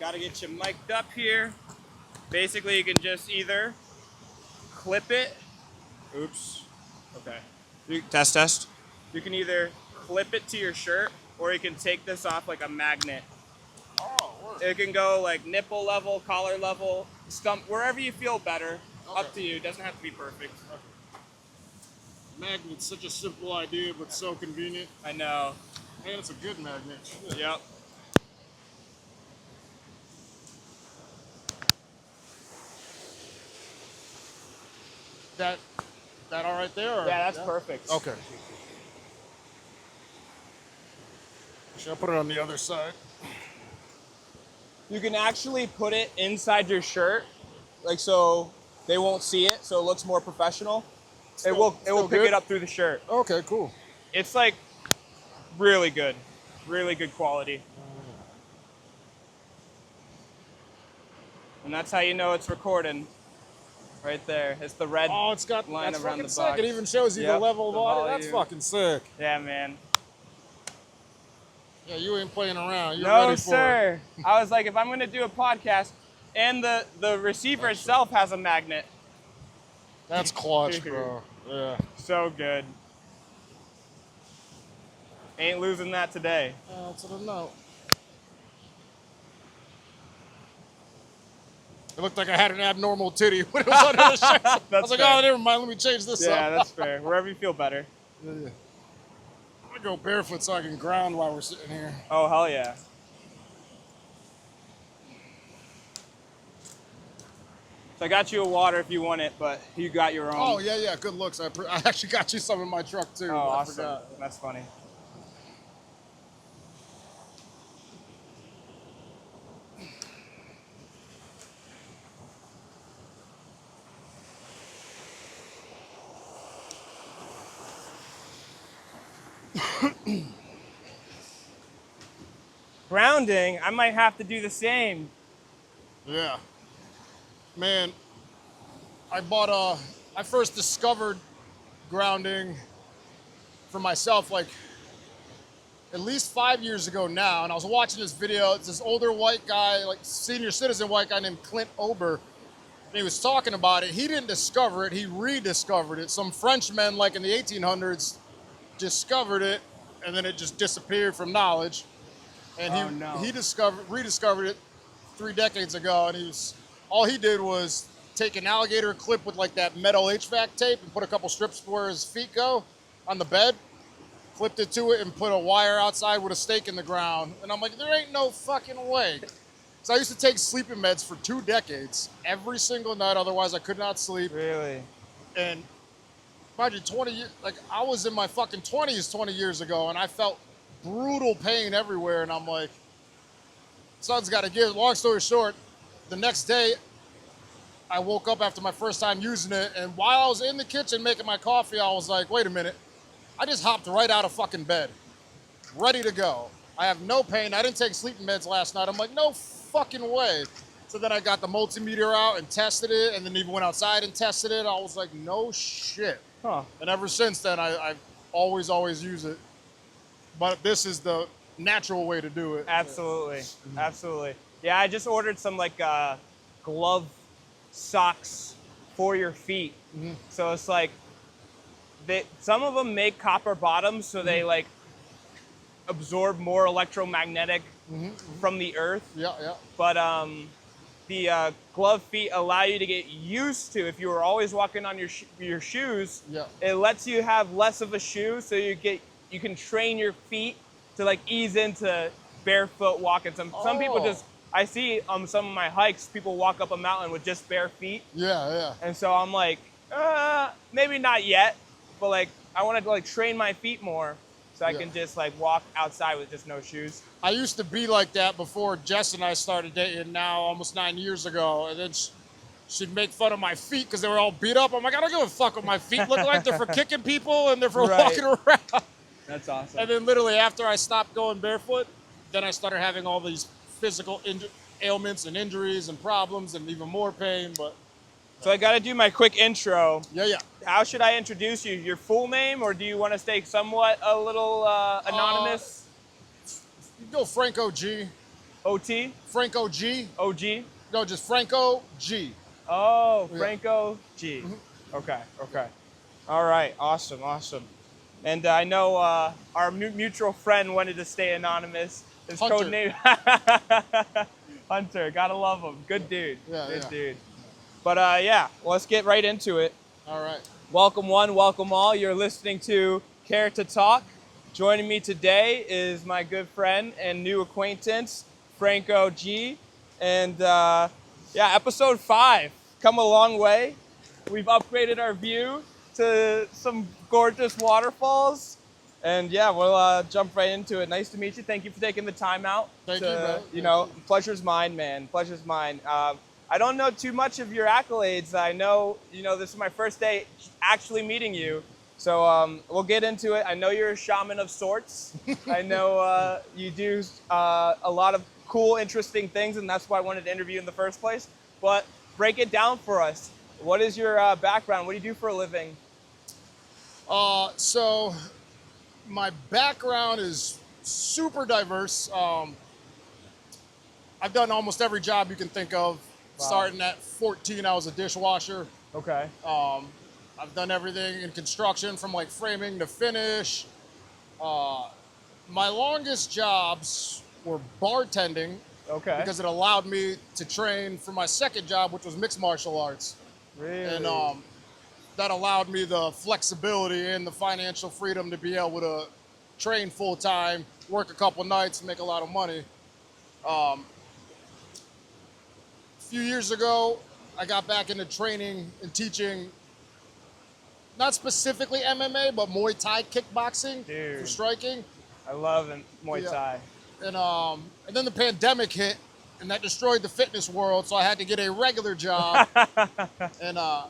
Gotta get you mic'd up here. Basically, you can just either clip it. Oops. Okay. Test. You can either clip it to your shirt, or you can take this off like a magnet. Oh, word. It can go like nipple level, collar level, stump, wherever you feel better. Okay. Up to you. It doesn't have to be perfect. Okay. Magnet's such a simple idea, but so convenient. I know. And it's a good magnet. Yep. That all right there? Or? Yeah, that's perfect. Okay. Should I put it on the other side? You can actually put it inside your shirt, like so they won't see it, so it looks more professional. It will pick it up through the shirt. Okay, cool. It's like really good quality. And that's how you know it's recording. Right there. It's the red it's got line that's around fucking the sick. box. It even shows you the level of audio. That's volume. fucking sick. Yeah, man. Yeah, you ain't playing around. You're No, ready for sir. it. I was like, if I'm going to do a podcast, and the receiver itself has a magnet. That's clutch, bro. Yeah. So good. Ain't losing that today. That's what I know. It looked like I had an abnormal titty when it was under the shirt. I was like, fair. oh, never mind. Let me change this up. Yeah, that's fair. Wherever you feel better. Yeah. I'm going to go barefoot so I can ground while we're sitting here. Oh, hell yeah. So I got you a water if you want it, but you got your own. Oh, yeah. Good looks. I actually got you some in my truck, too. Oh, awesome. Forgot. That's funny. Grounding, I might have to do the same. Yeah. Man, I first discovered grounding for myself like at least 5 years ago now, and I was watching this video. It's this older white guy, like senior citizen white guy named Clint Ober, and he was talking about it. He didn't discover it, he rediscovered it. Some Frenchmen, like in the 1800s, discovered it, and then it just disappeared from knowledge. And he rediscovered it 3 decades ago, and all he did was take an alligator clip with like that metal HVAC tape and put a couple strips where his feet go on the bed, clipped it to it, and put a wire outside with a stake in the ground. And I'm like, there ain't no fucking way. So I used to take sleeping meds for 2 decades, every single night, otherwise I could not sleep. Really? And mind you, 20 years, like I was in my fucking 20s 20 years ago, and I felt brutal pain everywhere, and I'm like, something's got to give. Long story short, the next day, I woke up after my first time using it, and while I was in the kitchen making my coffee, I was like, wait a minute. I just hopped right out of fucking bed, ready to go. I have no pain. I didn't take sleeping meds last night. I'm like, no fucking way. So then I got the multimeter out and tested it, and then even went outside and tested it. I was like, no shit. Huh. And ever since then, I've always used it. But this is the natural way to do it. Absolutely. Absolutely. Yeah, I just ordered some like glove socks for your feet. Mm-hmm. So it's like some of them make copper bottoms, so they like absorb more electromagnetic from the earth. Yeah. But the glove feet allow you to get used to, if you were always walking on your shoes, it lets you have less of a shoe, so you can train your feet to like ease into barefoot walking. Some people just, I see some of my hikes, people walk up a mountain with just bare feet. Yeah. And so I'm like, maybe not yet, but like I want to like train my feet more so I can just like walk outside with just no shoes. I used to be like that before Jess and I started dating now almost 9 years ago. And then she'd make fun of my feet because they were all beat up. I'm like, I don't give a fuck what my feet look like. They're for kicking people and they're for walking around. That's awesome. And then literally after I stopped going barefoot, then I started having all these physical ailments and injuries and problems and even more pain. But so I got to do my quick intro. Yeah. How should I introduce you? Your full name, or do you want to stay somewhat a little anonymous? You go Franco G. OT? Franco G. OG? No, just Franco G. Oh, Franco G. Mm-hmm. Okay. All right, awesome. And I know our mutual friend wanted to stay anonymous. His Hunter. code name Hunter. Gotta love him. Good dude. Good dude. But let's get right into it. All right. Welcome one, welcome all. You're listening to Care2Talk. Joining me today is my good friend and new acquaintance, Franco G. And episode 5. Come a long way. We've upgraded our view to some gorgeous waterfalls. And we'll jump right into it. Nice to meet you. Thank you for taking the time out. Thank you, bro. Pleasure's mine, man. Pleasure's mine. I don't know too much of your accolades. I know, this is my first day actually meeting you. So we'll get into it. I know you're a shaman of sorts. I know you do a lot of cool, interesting things, and that's why I wanted to interview you in the first place. But break it down for us. What is your background? What do you do for a living? So my background is super diverse. I've done almost every job you can think of. Wow. Starting at 14, I was a dishwasher. Okay. I've done everything in construction from like framing to finish. My longest jobs were bartending. Okay. Because it allowed me to train for my second job, which was mixed martial arts. Really? And that allowed me the flexibility and the financial freedom to be able to train full time, work a couple nights, make a lot of money. A few years ago, I got back into training and teaching, not specifically MMA, but Muay Thai kickboxing. Dude, for striking. I love Muay Thai. And then the pandemic hit, and that destroyed the fitness world, so I had to get a regular job. And I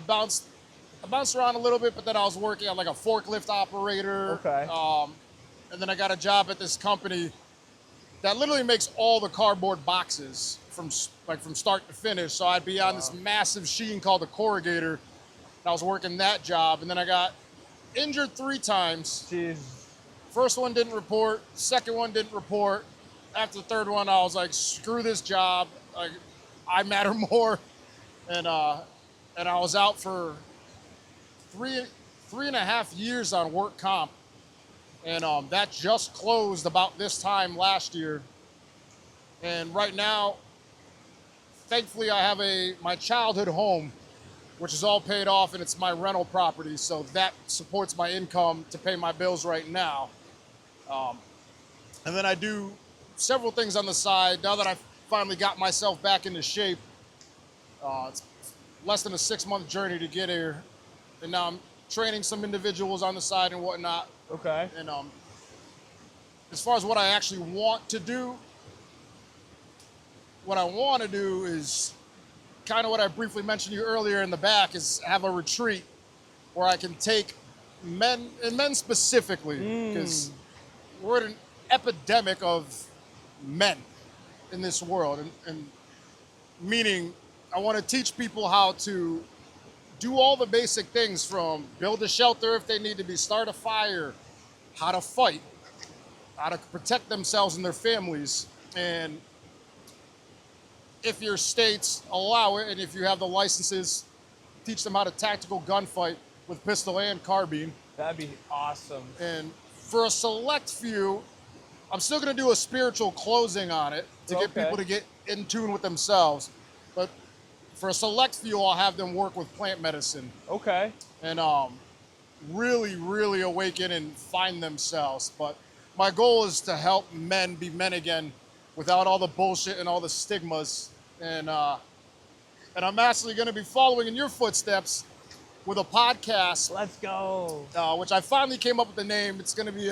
bounced around a little bit, but then I was working on like a forklift operator. Okay. And then I got a job at this company that literally makes all the cardboard boxes from start to finish. So I'd be on this massive machine called the corrugator, and I was working that job. And then I got injured 3 times. Jeez. First one didn't report, second one didn't report. After the third one, I was like, screw this job. I matter more. And I was out for three and a half years on work comp. And that just closed about this time last year. And right now, thankfully, I have my childhood home, which is all paid off, and it's my rental property. So that supports my income to pay my bills right now. And then I do several things on the side. Now that I've finally got myself back into shape, it's less than a 6-month journey to get here. And now I'm training some individuals on the side and whatnot. Okay. And as far as what I actually want to do, is kind of what I briefly mentioned to you earlier in the back, is have a retreat where I can take men, and men specifically, because we're in an epidemic of men in this world, and meaning I want to teach people how to do all the basic things, from build a shelter if they need to be, start a fire, how to fight, how to protect themselves and their families. And if your states allow it, and if you have the licenses, teach them how to tactical gunfight with pistol and carbine. That'd be awesome. And for a select few, I'm still going to do a spiritual closing on it to get people to get in tune with themselves. But for a select few, I'll have them work with plant medicine. Okay. And really, really awaken and find themselves. But my goal is to help men be men again without all the bullshit and all the stigmas. And I'm actually going to be following in your footsteps with a podcast. Let's go. Which I finally came up with the name. It's going to be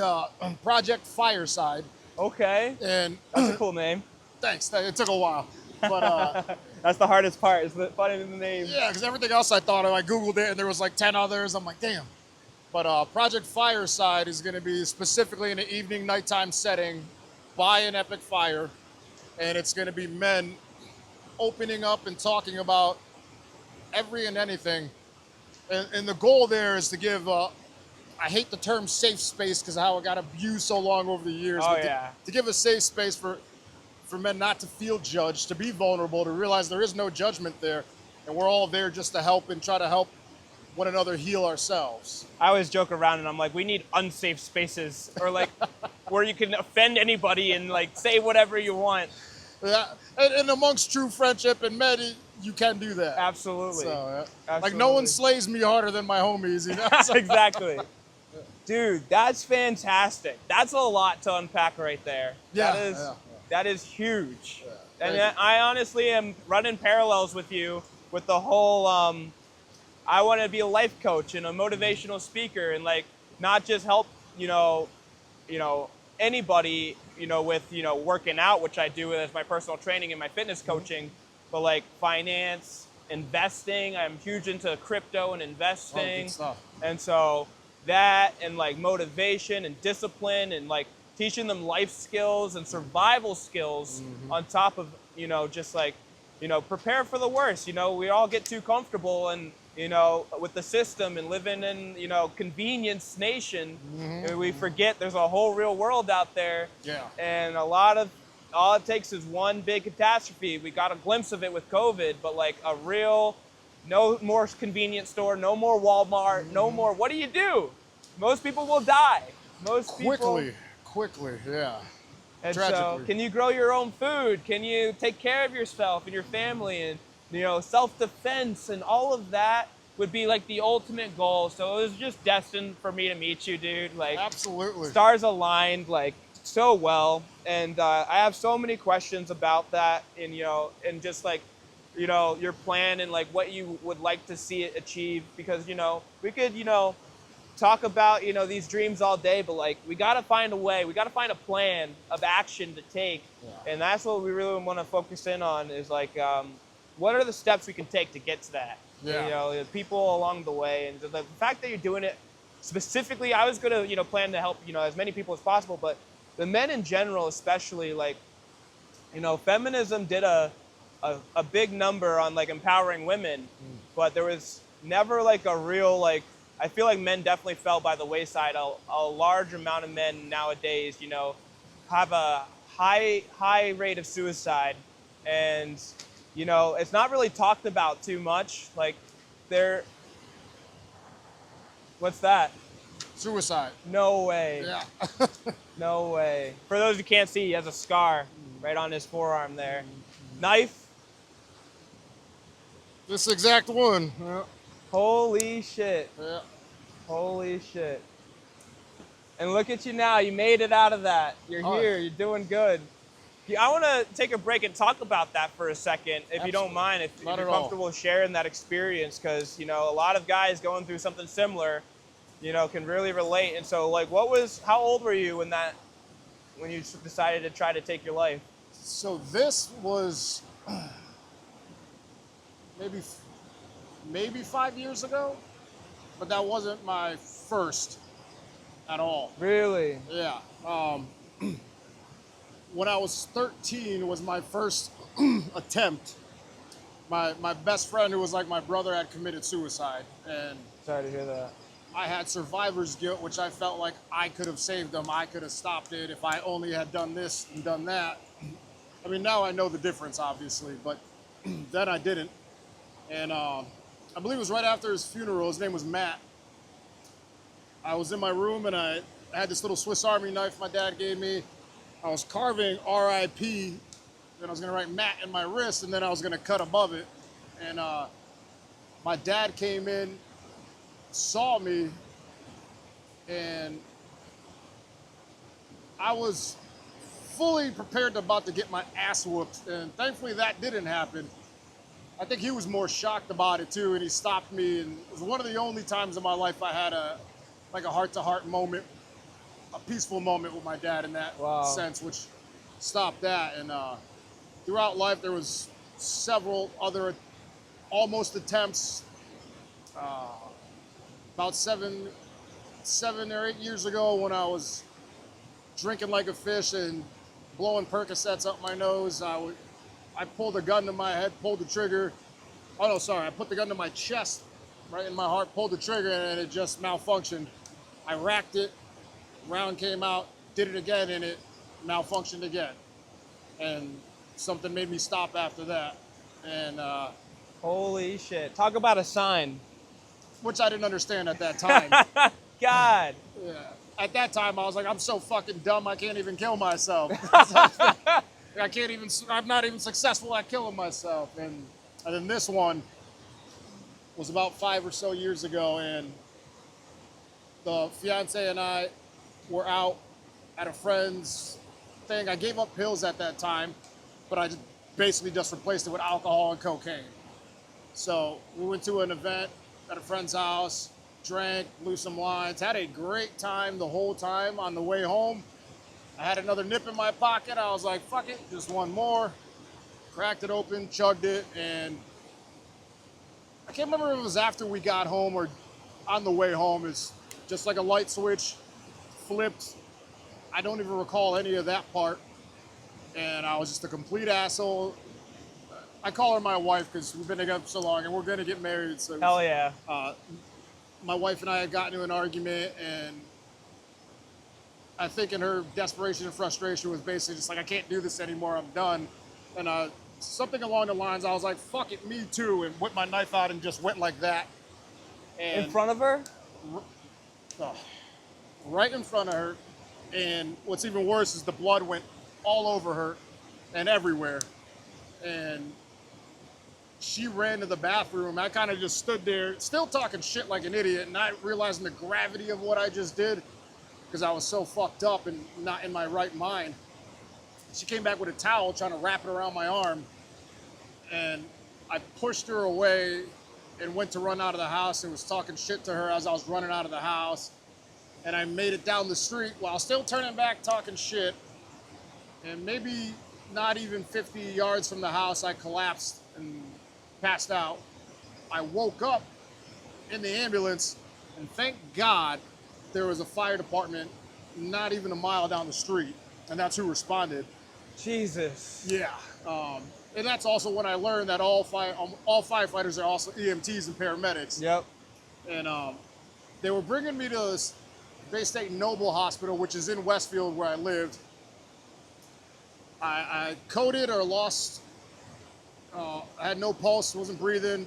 Project Fireside. Okay. And that's a cool name. Thanks. It took a while. But that's the hardest part, is finding the name. Yeah, because everything else I thought of, I Googled it, and there was like 10 others. I'm like, damn. But Project Fireside is going to be specifically in an evening, nighttime setting by an epic fire. And it's going to be men opening up and talking about every and anything. And the goal there is to give, I hate the term safe space because of how it got abused so long over the years. Oh, but yeah. To give a safe space for for men not to feel judged, to be vulnerable, to realize there is no judgment there, and we're all there just to help and try to help one another heal ourselves. I always joke around and I'm like, we need unsafe spaces, or like where you can offend anybody and like say whatever you want. Yeah, and amongst true friendship and men, you can do that. Absolutely. So, Absolutely. Like no one slays me harder than my homies, you know? Exactly. Dude, that's fantastic. That's a lot to unpack right there. Yeah. That is huge. Yeah. And I honestly am running parallels with you with the whole, I want to be a life coach and a motivational speaker and like not just help, anybody, with, working out, which I do as my personal training and my fitness coaching, but like finance, investing. I'm huge into crypto and investing. Good stuff. And so that and like motivation and discipline and like teaching them life skills and survival skills on top of, just like, prepare for the worst. We all get too comfortable and, with the system and living in, convenience nation, and we forget there's a whole real world out there. Yeah. And all it takes is one big catastrophe. We got a glimpse of it with COVID, but like a real, no more convenience store, no more Walmart, no more. What do? Most people will die. Quickly, yeah. And Tragically. so, can you grow your own food? Can you take care of yourself and your family and, self-defense and all of that would be like the ultimate goal. So it was just destined for me to meet you, dude. Like, absolutely. Stars aligned like so well. And I have so many questions about that and, and just like, your plan and like what you would like to see it achieve, because, we could, talk about, these dreams all day, but like, we got to find a way, we got to find a plan of action to take. Yeah. And that's what we really want to focus in on is like, what are the steps we can take to get to that? Yeah. The people along the way, and the fact that you're doing it specifically, I was going to, plan to help, as many people as possible, but the men in general, especially, like, feminism did a big number on like empowering women, but there was never like a real, like, I feel like men definitely fell by the wayside. A large amount of men nowadays, have a high rate of suicide, and it's not really talked about too much. Like, what's that? Suicide. No way. Yeah. No way. For those who can't see, he has a scar right on his forearm there. Knife. This exact one. Yeah. Holy shit. Yeah. Holy shit. And look at you now. You made it out of that. You're here. You're doing good. I want to take a break and talk about that for a second, if you don't mind, if you're comfortable sharing that experience, because, a lot of guys going through something similar, can really relate. And so, like, how old were you when you decided to try to take your life? So this was maybe 5 years ago, but that wasn't my first at all. Really? Yeah. When I was 13 was my first attempt. My best friend, who was like my brother, had committed suicide, and sorry to hear that. I had survivor's guilt, which I felt like I could have saved him. I could have stopped it if I only had done this and done that. I mean, now I know the difference, obviously, but then I didn't. And I believe it was right after his funeral. His name was Matt. I was in my room and I had this little Swiss Army knife my dad gave me. I was carving R.I.P. Then I was going to write Matt in my wrist, and then I was going to cut above it. And my dad came in, saw me, and I was fully prepared about to get my ass whooped. And thankfully that didn't happen. I think he was more shocked about it too, and he stopped me. And it was one of the only times in my life I had a heart-to-heart moment, a peaceful moment with my dad in that sense, which stopped that. And throughout life, there was several other almost attempts. About seven or 8 years ago, when I was drinking like a fish and blowing Percocets up my nose, I pulled a gun to my head, pulled the trigger. Oh no, sorry, I put the gun to my chest, right in my heart, pulled the trigger, and it just malfunctioned. I racked it, round came out, did it again, and it malfunctioned again. and something made me stop after that. And holy shit! Talk about a sign. Which I didn't understand at that time. God. Yeah. At that time, I was like, I'm so fucking dumb, I can't even kill myself. I'm not even successful at killing myself. And then this one was about 5 or so years ago, and the fiance and I were out at a friend's thing. I gave up pills at that time, but I basically just replaced it with alcohol and cocaine. So we went to an event at a friend's house, drank, blew some lines, had a great time the whole time. On the way home, I had another nip in my pocket. I was like, fuck it, just one more. Cracked it open, chugged it, and I can't remember if it was after we got home or on the way home. It's just like a light switch flipped. I don't even recall any of that part. And I was just a complete asshole. I call her my wife because we've been together so long and we're going to get married. So hell yeah. My wife and I had gotten into an argument, and I think in her desperation and frustration was basically just like, I can't do this anymore, I'm done. And something along the lines, I was like, fuck it, me too, and whipped my knife out and just went like that. And in front of her? Right in front of her. And what's even worse is the blood went all over her and everywhere. And she ran to the bathroom. I kind of just stood there, still talking shit like an idiot, not realizing the gravity of what I just did because I was so fucked up and not in my right mind. She came back with a towel trying to wrap it around my arm, and I pushed her away and went to run out of the house and was talking shit to her as I was running out of the house. And I made it down the street while still turning back talking shit, and maybe not even 50 yards from the house, I collapsed and passed out. I woke up in the ambulance, and thank God there was a fire department not even a mile down the street, and that's who responded. Jesus. Yeah. And that's also when I learned that all firefighters are also EMTs and paramedics. Yep. And they were bringing me to Bay State Noble Hospital, which is in Westfield where I lived. I coded or lost, I had no pulse, wasn't breathing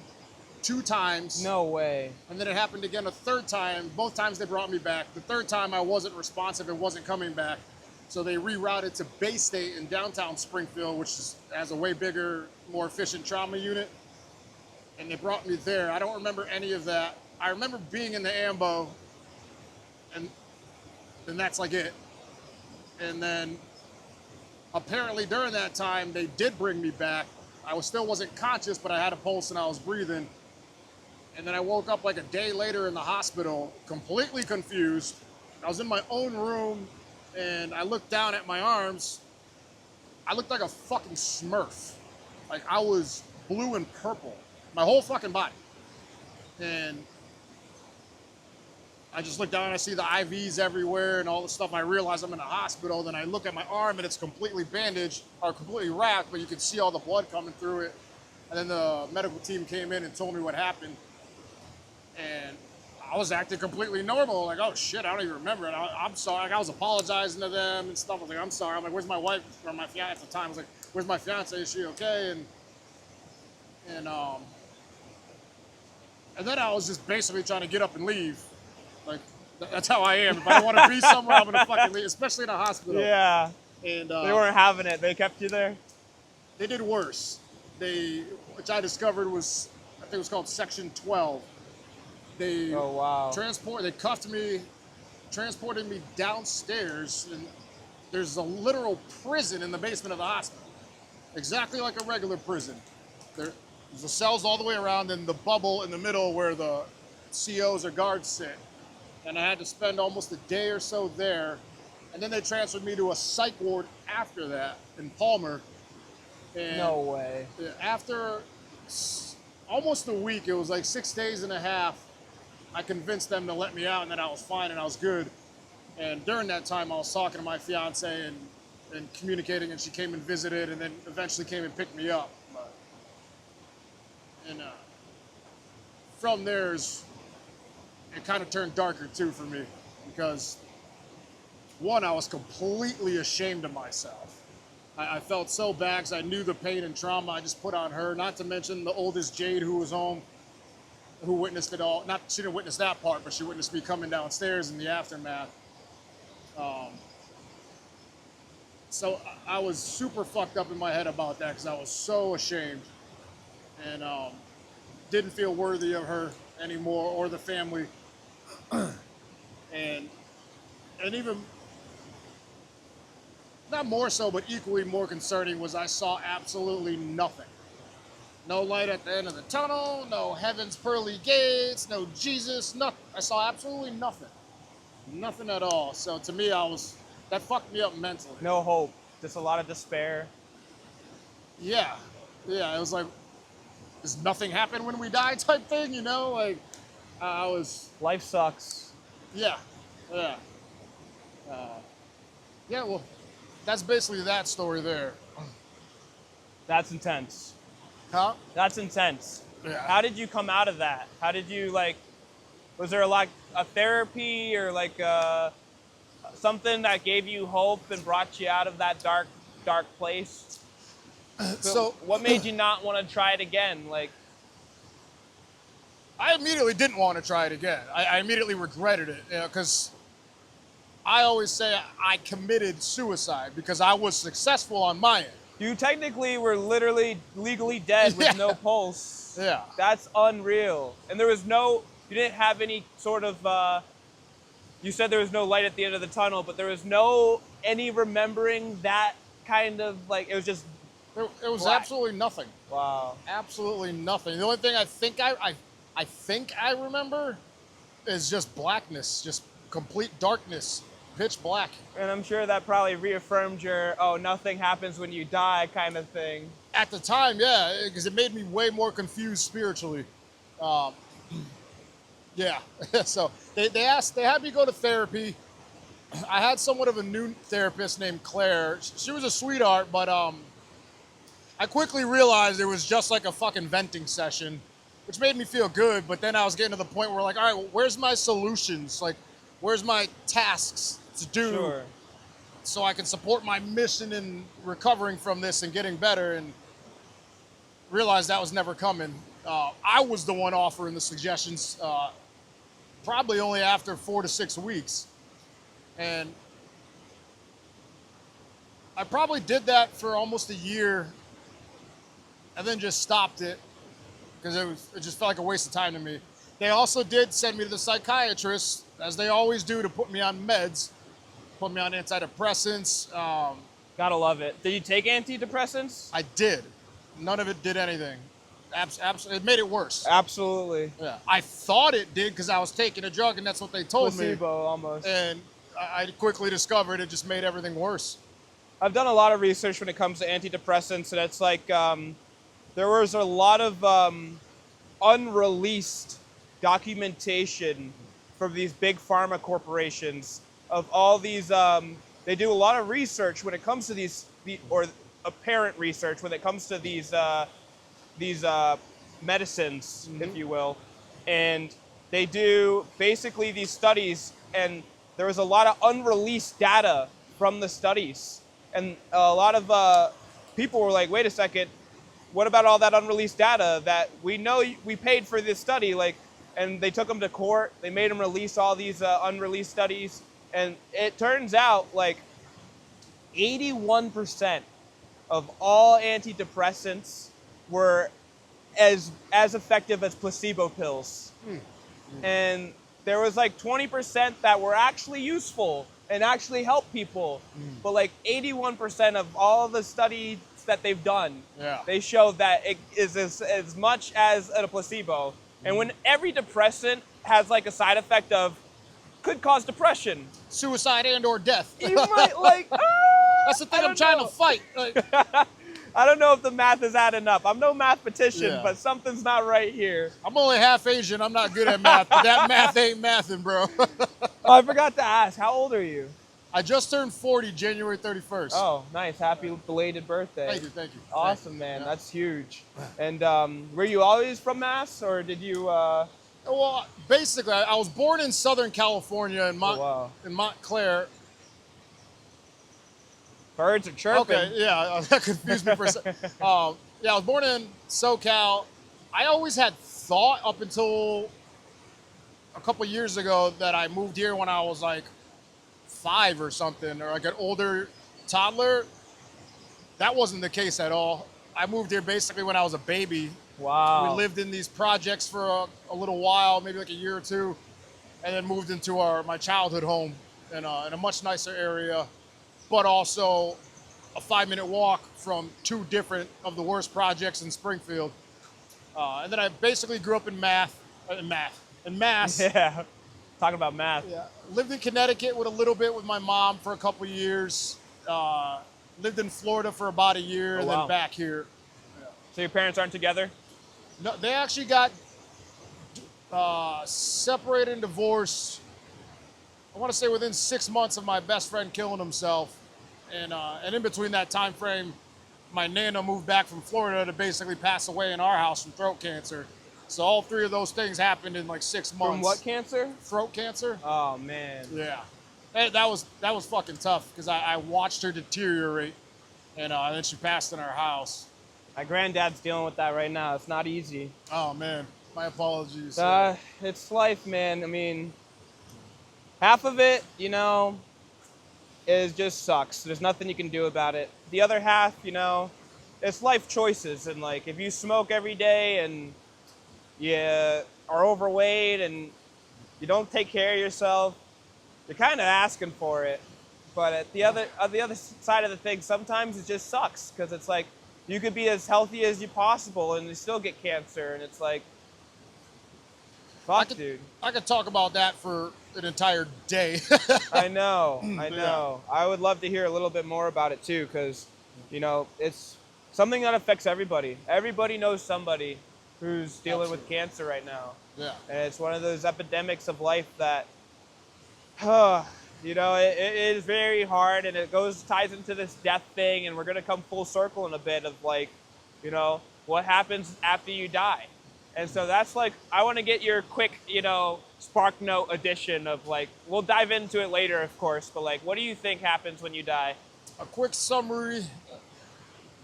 2 times. No way. And then it happened again a 3rd time. Both times they brought me back. The 3rd time I wasn't responsive and wasn't coming back. So they rerouted to Bay State in downtown Springfield, which has a way bigger, more efficient trauma unit. And they brought me there. I don't remember any of that. I remember being in the AMBO, and that's like it. And then apparently during that time, they did bring me back. I still wasn't conscious, but I had a pulse and I was breathing. And then I woke up like a day later in the hospital, completely confused. I was in my own room, and I looked down at my arms. I looked like a fucking Smurf. Like I was blue and purple, my whole fucking body. And I just look down and I see the IVs everywhere and all the stuff. I realize I'm in a hospital. Then I look at my arm and it's completely bandaged or completely wrapped, but you can see all the blood coming through it. And then the medical team came in and told me what happened. And I was acting completely normal. Like, oh shit, I don't even remember it. I'm sorry. Like, I was apologizing to them and stuff. I was like, I'm sorry. I'm like, where's my wife or my fiance at the time? I was like, where's my fiance? Is she okay? And then I was just basically trying to get up and leave. Like, that's how I am. If I don't want to be somewhere, I'm gonna fucking leave, especially in a hospital. Yeah. And they weren't having it. They kept you there? They did worse. Which I discovered was, I think it was called Section 12. They they cuffed me, transported me downstairs, and there's a literal prison in the basement of the hospital. Exactly like a regular prison. There's the cells all the way around and the bubble in the middle where the COs or guards sit. And I had to spend almost a day or so there. And then they transferred me to a psych ward after that in Palmer. And no way. After almost a week, it was like 6 days and a half, I convinced them to let me out and that I was fine and I was good. And during that time, I was talking to my fiance and communicating, and she came and visited and then eventually came and picked me up. And from there, it kind of turned darker too for me because, one, I was completely ashamed of myself. I felt so bad because I knew the pain and trauma I just put on her, not to mention the oldest Jade who was home, who witnessed it all. Not, she didn't witness that part, but she witnessed me coming downstairs in the aftermath. So I was super fucked up in my head about that because I was so ashamed and didn't feel worthy of her anymore or the family. and even, not more so, but equally more concerning was I saw absolutely nothing. No light at the end of the tunnel, no heaven's pearly gates, no Jesus, nothing. I saw absolutely nothing. Nothing at all. So to me, that fucked me up mentally. No hope, just a lot of despair. Yeah, it was like, does nothing happen when we die type thing, you know? Like, I was... Life sucks. Yeah. Well, that's basically that story there. That's intense. Huh? That's intense. Yeah. How did you come out of that? How did you, like, was there like a therapy or like something that gave you hope and brought you out of that dark place? So what made you not want to try it again? Like, I immediately didn't want to try it again. I immediately regretted it, because I always say I committed suicide because I was successful on my end. You technically were literally legally dead with no pulse. Yeah. That's unreal. And you didn't have any sort of, you said there was no light at the end of the tunnel, but there was any remembering that kind of, like, it was just It was black. absolutely nothing. Wow. Absolutely nothing. The only thing I think I remember is just blackness, just complete darkness, pitch black. And I'm sure that probably reaffirmed your, nothing happens when you die kind of thing. At the time, yeah, because it made me way more confused spiritually. Yeah, so they had me go to therapy. I had somewhat of a new therapist named Claire. She was a sweetheart, but I quickly realized it was just like a fucking venting session, which made me feel good. But then I was getting to the point where, like, all right, well, where's my solutions? Like, where's my tasks to do so I can support my mission in recovering from this and getting better? And realized that was never coming. I was the one offering the suggestions, probably only after 4 to 6 weeks. And I probably did that for almost a year and then just stopped it because it just felt like a waste of time to me. They also did send me to the psychiatrist, as they always do, to put me on meds, put me on antidepressants. Gotta love it. Did you take antidepressants? I did. None of it did anything. It made it worse. Absolutely. Yeah. I thought it did because I was taking a drug and that's what they told me. Placebo almost. And I quickly discovered it just made everything worse. I've done a lot of research when it comes to antidepressants, and it's like there was a lot of unreleased documentation from these big pharma corporations of all these. They do a lot of research when it comes to or apparent research when it comes to these medicines, if you will, and they do basically these studies, and there was a lot of unreleased data from the studies, and a lot of people were like, wait a second, what about all that unreleased data that we know we paid for this study? Like, and they took them to court, they made them release all these unreleased studies, and it turns out like 81% of all antidepressants were as effective as placebo pills. And there was like 20% that were actually useful and actually help people. But like 81% of all the studies that they've done, they show that it is as much as a placebo. And when every depressant has like a side effect of could cause depression, suicide and or death. You might like, that's the thing I'm trying to fight. Like, I don't know if the math is adding up. I'm no mathematician, but something's not right here. I'm only half Asian. I'm not good at math, but that math ain't mathing, bro. Oh, I forgot to ask, how old are you? I just turned 40 January 31st. Oh, nice. Happy belated birthday. Thank you. Awesome, man. Yeah. That's huge. And were you always from Mass, or did you... Well, basically, I was born in Southern California in Montclair. Birds are chirping. Okay, yeah, that confused me for a second. Yeah, I was born in SoCal. I always had thought up until a couple years ago that I moved here when I was like 5 or something, or like an older toddler. That wasn't the case at all. I moved here basically when I was a baby. Wow. We lived in these projects for a little while, maybe like a year or two, and then moved into my childhood home in a much nicer area, but also a 5-minute walk from 2 different of the worst projects in Springfield. And then I basically grew up in Mass. Yeah, talking about math. Yeah, lived in Connecticut with a little bit with my mom for a couple years. Lived in Florida for about a year, and then back here. Yeah. So your parents aren't together? No, they actually got separated and divorced. I want to say within 6 months of my best friend killing himself, and in between that time frame, my nana moved back from Florida to basically pass away in our house from throat cancer. So all 3 of those things happened in like 6 months. From what cancer? Throat cancer. Oh man. Yeah, and that was fucking tough because I watched her deteriorate, and then she passed in our house. My granddad's dealing with that right now. It's not easy. Oh man, my apologies. It's life, man. I mean, half of it, you know, is just sucks. There's nothing you can do about it. The other half, you know, it's life choices. And like, if you smoke every day and you are overweight and you don't take care of yourself, you're kind of asking for it. But at the other side of the thing, sometimes it just sucks because it's like you could be as healthy as you possible and you still get cancer, and it's like, fuck, dude. I could talk about that for an entire day. I know. Yeah. I would love to hear a little bit more about it too, because, you know, it's something that affects everybody. Everybody knows somebody who's dealing with cancer right now. Yeah. And it's one of those epidemics of life that, you know, it is very hard, and it ties into this death thing, and we're going to come full circle in a bit of like, you know, what happens after you die. And so that's like, I want to get your quick, you know, Spark Note edition of like, we'll dive into it later, of course, but like, what do you think happens when you die? A quick summary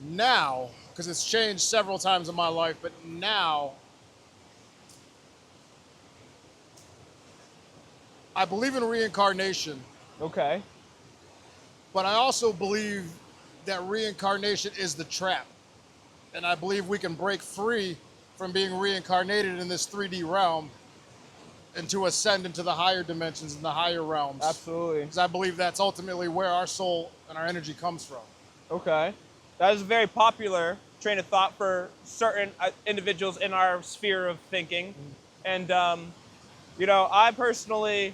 now, because it's changed several times in my life, but now I believe in reincarnation. Okay. But I also believe that reincarnation is the trap. And I believe we can break free from being reincarnated in this 3D realm and to ascend into the higher dimensions and the higher realms. Absolutely. Because I believe that's ultimately where our soul and our energy comes from. Okay. That is a very popular train of thought for certain individuals in our sphere of thinking. And, you know, I personally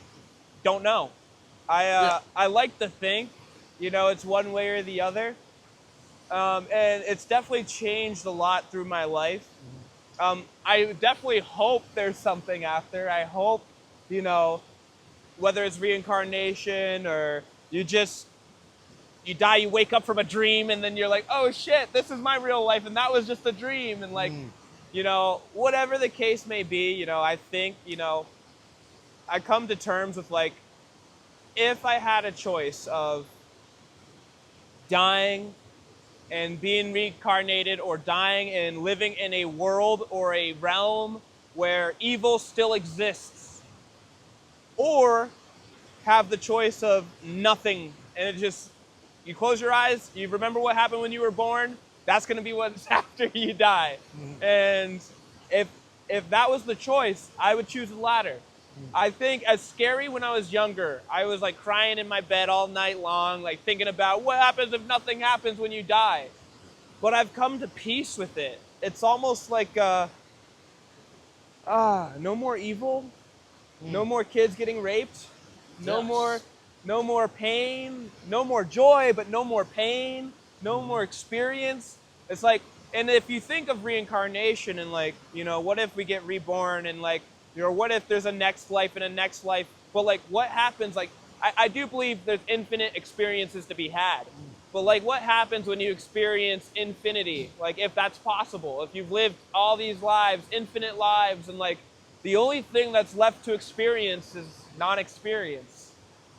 don't know. I like to think, you know, it's one way or the other. And it's definitely changed a lot through my life. I definitely hope there's something after. I hope, you know, whether it's reincarnation or you die, you wake up from a dream, and then you're like, oh shit, this is my real life, and that was just a dream. And like, you know, whatever the case may be, you know, I think, you know, I come to terms with like, if I had a choice of dying and being reincarnated, or dying and living in a world or a realm where evil still exists, or have the choice of nothing, and it just, you close your eyes, you remember what happened when you were born, that's going to be what's after you die. And if that was the choice, I would choose the latter. I think, as scary when I was younger, I was like crying in my bed all night long, like thinking about what happens if nothing happens when you die. But I've come to peace with it. It's almost like, no more evil, no more kids getting raped, no more pain, no more joy, but no more pain, no more experience. It's like, and if you think of reincarnation and like, you know, what if we get reborn, and like, you know, what if there's a next life and a next life? But like, what happens? Like, I do believe there's infinite experiences to be had. But like, what happens when you experience infinity? Like, if that's possible, if you've lived all these lives, infinite lives, and like, the only thing that's left to experience is non-experience.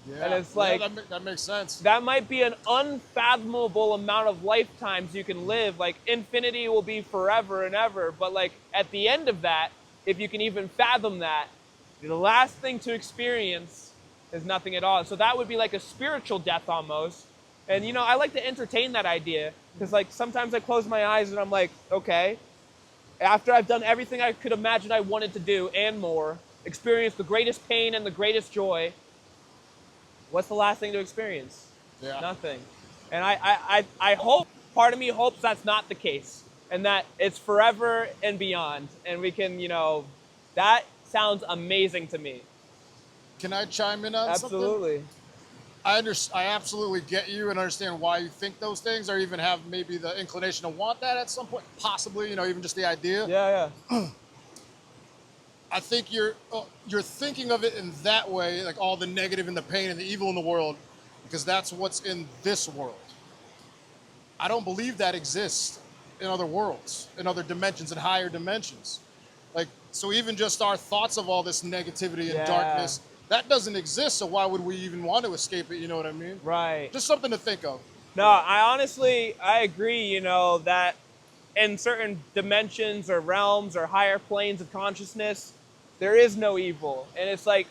Yeah. And it's like, that makes sense. that might be an unfathomable amount of lifetimes you can live. Like, infinity will be forever and ever. But like, at the end of that, if you can even fathom that, the last thing to experience is nothing at all. So that would be like a spiritual death almost. And you know, I like to entertain that idea because like sometimes I close my eyes and I'm like, okay, after I've done everything I could imagine I wanted to do and more, experience the greatest pain and the greatest joy, what's the last thing to experience? Yeah. Nothing. And I hope, part of me hopes that's not the case and that it's forever and beyond. And we can, you know, that sounds amazing to me. Can I chime in on something? Absolutely. I absolutely get you and understand why you think those things, or even have maybe the inclination to want that at some point, possibly, you know, even just the idea. Yeah. I think you're thinking of it in that way, like all the negative and the pain and the evil in the world, because that's what's in this world. I don't believe that exists in other worlds, in other dimensions, in higher dimensions. Like, so even just our thoughts of all this negativity and darkness, that doesn't exist, so why would we even want to escape it, you know what I mean? Right. Just something to think of. No, I agree, you know, that in certain dimensions or realms or higher planes of consciousness, there is no evil. And it's like,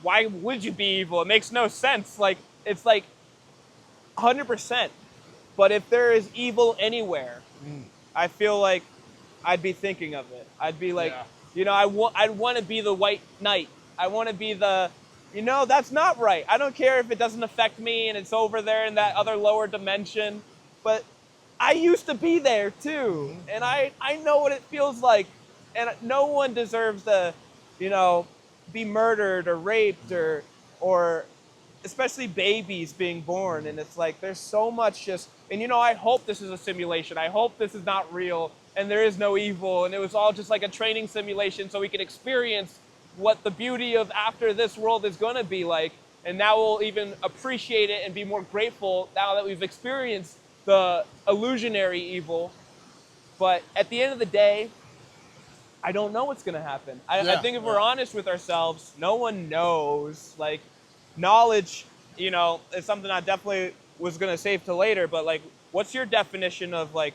why would you be evil? It makes no sense. Like, it's like 100%. But if there is evil anywhere, I feel like I'd be thinking of it. I'd be like, you know, I'd want to be the white knight. I want to be the, you know, that's not right. I don't care if it doesn't affect me and it's over there in that other lower dimension. But I used to be there too. And I know what it feels like. And no one deserves to, you know, be murdered or raped or especially babies being born. And it's like, there's so much just, and you know, I hope this is a simulation. I hope this is not real and there is no evil. And it was all just like a training simulation so we can experience what the beauty of after this world is going to be like. And now we'll even appreciate it and be more grateful now that we've experienced the illusionary evil. But at the end of the day, I don't know what's going to happen. I think if we're honest with ourselves, no one knows. Like, knowledge, you know, is something I definitely was going to save to later. But like, what's your definition of like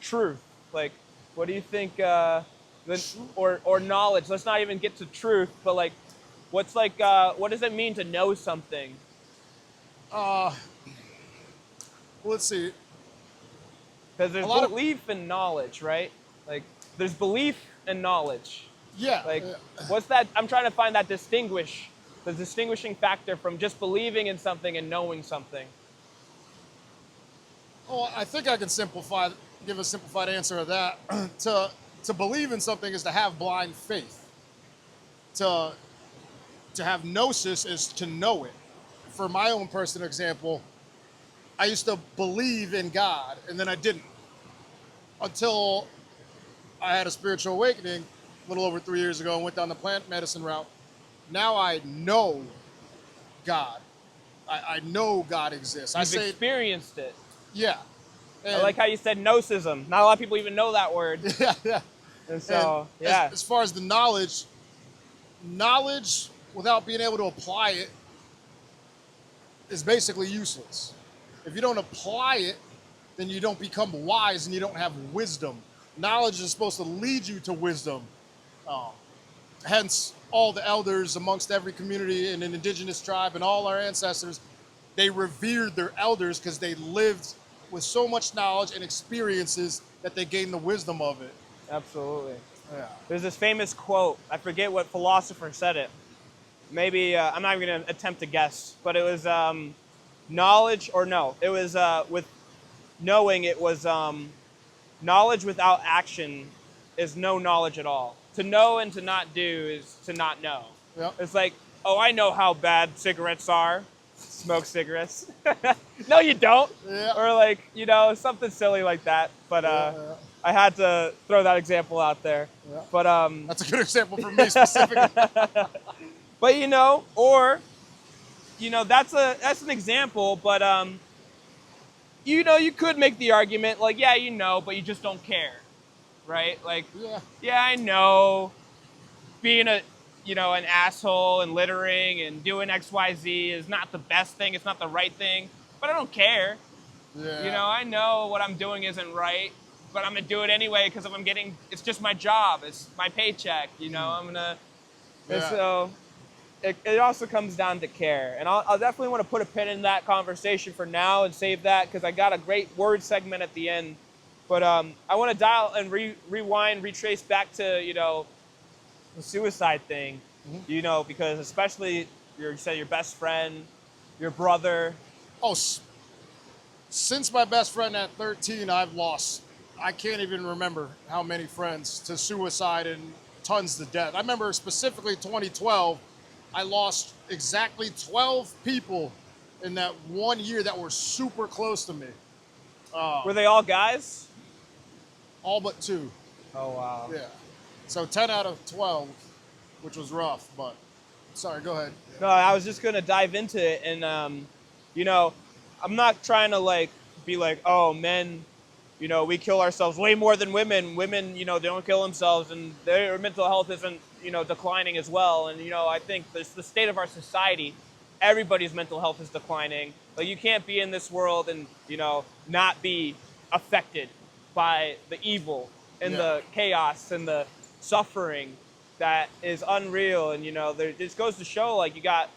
truth? Like, what do you think, or knowledge? Let's not even get to truth, but like, what's like, what does it mean to know something? Well, let's see. Because there's belief and knowledge, right? Like, there's belief and knowledge. Yeah. Like, what's that? I'm trying to find that the distinguishing factor from just believing in something and knowing something. Oh, I think I can give a simplified answer of that. To believe in something is to have blind faith. To have gnosis is to know it. For my own personal example, I used to believe in God, and then I didn't. Until I had a spiritual awakening a little over 3 years ago and went down the plant medicine route. Now I know God. I know God exists. You've experienced it. Yeah. And I like how you said gnosis. Not a lot of people even know that word. Yeah. And so, As far as the knowledge without being able to apply it is basically useless. If you don't apply it, then you don't become wise and you don't have wisdom. Knowledge is supposed to lead you to wisdom. Hence, all the elders amongst every community in an indigenous tribe and all our ancestors, they revered their elders because they lived with so much knowledge and experiences that they gained the wisdom of it. Absolutely. Yeah. There's this famous quote. I forget what philosopher said it. Maybe, I'm not even going to attempt to guess, but it was knowledge, or no, it was with knowing, it was knowledge without action is no knowledge at all. To know and to not do is to not know. Yep. It's like, oh, I know how bad cigarettes are. Smoke cigarettes. No, you don't. Yeah. Or like, you know, something silly like that. But I had to throw that example out there. Yeah. But that's a good example for me specifically. But you know, or you know, that's an example, but you know, you could make the argument like, yeah, you know, but you just don't care. Right? Like, yeah, I know being an asshole and littering and doing XYZ is not the best thing. It's not the right thing, but I don't care. Yeah. I know what I'm doing isn't right, but I'm going to do it anyway because it's just my job. It's my paycheck, I'm going to, and so it also comes down to care. And I'll definitely want to put a pin in that conversation for now and save that because I got a great word segment at the end. But I want to dial and rewind, retrace back to, the suicide thing, because especially you said your best friend, your brother. Oh, since my best friend at 13, I've lost, I can't even remember how many friends to suicide and tons to death. I remember specifically 2012, I lost exactly 12 people in that 1 year that were super close to me. Were they all guys? All but 2. Oh, wow. Yeah. So 10 out of 12, which was rough, but sorry, go ahead. No, I was just going to dive into it. And, I'm not trying to be like, oh, men, we kill ourselves way more than women. Women, they don't kill themselves and their mental health isn't, declining as well. And, I think the state of our society, everybody's mental health is declining. Like, you can't be in this world and, not be affected by the evil and the chaos and the suffering that is unreal. And, there just goes to show, you got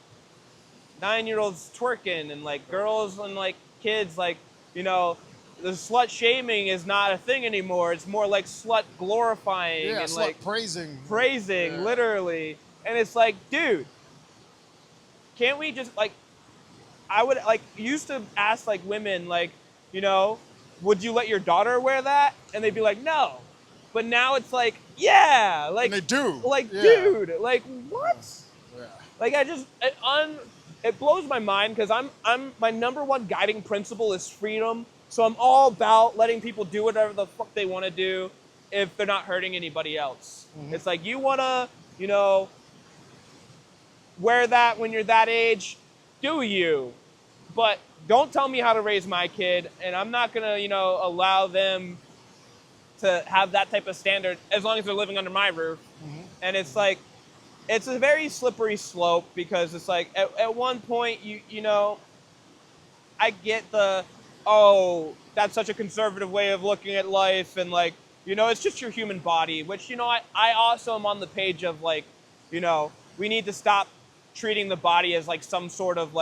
9-year-olds twerking and, girls and, kids, the slut shaming is not a thing anymore. It's more like slut glorifying and slut praising. Praising, literally. And it's like, dude, can't we just I would used to ask women would you let your daughter wear that? And they'd be like, no. But now it's yeah, and they do. Dude, what? Yeah. It blows my mind because I'm my number one guiding principle is freedom. So I'm all about letting people do whatever the fuck they want to do if they're not hurting anybody else. Mm-hmm. It's you want to, wear that when you're that age, do you? But don't tell me how to raise my kid, and I'm not going to, allow them to have that type of standard as long as they're living under my roof. Mm-hmm. And it's it's a very slippery slope because it's at one point, I get that's such a conservative way of looking at life. And it's just your human body, which, I also am on the page of we need to stop treating the body as some sort of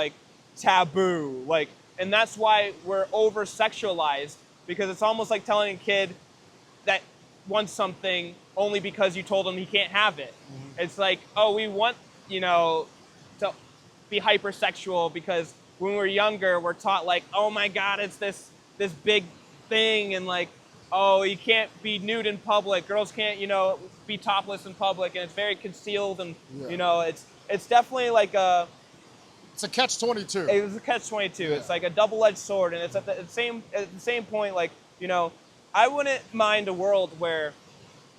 taboo. And that's why we're over sexualized because it's almost like telling a kid that wants something only because you told him he can't have it. Mm-hmm. It's we want, to be hypersexual because when we're younger, we're taught oh my God, it's this big thing. And you can't be nude in public. Girls can't, be topless in public. And it's very concealed. And, it's definitely it's a catch-22. It's a catch-22. Yeah. It's a double-edged sword. And it's at the same point, I wouldn't mind a world where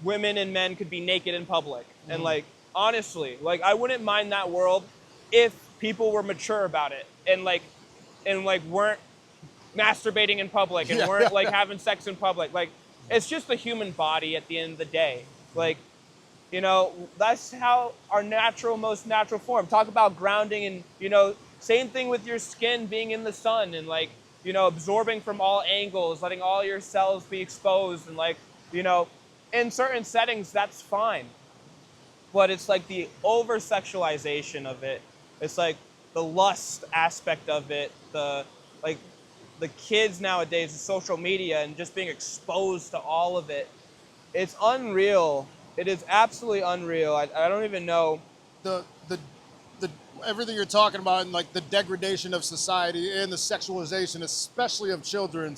women and men could be naked in public. Mm-hmm. And honestly, I wouldn't mind that world if people were mature about it and weren't masturbating in public and weren't having sex in public. It's just the human body at the end of the day. That's how our most natural form. Talk about grounding and, same thing with your skin being in the sun and absorbing from all angles, letting all your cells be exposed and in certain settings, that's fine. But it's the over-sexualization of it. It's the lust aspect of it, the kids nowadays, the social media and just being exposed to all of it. It's unreal. It is absolutely unreal. I don't even know. The everything you're talking about and the degradation of society and the sexualization, especially of children.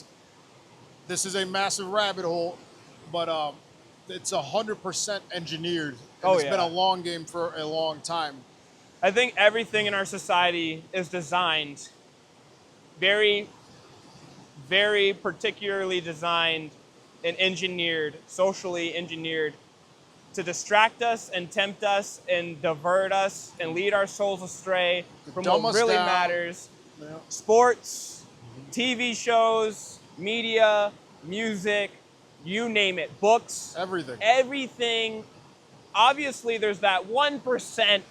This is a massive rabbit hole, but it's 100% engineered. It's been a long game for a long time. I think everything in our society is designed very, very particularly designed and engineered, socially engineered to distract us and tempt us and divert us and lead our souls astray from what really matters. Yeah. Sports, TV shows, media, music, you name it, books. Everything. Everything obviously there's that 1%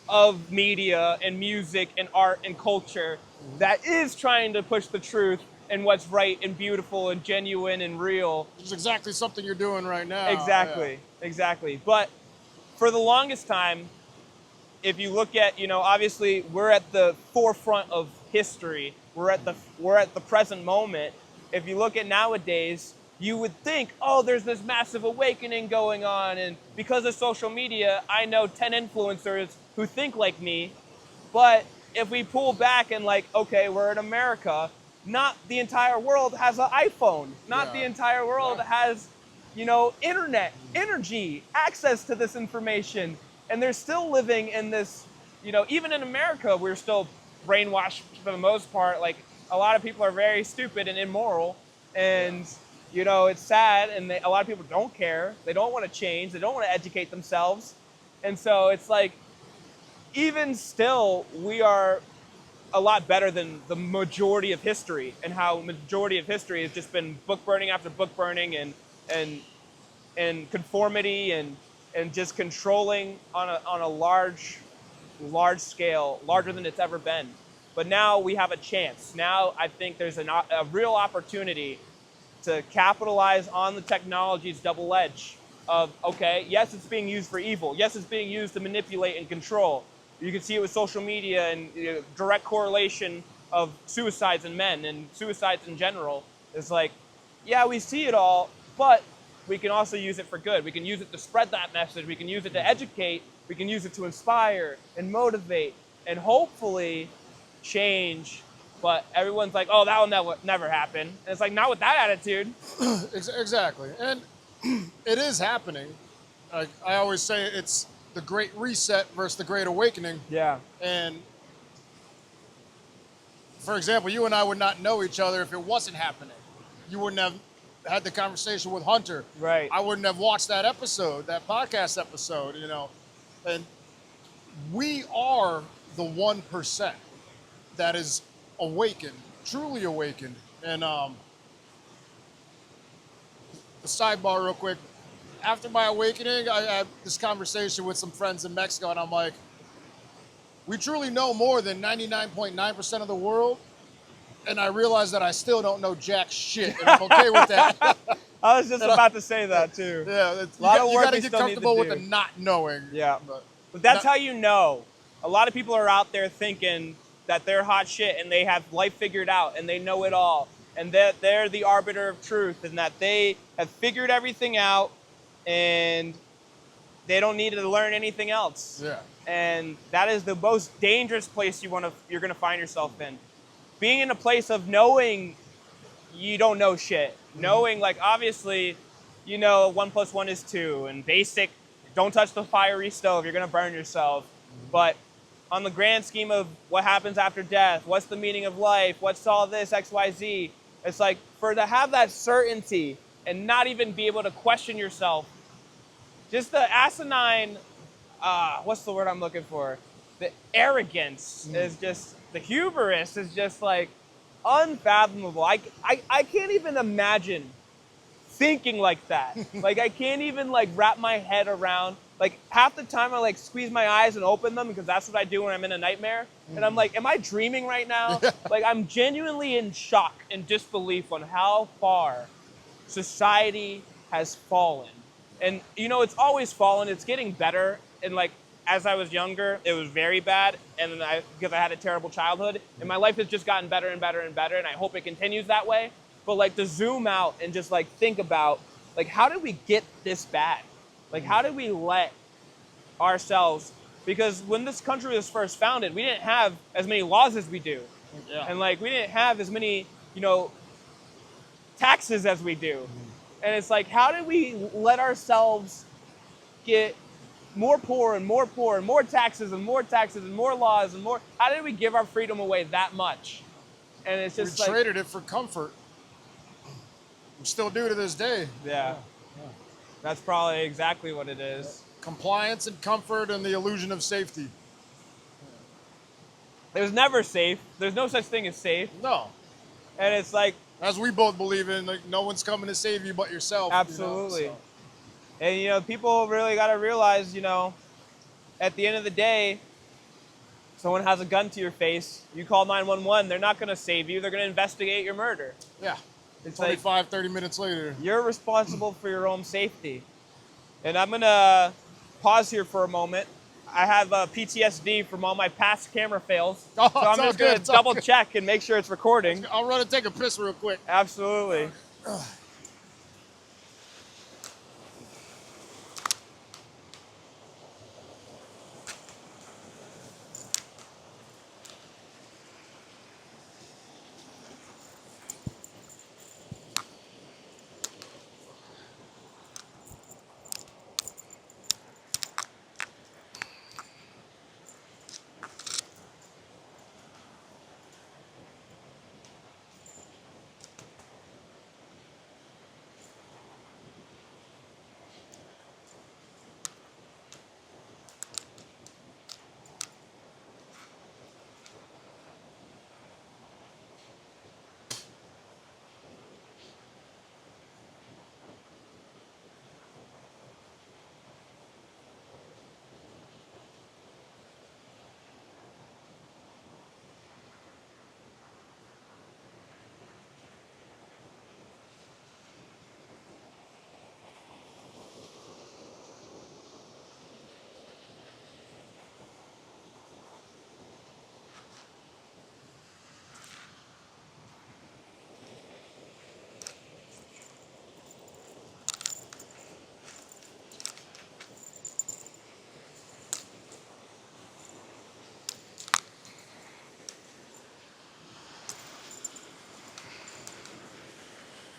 of media and music and art and culture that is trying to push the truth and what's right and beautiful and genuine and real. Which is exactly something you're doing right now. Exactly. But for the longest time, if you look at, obviously we're at the forefront of history. We're at the present moment. If you look at nowadays, you would think, oh, there's this massive awakening going on, and because of social media, I know 10 influencers who think like me. But if we pull back and okay, we're in America, not the entire world has an iPhone. Not the entire world has, internet, energy, access to this information. And they're still living in this, even in America, we're still brainwashed for the most part. Like, a lot of people are very stupid and immoral. And, it's sad. And a lot of people don't care. They don't want to change. They don't want to educate themselves. And so it's like, even still, we are a lot better than the majority of history, and how majority of history has just been book burning after book burning and conformity and just controlling on a large scale, larger than it's ever been. But now we have a chance. Now I think there's a real opportunity to capitalize on the technology's double edge of, okay, yes, it's being used for evil. Yes, it's being used to manipulate and control. You can see it with social media and direct correlation of suicides in men and suicides in general. It's like, yeah, we see it all, but we can also use it for good. We can use it to spread that message. We can use it to educate. We can use it to inspire and motivate and hopefully change. But everyone's like, oh, that will never happen. And it's like, not with that attitude. Exactly. And it is happening. I always say it's the Great Reset versus the Great Awakening. Yeah. And for example, you and I would not know each other if it wasn't happening. You wouldn't have had the conversation with Hunter. Right. I wouldn't have watched that episode, that podcast episode, And we are the 1% that is awakened, truly awakened. And the sidebar real quick. After my awakening, I had this conversation with some friends in Mexico, and I'm like, we truly know more than 99.9% of the world, and I realized that I still don't know jack shit, and I'm okay with that. I was just about to say that, too. Yeah, you got to get comfortable with the not knowing. Yeah, but that's how you know. A lot of people are out there thinking that they're hot shit, and they have life figured out, and they know it all, and that they're the arbiter of truth, and that they have figured everything out, and they don't need to learn anything else. Yeah. And that is the most dangerous place you're going to find yourself in. Being in a place of knowing you don't know shit. Mm-hmm. Knowing, obviously, 1 + 1 is 2, and basic, don't touch the fiery stove, you're going to burn yourself. Mm-hmm. But on the grand scheme of what happens after death, what's the meaning of life, what's all this, X, Y, Z, it's like, to have that certainty and not even be able to question yourself, just the asinine, what's the word I'm looking for? The arrogance is just, the hubris is just unfathomable. I can't even imagine thinking like that. I can't even wrap my head around. Half the time I squeeze my eyes and open them because that's what I do when I'm in a nightmare. And I'm like, am I dreaming right now? I'm genuinely in shock and disbelief on how far society has fallen. And it's always fallen. It's getting better. And as I was younger, it was very bad. And then because I had a terrible childhood, and my life has just gotten better and better and better. And I hope it continues that way. But to zoom out and just think about how did we get this bad? How did we let ourselves? Because when this country was first founded, we didn't have as many laws as we do. Yeah. And we didn't have as many, taxes as we do. And it's how did we let ourselves get more poor and more poor and more taxes and more taxes and more laws and more? How did we give our freedom away that much? And it's just we traded it for comfort. We still do to this day. Yeah. That's probably exactly what it is. Compliance and comfort and the illusion of safety. There's never safe. There's no such thing as safe. No. And it's as we both believe in, no one's coming to save you but yourself. Absolutely. And, you know, people really got to realize, you know, at the end of the day, someone has a gun to your face, you call 911, they're not going to save you. They're going to investigate your murder. Yeah. It's 25, 30 minutes later. You're responsible for your own safety. And I'm going to pause here for a moment. I have PTSD from all my past camera fails. Oh, so I'm just going to double check and make sure it's recording. I'll run and take a piss real quick. Absolutely.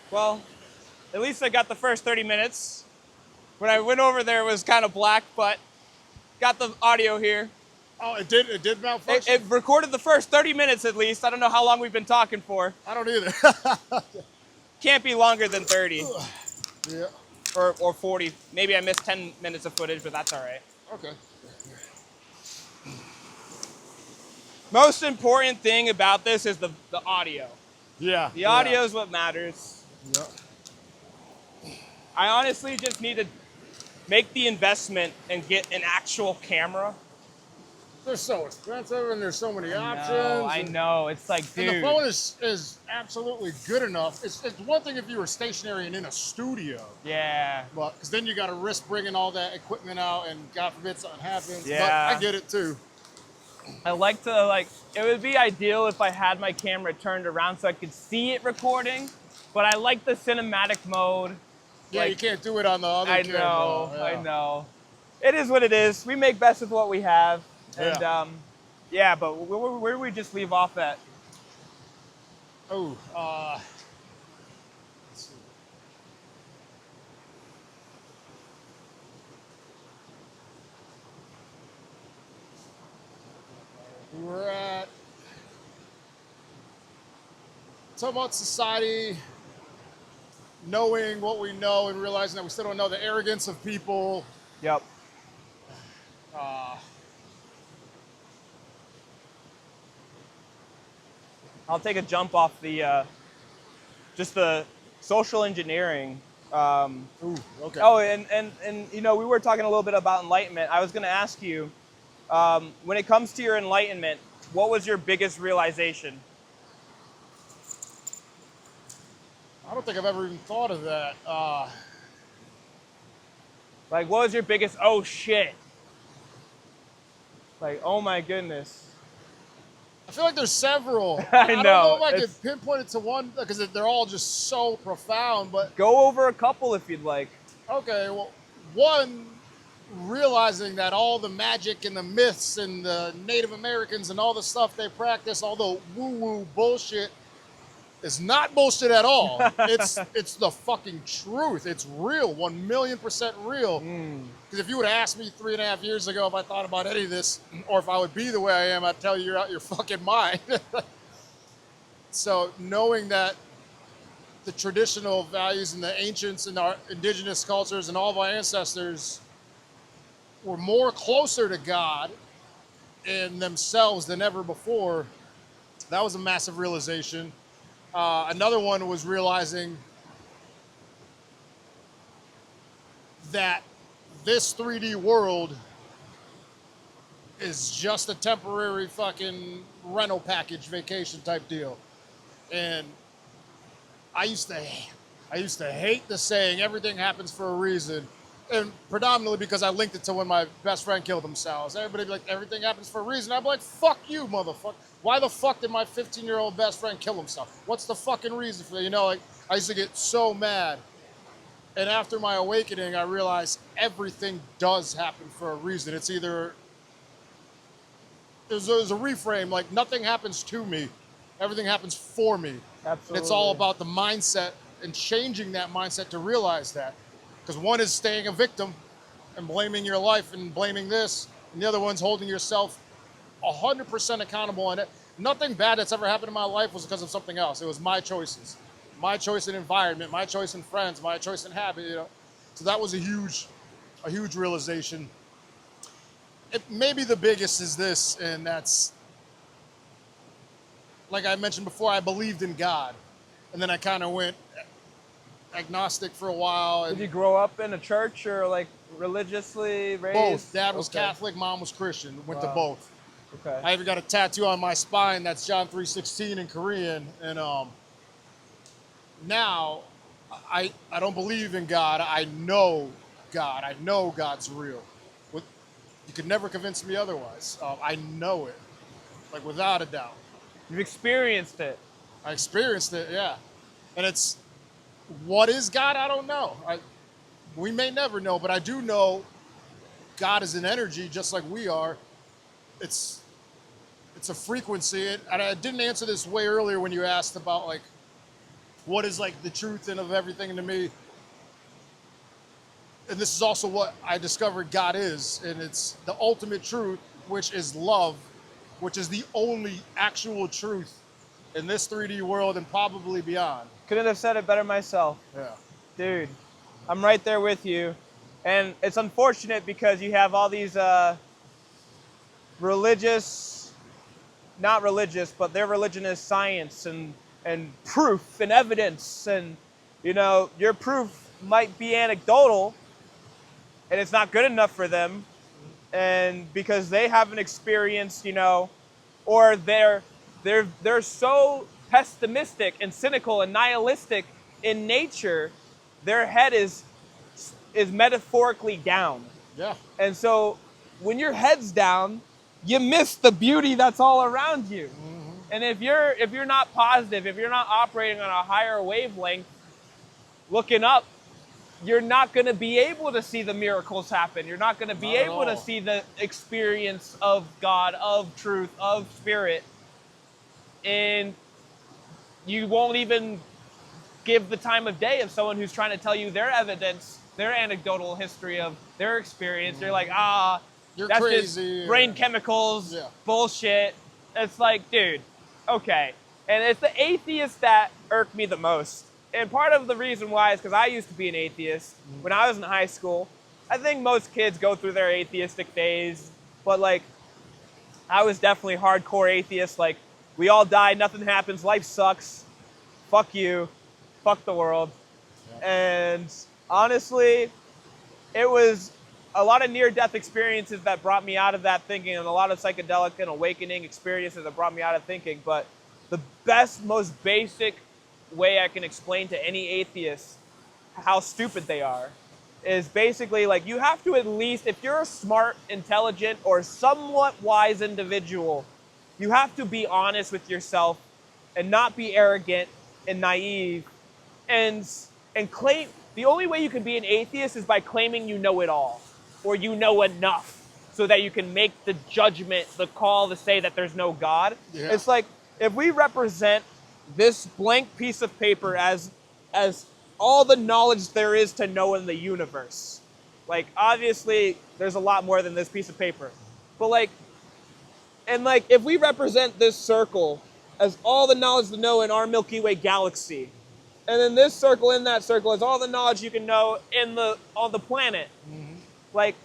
Well, at least I got the first 30 minutes. When I went over there, it was kind of black, but got the audio here. Oh, it did malfunction? It recorded the first 30 minutes at least. I don't know how long we've been talking for. I don't either. Can't be longer than 30. Yeah. Or 40. Maybe I missed 10 minutes of footage, but that's all right. Okay. Most important thing about this is the audio. Yeah. The audio is what matters. Yeah. I honestly just need to make the investment and get an actual camera. They're so expensive and there's so many options. I know. It's like, dude. And the phone is absolutely good enough. It's one thing if you were stationary and in a studio. Yeah. But because then you got to risk bringing all that equipment out and God forbid something happens. Yeah. But I get it too. I like to, it would be ideal if I had my camera turned around so I could see it recording, but I like the cinematic mode. Yeah, you can't do it on the other camera. I know. It is what it is. We make best with what we have. And, but where do we just leave off at? Oh, let's see. We're at talking about society, knowing what we know and realizing that we still don't know, the arrogance of people. Yep. I'll take a jump off the just the social engineering. Ooh, okay. Oh, and you know, we were talking a little bit about enlightenment. I was going to ask you, when it comes to your enlightenment, what was your biggest realization? I don't think I've ever even thought of that. Like, what was your biggest, oh shit? Like, oh my goodness. I feel like there's several. I don't know if I could pinpoint it to one because they're all just so profound, but... Go over a couple if you'd like. Okay, well, one, realizing that all the magic and the myths and the Native Americans and all the stuff they practice, all the woo-woo bullshit, is not bullshit at all. It's the fucking truth. It's real, 1,000,000% real. Because if you would have asked me 3.5 years ago if I thought about any of this, or if I would be the way I am, I'd tell you you're out your fucking mind. So knowing that the traditional values and the ancients and our indigenous cultures and all of our ancestors were more closer to God in themselves than ever before, that was a massive realization. Another one was realizing that this 3D world is just a temporary fucking rental package vacation type deal. And I used to hate the saying everything happens for a reason. And predominantly because I linked it to when my best friend killed themselves. Everybody be like, everything happens for a reason. I'd be like, fuck you, motherfucker. Why the fuck did my 15-year-old best friend kill himself? What's the fucking reason for that? You know, like, I used to get so mad. And after my awakening, I realized everything does happen for a reason. It's either, there's a reframe, like nothing happens to me. Everything happens for me. Absolutely. It's all about the mindset and changing that mindset to realize that. Because one is staying a victim and blaming your life and blaming this, and the other one's holding yourself 100% accountable on it. Nothing bad that's ever happened in my life was because of something else. It was my choices, my choice in environment, my choice in friends, my choice in habit. You know, so that was a huge realization. Maybe the biggest is this, and that's, like I mentioned before, I believed in God, and then I kind of went agnostic for a while. And did you grow up in a church or like religiously raised? Both. Dad was Catholic, mom was Christian. Went to both. Okay. I even got a tattoo on my spine that's John 3:16 in Korean. And now I don't believe in God. I know God. I know God's real. You could never convince me otherwise. I know it, like without a doubt. You've experienced it. I experienced it, yeah. And it's, what is God? I don't know. We may never know, but I do know God is an energy just like we are. It's a frequency. And I didn't answer this way earlier when you asked about like, what is like the truth and of everything to me. And this is also what I discovered God is. And it's the ultimate truth, which is love, which is the only actual truth in this 3D world and probably beyond. Couldn't have said it better myself. Yeah. Dude, I'm right there with you. And it's unfortunate because you have all these religious, not religious, but their religion is science and proof and evidence. And, you know, your proof might be anecdotal and it's not good enough for them. And because they haven't experienced, you know, or they're so pessimistic and cynical and nihilistic in nature, their head is metaphorically down. Yeah. And so when your head's down, you miss the beauty that's all around you. Mm-hmm. And if you're not positive, if you're not operating on a higher wavelength, looking up, you're not going to be able to see the miracles happen. You're not going to be able to see the experience of God, of truth, of spirit. And you won't even give the time of day of someone who's trying to tell you their evidence, their anecdotal history of their experience. You're like, you're that's crazy. Just brain chemicals, bullshit. It's like, dude, okay. And it's the atheists that irk me the most. And part of the reason why is because I used to be an atheist when I was in high school. I think most kids go through their atheistic phase, but like, I was definitely hardcore atheist. Like, we all die, nothing happens, life sucks, fuck you, fuck the world. Yeah. And honestly, it was a lot of near-death experiences that brought me out of that thinking, and a lot of psychedelic and awakening experiences that brought me out of thinking. But the best, most basic way I can explain to any atheist how stupid they are is basically like, you have to at least, if you're a smart, intelligent, or somewhat wise individual, you have to be honest with yourself and not be arrogant and naive and claim. The only way you can be an atheist is by claiming you know it all, or you know enough so that you can make the judgment, the call to say that there's no God. Yeah. It's like, if we represent this blank piece of paper as all the knowledge there is to know in the universe. Like, obviously, there's a lot more than this piece of paper. But like, and like, if we represent this circle as all the knowledge to know in our Milky Way galaxy, and then this circle in that circle is all the knowledge you can know on the planet. Mm-hmm. Like,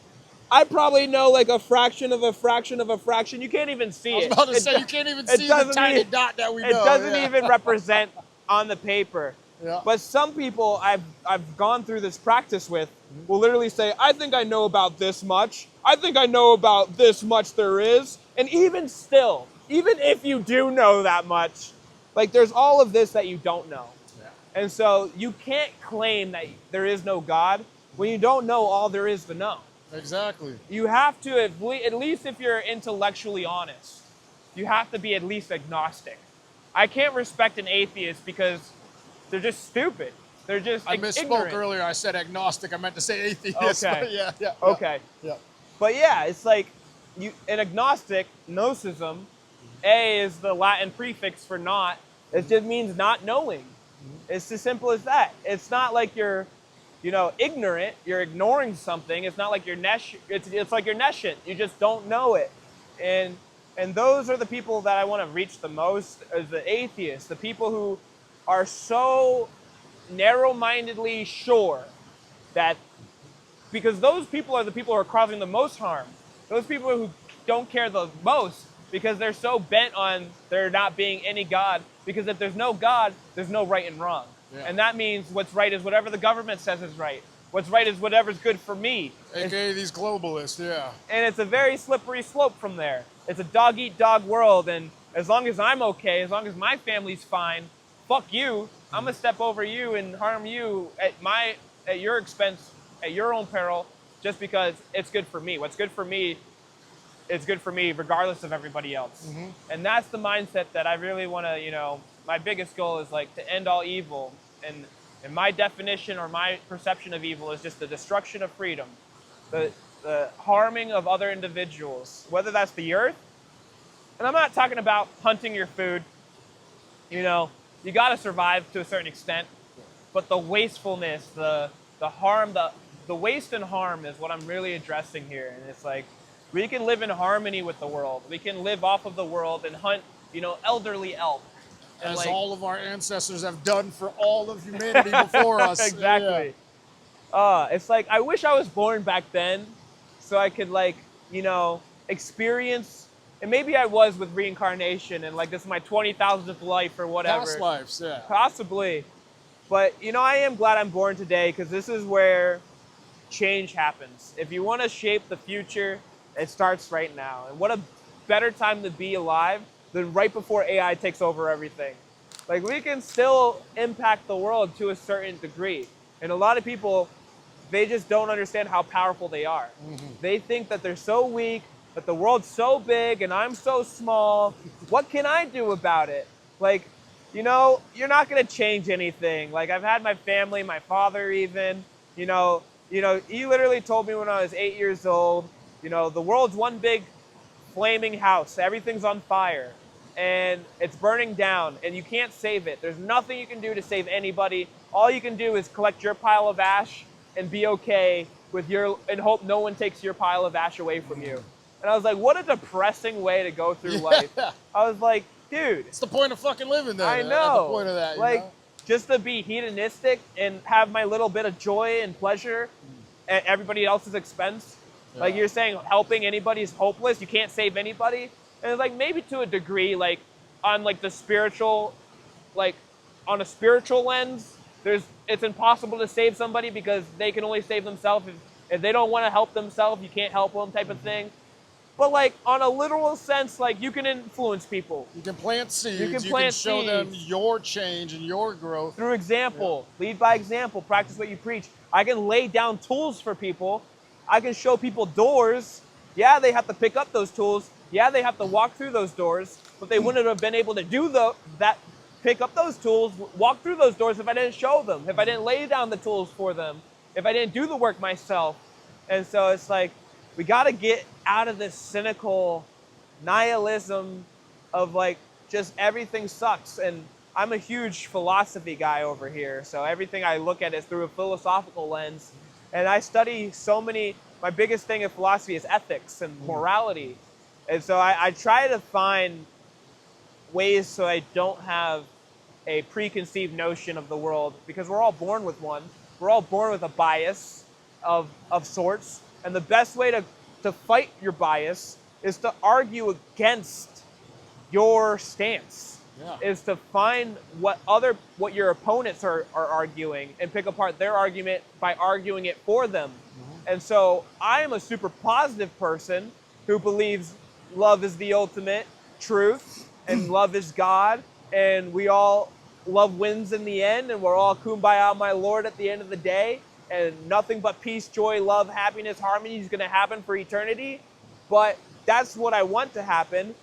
I probably know like a fraction of a fraction of a fraction. You can't even see it. I was about to say, you can't even see the tiny dot that we know. It doesn't even represent on the paper. Yeah. But some people I've gone through this practice with will literally say, I think I know about this much. I think I know about this much there is. And even still, even if you do know that much, like there's all of this that you don't know. Yeah. And so you can't claim that there is no God when you don't know all there is to know. Exactly. You have to, at least if you're intellectually honest, you have to be at least agnostic. I can't respect an atheist because they're just stupid. They're just I misspoke ignorant. earlier. I said agnostic. I meant to say atheist. Okay. Yeah. Okay. Yeah. But yeah, it's like an agnostic, gnosticism, A is the Latin prefix for not. It just means not knowing. It's as simple as that. It's not like you're, ignorant. You're ignoring something. It's not like you're it's like you're nescient. You just don't know it. And those are the people that I want to reach the most, as the atheists, the people who are so narrow-mindedly sure that, because those people are the people who are causing the most harm. Those people who don't care the most because they're so bent on there not being any God. Because if there's no God, there's no right and wrong. Yeah. And that means what's right is whatever the government says is right. What's right is whatever's good for me. AKA these globalists, yeah. And it's a very slippery slope from there. It's a dog-eat-dog world, and as long as I'm okay, as long as my family's fine, fuck you. I'm gonna step over you and harm you at your expense, at your own peril, just because it's good for me. What's good for me, it's good for me regardless of everybody else. Mm-hmm. And that's the mindset that I really want to, my biggest goal is like to end all evil. And my definition or my perception of evil is just the destruction of freedom, the harming of other individuals, whether that's the earth. And I'm not talking about hunting your food. You got to survive to a certain extent, but the wastefulness, the harm, the waste and harm is what I'm really addressing here. And it's like, we can live in harmony with the world. We can live off of the world and hunt, elderly elk. As all of our ancestors have done for all of humanity before us. Exactly. Yeah. It's like, I wish I was born back then so I could experience, and maybe I was with reincarnation and this is my 20,000th life or whatever. Past lives, yeah. Possibly. But, I am glad I'm born today because this is where change happens. If you want to shape the future, it starts right now. And what a better time to be alive than right before AI takes over everything. We can still impact the world to a certain degree. And a lot of people, they just don't understand how powerful they are. Mm-hmm. They think that they're so weak, that the world's so big and I'm so small. What can I do about it? You're not gonna change anything. I've had my family, my father even, he literally told me when I was 8 years old, the world's one big flaming house. Everything's on fire. And it's burning down, and you can't save it. There's nothing you can do to save anybody. All you can do is collect your pile of ash and be okay with and hope no one takes your pile of ash away from you. And I was like, what a depressing way to go through life. I was like, dude. It's the point of fucking living then. I know. The point of that, just to be hedonistic and have my little bit of joy and pleasure at everybody else's expense. Yeah. You're saying helping anybody is hopeless. You can't save anybody. And it's maybe to a degree, on the spiritual, on a spiritual lens, it's impossible to save somebody because they can only save themselves. If they don't want to help themselves, you can't help them type of thing. But on a literal sense, you can influence people. You can plant seeds. You can show them your change and your growth. Through example. Yeah. Lead by example. Practice what you preach. I can lay down tools for people. I can show people doors. Yeah, they have to pick up those tools. Yeah, they have to walk through those doors, but they wouldn't have been able to do pick up those tools, walk through those doors if I didn't show them, if I didn't lay down the tools for them, if I didn't do the work myself. And so it's we got to get out of this cynical nihilism of just everything sucks. And I'm a huge philosophy guy over here, so everything I look at is through a philosophical lens. And I study my biggest thing in philosophy is ethics and morality. And so I try to find ways so I don't have a preconceived notion of the world, because we're all born with one. We're all born with a bias of sorts. And the best way to fight your bias is to argue against your stance. is to find what your opponents are arguing and pick apart their argument by arguing it for them. And so I am a super positive person who believes love is the ultimate truth and love is God, and love wins in the end, and we're all kumbaya, my Lord, at the end of the day, and nothing but peace, joy, love, happiness, harmony is going to happen for eternity. But that's what I want to happen,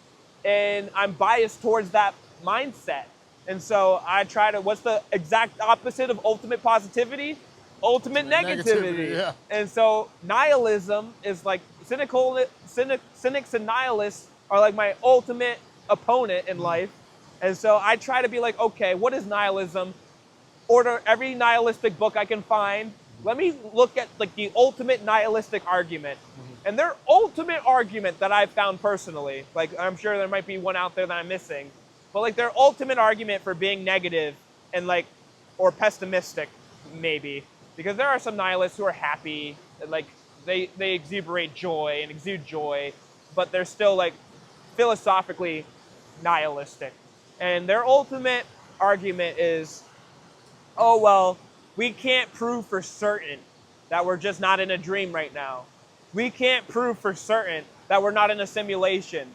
and I'm biased towards that mindset. And so I try to, what's the exact opposite of ultimate positivity? Ultimate negativity. Yeah. And so nihilism is like, cynics and nihilists are like my ultimate opponent in life. And so I try to be like, okay, what is nihilism? Order every nihilistic book I can find. Let me look at like the ultimate nihilistic argument. And their ultimate argument that I've found personally, like I'm sure there might be one out there that I'm missing, but like their ultimate argument for being negative and like, or pessimistic maybe, because there are some nihilists who are happy, and like they exuberate joy and exude joy, but they're still like philosophically nihilistic. And their ultimate argument is, oh, well, we can't prove for certain that we're just not in a dream right now. We can't prove for certain that we're not in a simulation.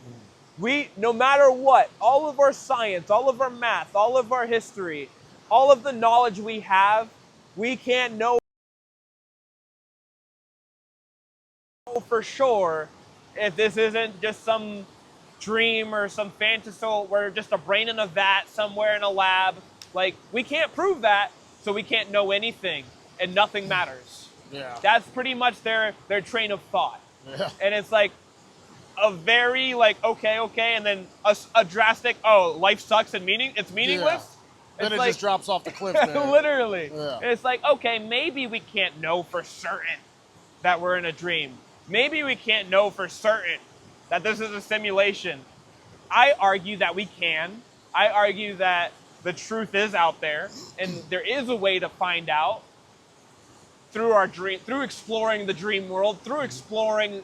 No matter what, all of our science, all of our math, all of our history, all of the knowledge we have, we can't know for sure if this isn't just some dream or some fantasy where just a brain in a vat somewhere in a lab. Like, we can't prove that, so we can't know anything, and nothing matters. Yeah. That's pretty much their train of thought. Yeah. And it's like a very like, okay, and then a drastic, oh, life sucks and it's meaningless. Then it's it like, just drops off the cliff there. Literally. Yeah. And it's like, okay, maybe we can't know for certain that we're in a dream. Maybe we can't know for certain that this is a simulation. I argue that we can. I argue that the truth is out there, and there is a way to find out through our dream, through exploring the dream world, through exploring,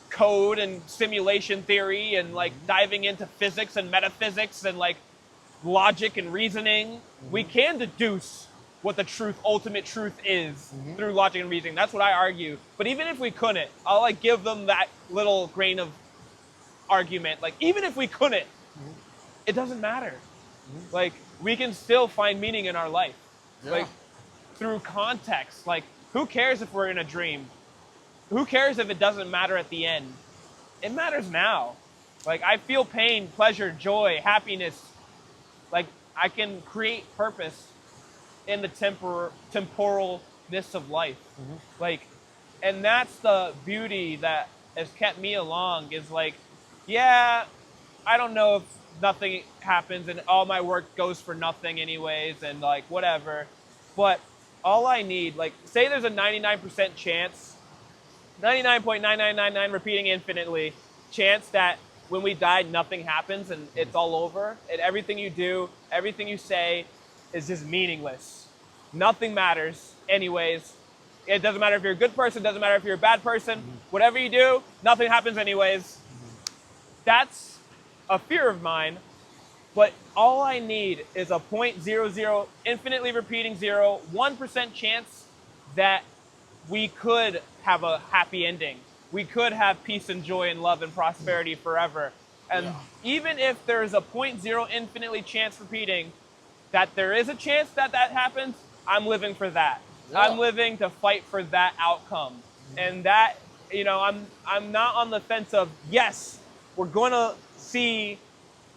code and simulation theory, and like diving into physics and metaphysics and like logic and reasoning. We can deduce what the ultimate truth is through logic and reasoning. That's what I argue. But even if we couldn't, I'll like give them that little grain of argument. Like, even if we couldn't, it doesn't matter. Like, we can still find meaning in our life. Yeah. Like, through context. Like, who cares if we're in a dream? Who cares if it doesn't matter at the end? It matters now. Like, I feel pain, pleasure, joy, happiness. Like, I can create purpose in the temporalness of life. Like, and that's the beauty that has kept me along, is like, yeah, I don't know if nothing happens and all my work goes for nothing anyways, and like whatever, but all I need, like, say there's a 99% chance, 99.9999 repeating infinitely chance that when we die nothing happens and it's all over, and everything you do, everything you say is just meaningless. Nothing matters anyways. It doesn't matter if you're a good person, it doesn't matter if you're a bad person. Whatever you do, nothing happens anyways. That's a fear of mine, but all I need is a 0.00, infinitely repeating 1% chance that we could have a happy ending. We could have peace and joy and love and prosperity forever. And even if there's a 0.0 infinitely chance repeating that there is a chance that that happens, I'm living for that. Yeah. I'm living to fight for that outcome. And that, I'm not on the fence of, yes, we're going to see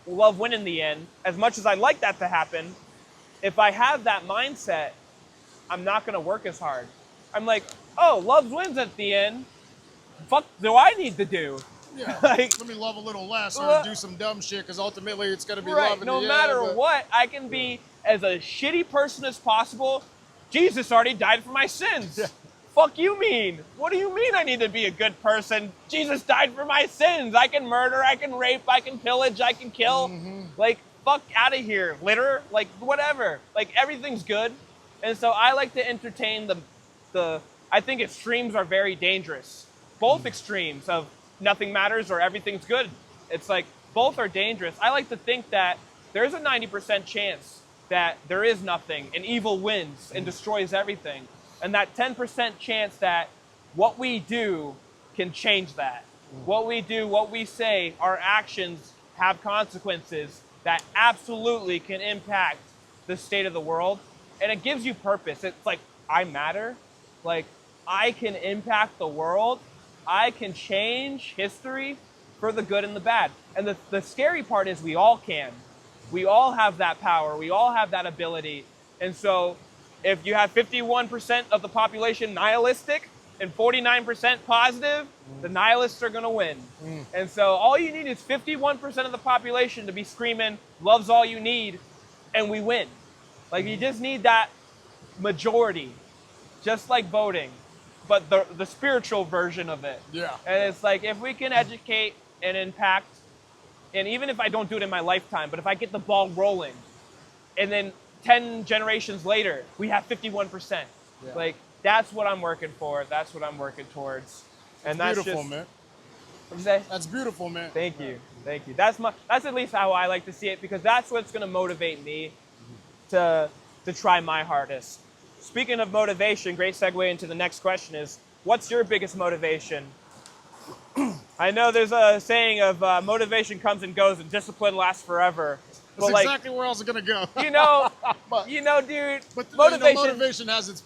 love win in the end. As much as I'd like that to happen, if I have that mindset, I'm not going to work as hard. I'm like, oh, love wins at the end. Fuck do I need to do? Yeah, like, let me love a little less or do some dumb shit, because ultimately it's going to be love in the end. No matter what, I can be as a shitty person as possible. Jesus already died for my sins. Yeah. Fuck you mean? What do you mean I need to be a good person? Jesus died for my sins. I can murder, I can rape, I can pillage, I can kill. Like, fuck out of here. Litter, like, whatever. Like, everything's good. And so I like to entertain I think extremes are very dangerous. Both extremes of nothing matters or everything's good. It's like, both are dangerous. I like to think that there's a 90% chance that there is nothing and evil wins and destroys everything. And that 10% chance that what we do can change that. What we do, what we say, our actions have consequences that absolutely can impact the state of the world. And it gives you purpose. It's like, I matter. Like, I can impact the world. I can change history for the good and the bad. And the scary part is we all can. We all have that power. We all have that ability. And so if you have 51% of the population nihilistic and 49% positive, the nihilists are going to win. And so all you need is 51% of the population to be screaming, love's all you need, and we win. Like, you just need that majority, just like voting, but the spiritual version of it. Yeah. And it's like, if we can educate and impact, and even if I don't do it in my lifetime, but if I get the ball rolling, and then 10 generations later, we have 51%. Yeah. Like, that's what I'm working for. That's what I'm working towards. And that's beautiful, just, man. What'd you say? That's beautiful, man. Thank you. Thank you. That's at least how I like to see it, because that's what's going to motivate me to try my hardest. Speaking of motivation, great segue into the next question is, what's your biggest motivation? I know there's a saying of motivation comes and goes and discipline lasts forever. That's but exactly where I was going to go. Dude, but motivation has its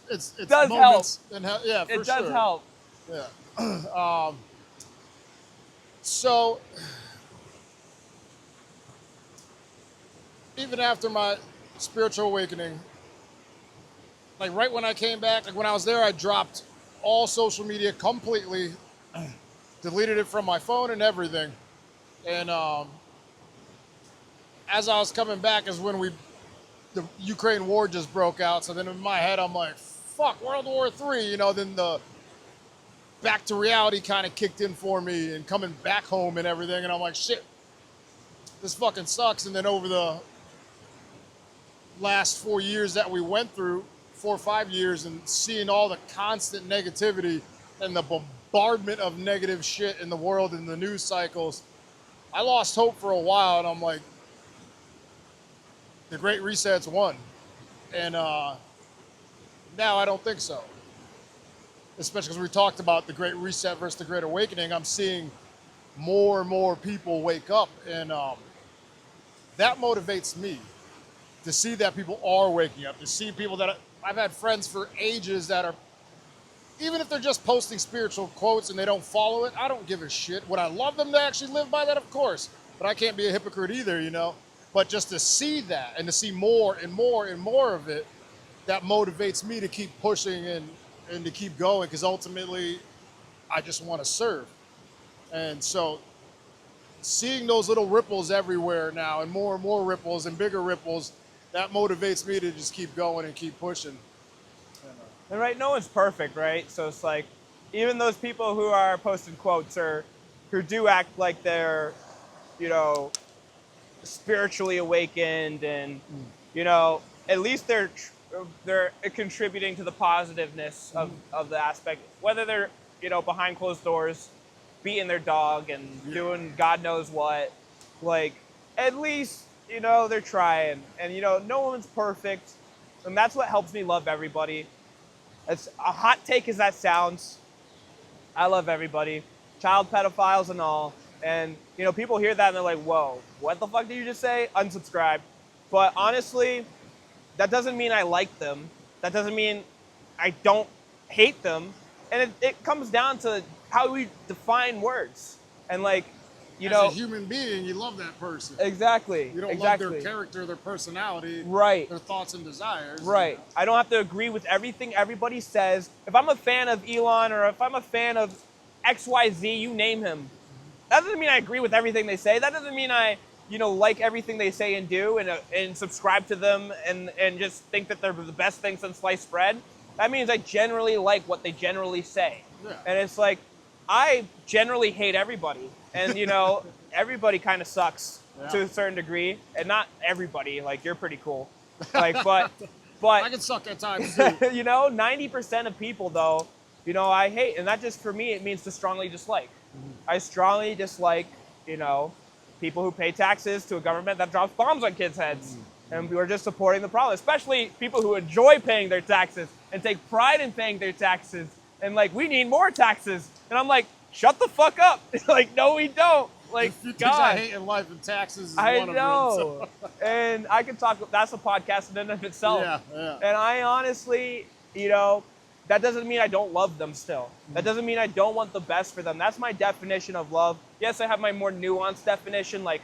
does moments. help. Yeah, for sure. It does help. Yeah. So, even after my spiritual awakening, like right when I came back, like when I was there, I dropped all social media completely, deleted it from my phone and everything. And as I was coming back is when the Ukraine war just broke out. So then in my head, I'm like, fuck, World War III, then the back to reality kind of kicked in for me and coming back home and everything. And I'm like, shit, this fucking sucks. And then over the last 4 years that we went through, 4 or 5 years, and seeing all the constant negativity and the bombardment of negative shit in the world and the news cycles, I lost hope for a while. And I'm like, the Great Reset's won. And now I don't think so. Especially because we talked about the Great Reset versus the Great Awakening. I'm seeing more and more people wake up. And that motivates me to see that people are waking up, to see people that I've had friends for ages that are, even if they're just posting spiritual quotes and they don't follow it, I don't give a shit. Would I love them to actually live by that? Of course. But I can't be a hypocrite either, But just to see that and to see more and more and more of it, that motivates me to keep pushing and to keep going, because ultimately I just want to serve. And so seeing those little ripples everywhere now, and more ripples and bigger ripples, that motivates me to just keep going and keep pushing. And right, no one's perfect, right? So it's like, even those people who are posting quotes or who do act like they're, spiritually awakened and, at least they're contributing to the positiveness of the aspect, whether they're, behind closed doors, beating their dog and doing God knows what, like, at least, they're trying. And, no one's perfect. And that's what helps me love everybody. As a hot take as that sounds, I love everybody, child pedophiles and all. And, people hear that and they're like, whoa, what the fuck did you just say? Unsubscribe. But honestly, that doesn't mean I like them. That doesn't mean I don't hate them. And it comes down to how we define words. And like, as a human being, you love that person. Exactly. You don't love their character, their personality, right, their thoughts and desires. Right. I don't have to agree with everything everybody says. If I'm a fan of Elon, or if I'm a fan of XYZ, you name him, that doesn't mean I agree with everything they say. That doesn't mean I, like everything they say and do and subscribe to them and just think that they're the best thing since sliced bread. That means I generally like what they generally say. Yeah. And it's like, I generally hate everybody. And, everybody kind of sucks to a certain degree. And not everybody. Like, you're pretty cool. Like, but I can suck at times too. 90% of people, though, I hate. And that just, for me, it means to strongly dislike. I strongly dislike, people who pay taxes to a government that drops bombs on kids' heads. And we're just supporting the problem, especially people who enjoy paying their taxes and take pride in paying their taxes. And like, we need more taxes. And I'm like, shut the fuck up. Like, no, we don't. Like, things God. I hate in life, and taxes is one of them. So. And I can talk, that's a podcast in and of itself. Yeah. And I honestly, that doesn't mean I don't love them still. That doesn't mean I don't want the best for them. That's my definition of love. Yes, I have my more nuanced definition, like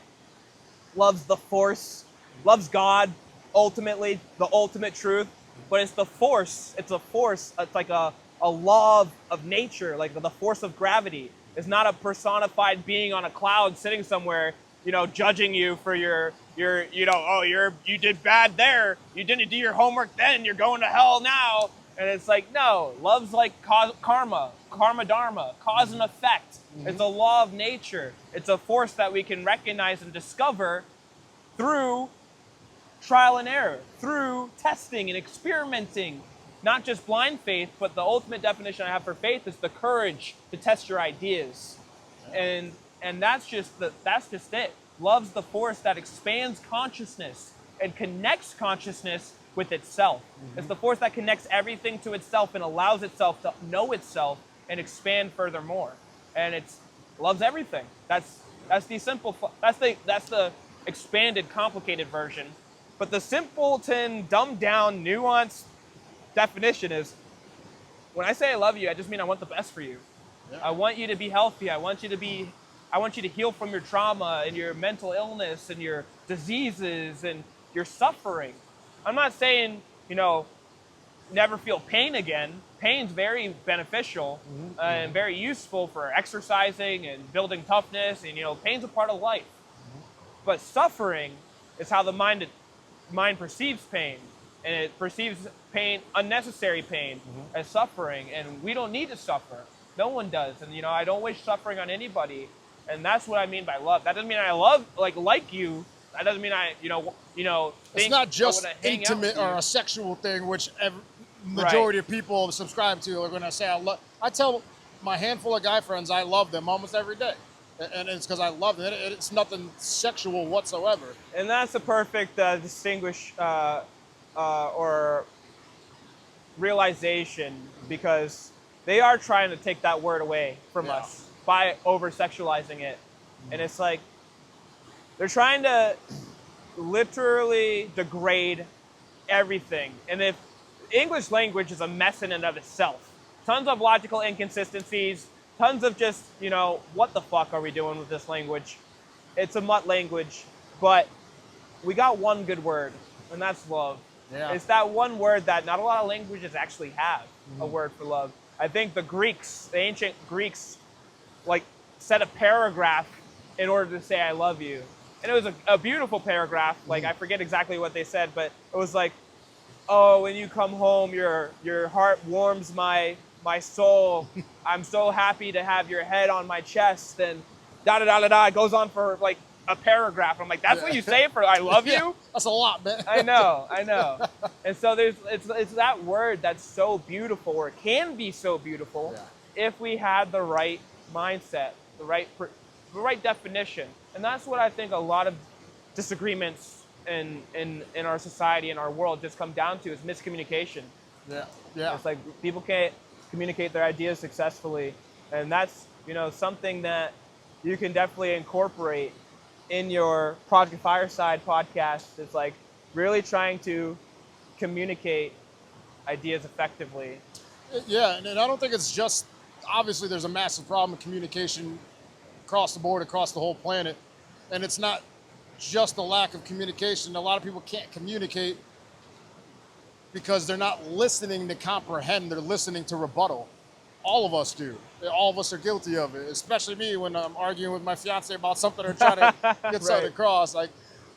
love's the force, love's God, ultimately, the ultimate truth. But it's the force, it's a force, it's like a law of nature, like the force of gravity. It's not a personified being on a cloud sitting somewhere, judging you for your you did bad there, you didn't do your homework then, you're going to hell now. And it's like, no, love's like karma dharma, cause and effect. It's a law of nature. It's a force that we can recognize and discover through trial and error, through testing and experimenting. Not just blind faith, but the ultimate definition I have for faith is the courage to test your ideas. And that's just it. Love's the force that expands consciousness and connects consciousness with itself. It's the force that connects everything to itself and allows itself to know itself and expand furthermore. And it loves everything. That's the expanded, complicated version. But the simpleton, dumbed down, nuanced definition is, when I say I love you, I just mean I want the best for you. Yeah. I want you to be healthy. I want you to heal from your trauma and your mental illness and your diseases and your suffering. I'm not saying, never feel pain again. Pain's very beneficial and very useful for exercising and building toughness, and pain's a part of life. But suffering is how the mind perceives pain, and it perceives pain, unnecessary pain, as suffering, and we don't need to suffer. No one does, and I don't wish suffering on anybody, and that's what I mean by love. That doesn't mean I love like you. That doesn't mean I it's not just intimate or a sexual thing, which majority of people subscribe to are going to say I love. I tell my handful of guy friends I love them almost every day, and it's because I love them. It's nothing sexual whatsoever. And that's a perfect distinguish or realization, because they are trying to take that word away from us by over-sexualizing it. And it's like they're trying to literally degrade everything. And if English language is a mess in and of itself, tons of logical inconsistencies, tons of just, what the fuck are we doing with this language? It's a mutt language, but we got one good word, and that's love. Yeah. It's that one word that not a lot of languages actually have a word for love. I think the ancient Greeks, said a paragraph in order to say I love you. And it was a beautiful paragraph. I forget exactly what they said, but it was like, oh, when you come home, your heart warms my soul. I'm so happy to have your head on my chest, and da-da-da-da-da. It goes on for a paragraph. I'm like, that's what you say for I love you? That's a lot, man. I know. And so it's that word that's so beautiful, or it can be so beautiful, if we had the right mindset, the right definition. And that's what I think a lot of disagreements in our society, in our world, just come down to, is miscommunication. Yeah. It's like people can't communicate their ideas successfully, and that's something that you can definitely incorporate in your Project Fireside podcast. It's like really trying to communicate ideas effectively. Yeah, and I don't think it's just, obviously there's a massive problem with communication across the board, across the whole planet, and it's not just a lack of communication. A lot of people can't communicate because they're not listening to comprehend, they're listening to rebuttal. All of us do. All of us are guilty of it, especially me when I'm arguing with my fiance about something or trying to get something across. And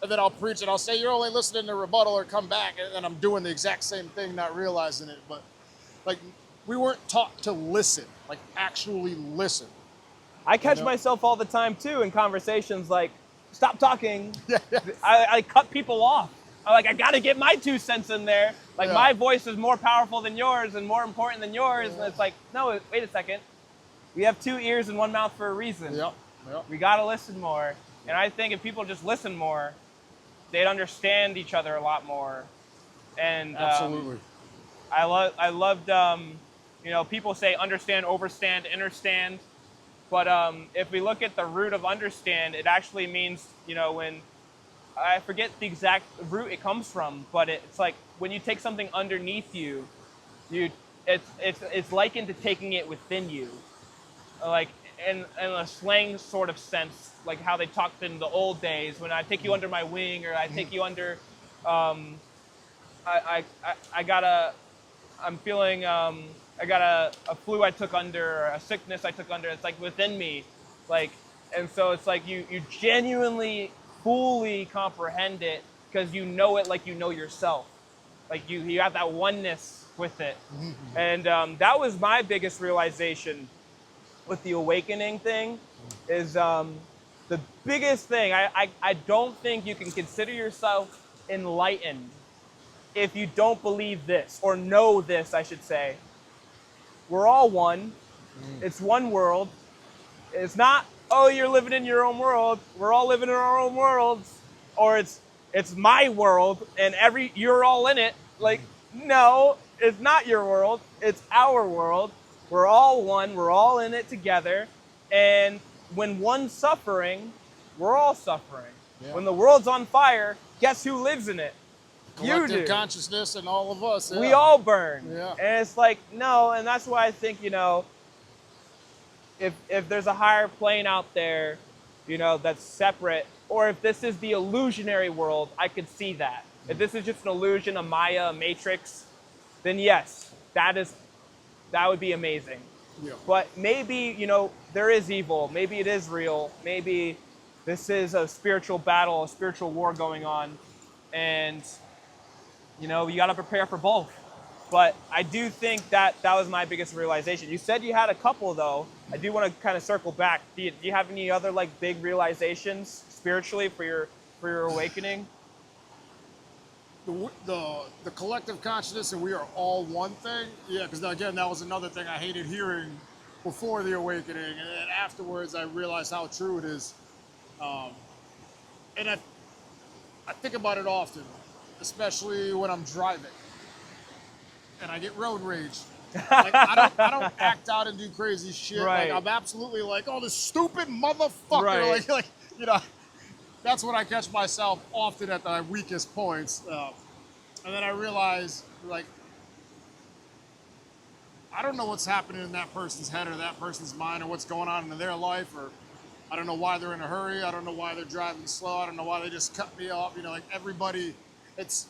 then I'll preach and I'll say, you're only listening to rebuttal, or come back, and then I'm doing the exact same thing, not realizing it. But we weren't taught to listen, actually listen. I catch myself all the time too in conversations, stop talking. I cut people off. I got to get my 2 cents in there. My voice is more powerful than yours and more important than yours. And it's no, wait a second. We have 2 ears and 1 mouth for a reason. We got to listen more. And I think if people just listen more, they'd understand each other a lot more. And absolutely. I loved, people say understand, overstand, understand. But if we look at the root of understand, it actually means, when I forget the exact root it comes from, but it's like when you take something underneath you, it's likened to taking it within you, like in a slang sort of sense, like how they talked in the old days. When I take you under my wing, or I take you under, I'm feeling, I got a flu I took under, or a sickness I took under. It's like within me, like, and so it's like you genuinely, fully comprehend it because you know it like you know yourself. Like you have that oneness with it. And that was my biggest realization with the awakening thing, is the biggest thing. I don't think you can consider yourself enlightened if you don't believe this, or know this, I should say. We're all one. It's one world. It's not, oh, you're living in your own world. We're all living in our own worlds. Or it's my world and you're all in it. Like, no, it's not your world. It's our world. We're all one. We're all in it together. And when one's suffering, we're all suffering. Yeah. When the world's on fire, guess who lives in it? Collective consciousness and all of us. Yeah. We all burn. Yeah. And it's like, no, and that's why I think, if there's a higher plane out there, that's separate, or if this is the illusionary world, I could see that. If this is just an illusion, a Maya, a matrix, then yes, that would be amazing. Yeah. But maybe, there is evil. Maybe it is real. Maybe this is a spiritual battle, a spiritual war going on. And, you got to prepare for both. But I do think that was my biggest realization. You said you had a couple, though. I do want to kind of circle back. Do you have any other big realizations spiritually for your awakening? The collective consciousness and we are all one thing. Yeah, because again, that was another thing I hated hearing before the awakening, and then afterwards I realized how true it is. And I think about it often, especially when I'm driving and I get road rage. I don't act out and do crazy shit. Right. I'm absolutely oh, this stupid motherfucker. Right. That's when I catch myself often at the weakest points. And then I realize, I don't know what's happening in that person's head or that person's mind, or what's going on in their life, or I don't know why they're in a hurry. I don't know why they're driving slow. I don't know why they just cut me off. Everybody, it's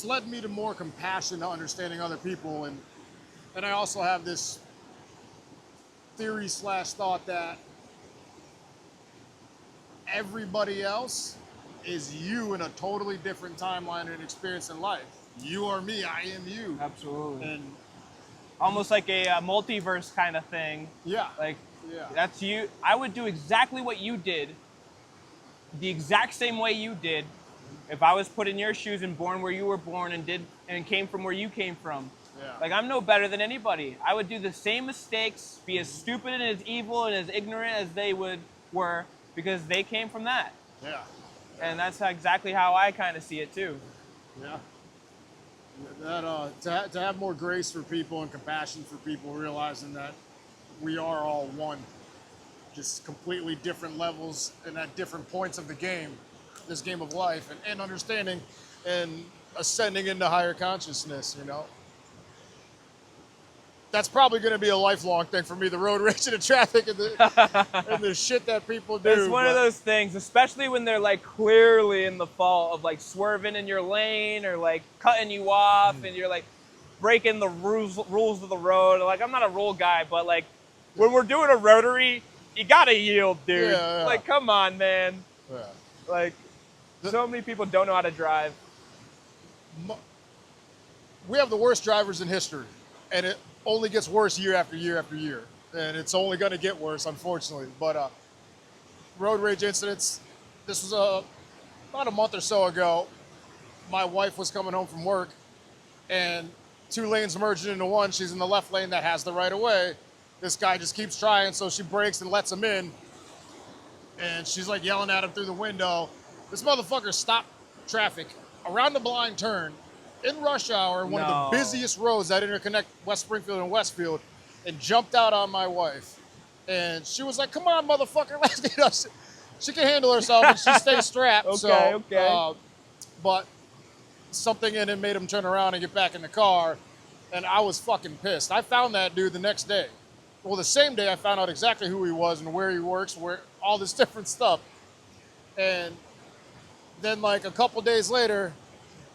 led me to more compassion to understanding other people. And I also have this theory / thought that everybody else is you in a totally different timeline and experience in life. You are me, I am you. Absolutely. And almost like a multiverse kind of thing. Yeah. That's you. I would do exactly what you did, the exact same way you did, if I was put in your shoes and born where you were born and came from where you came from. Yeah. I'm no better than anybody. I would do the same mistakes, be as stupid and as evil and as ignorant as they were, because they came from that. Yeah. And that's exactly how I kind of see it too. Yeah. To have more grace for people and compassion for people, realizing that we are all one, just completely different levels and at different points of the game, this game of life, and understanding and ascending into higher consciousness, That's probably going to be a lifelong thing for me, the road rage and the traffic and the shit that people do. It's one of those things, especially when they're clearly in the fault of swerving in your lane or cutting you off and you're breaking the rules of the road. I'm not a rule guy, but when we're doing a rotary, you got to yield, dude. Yeah. Come on, man. Yeah. So many people don't know how to drive. We have the worst drivers in history, and it only gets worse year after year after year, and it's only going to get worse, unfortunately. But road rage incidents, this was about a month or so ago. My wife was coming home from work, and 2 lanes merging into one. She's in the left lane that has the right of way. This guy just keeps trying, so she brakes and lets him in. And she's like yelling at him through the window. This motherfucker stopped traffic around the blind turn in rush hour, one of the busiest roads that interconnect West Springfield and Westfield, and jumped out on my wife. And she was like, come on, motherfucker, let's get us. She can handle herself and she stays strapped. Okay. But something in it made him turn around and get back in the car. And I was fucking pissed. I found that dude the next day. Well, the same day I found out exactly who he was and where he works, where all this different stuff. And then like a couple days later,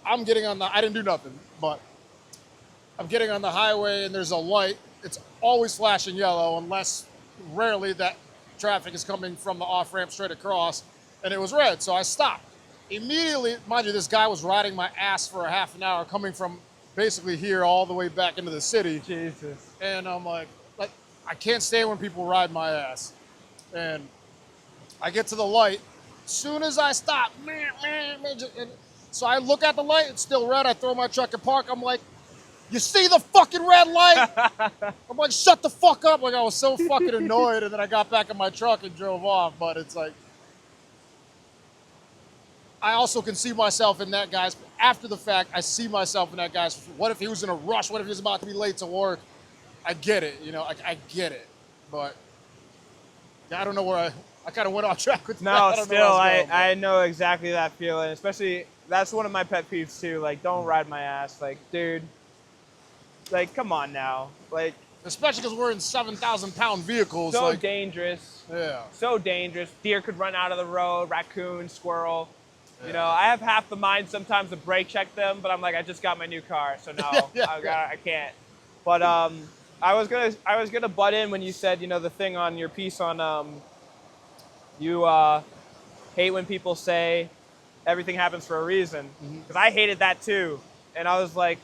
I'm getting on I didn't do nothing, but I'm getting on the highway and there's a light. It's always flashing yellow unless rarely that traffic is coming from the off-ramp straight across, and it was red, so I stopped. Immediately, mind you, this guy was riding my ass for a half an hour coming from basically here all the way back into the city. Jesus. And I'm like, I can't stand when people ride my ass. And I get to the light. As soon as I stop, and so I look at the light, it's still red. I throw my truck and park. I'm like, you see the fucking red light? I'm like, shut the fuck up. Like, I was so fucking annoyed. And then I got back in my truck and drove off. But it's like, I also can see myself in that guy's, after the fact, I see myself in that guy's, what if he was in a rush? What if he was about to be late to work? I get it, you know, I get it. But I don't know where I kind of went off track with that. No, still, I know exactly that feeling. Especially, that's one of my pet peeves too. Like, don't ride my ass. Like, dude, like, come on now. Like, especially because we're in 7,000-pound vehicles. So like, dangerous. Yeah. So dangerous. Deer could run out of the road, raccoon, squirrel. Yeah. You know, I have half the mind sometimes to brake check them, but I'm like, I just got my new car, so no, I can't. But I was gonna butt in when you said, you know, the thing on your piece on you hate when people say everything happens for a reason, because I hated that too, and I was like,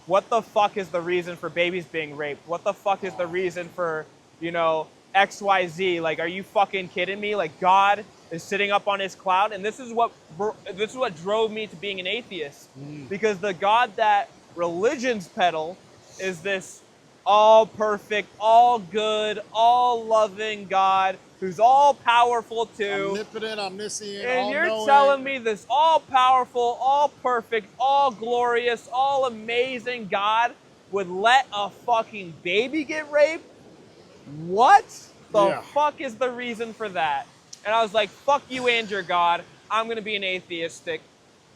what the fuck is the reason for babies being raped? What the fuck is the reason for, you know, XYZ? Like, are you fucking kidding me? Like, God is sitting up on his cloud, and this is what drove me to being an atheist, because the God that religions peddle is this all perfect, all good, all loving God who's all powerful too. Omnipotent, omniscient, and you're all-knowing. telling me this all powerful, all perfect, all glorious, all amazing God would let a fucking baby get raped? What the fuck is the reason for that? And I was like, fuck you and your God. I'm going to be an atheistic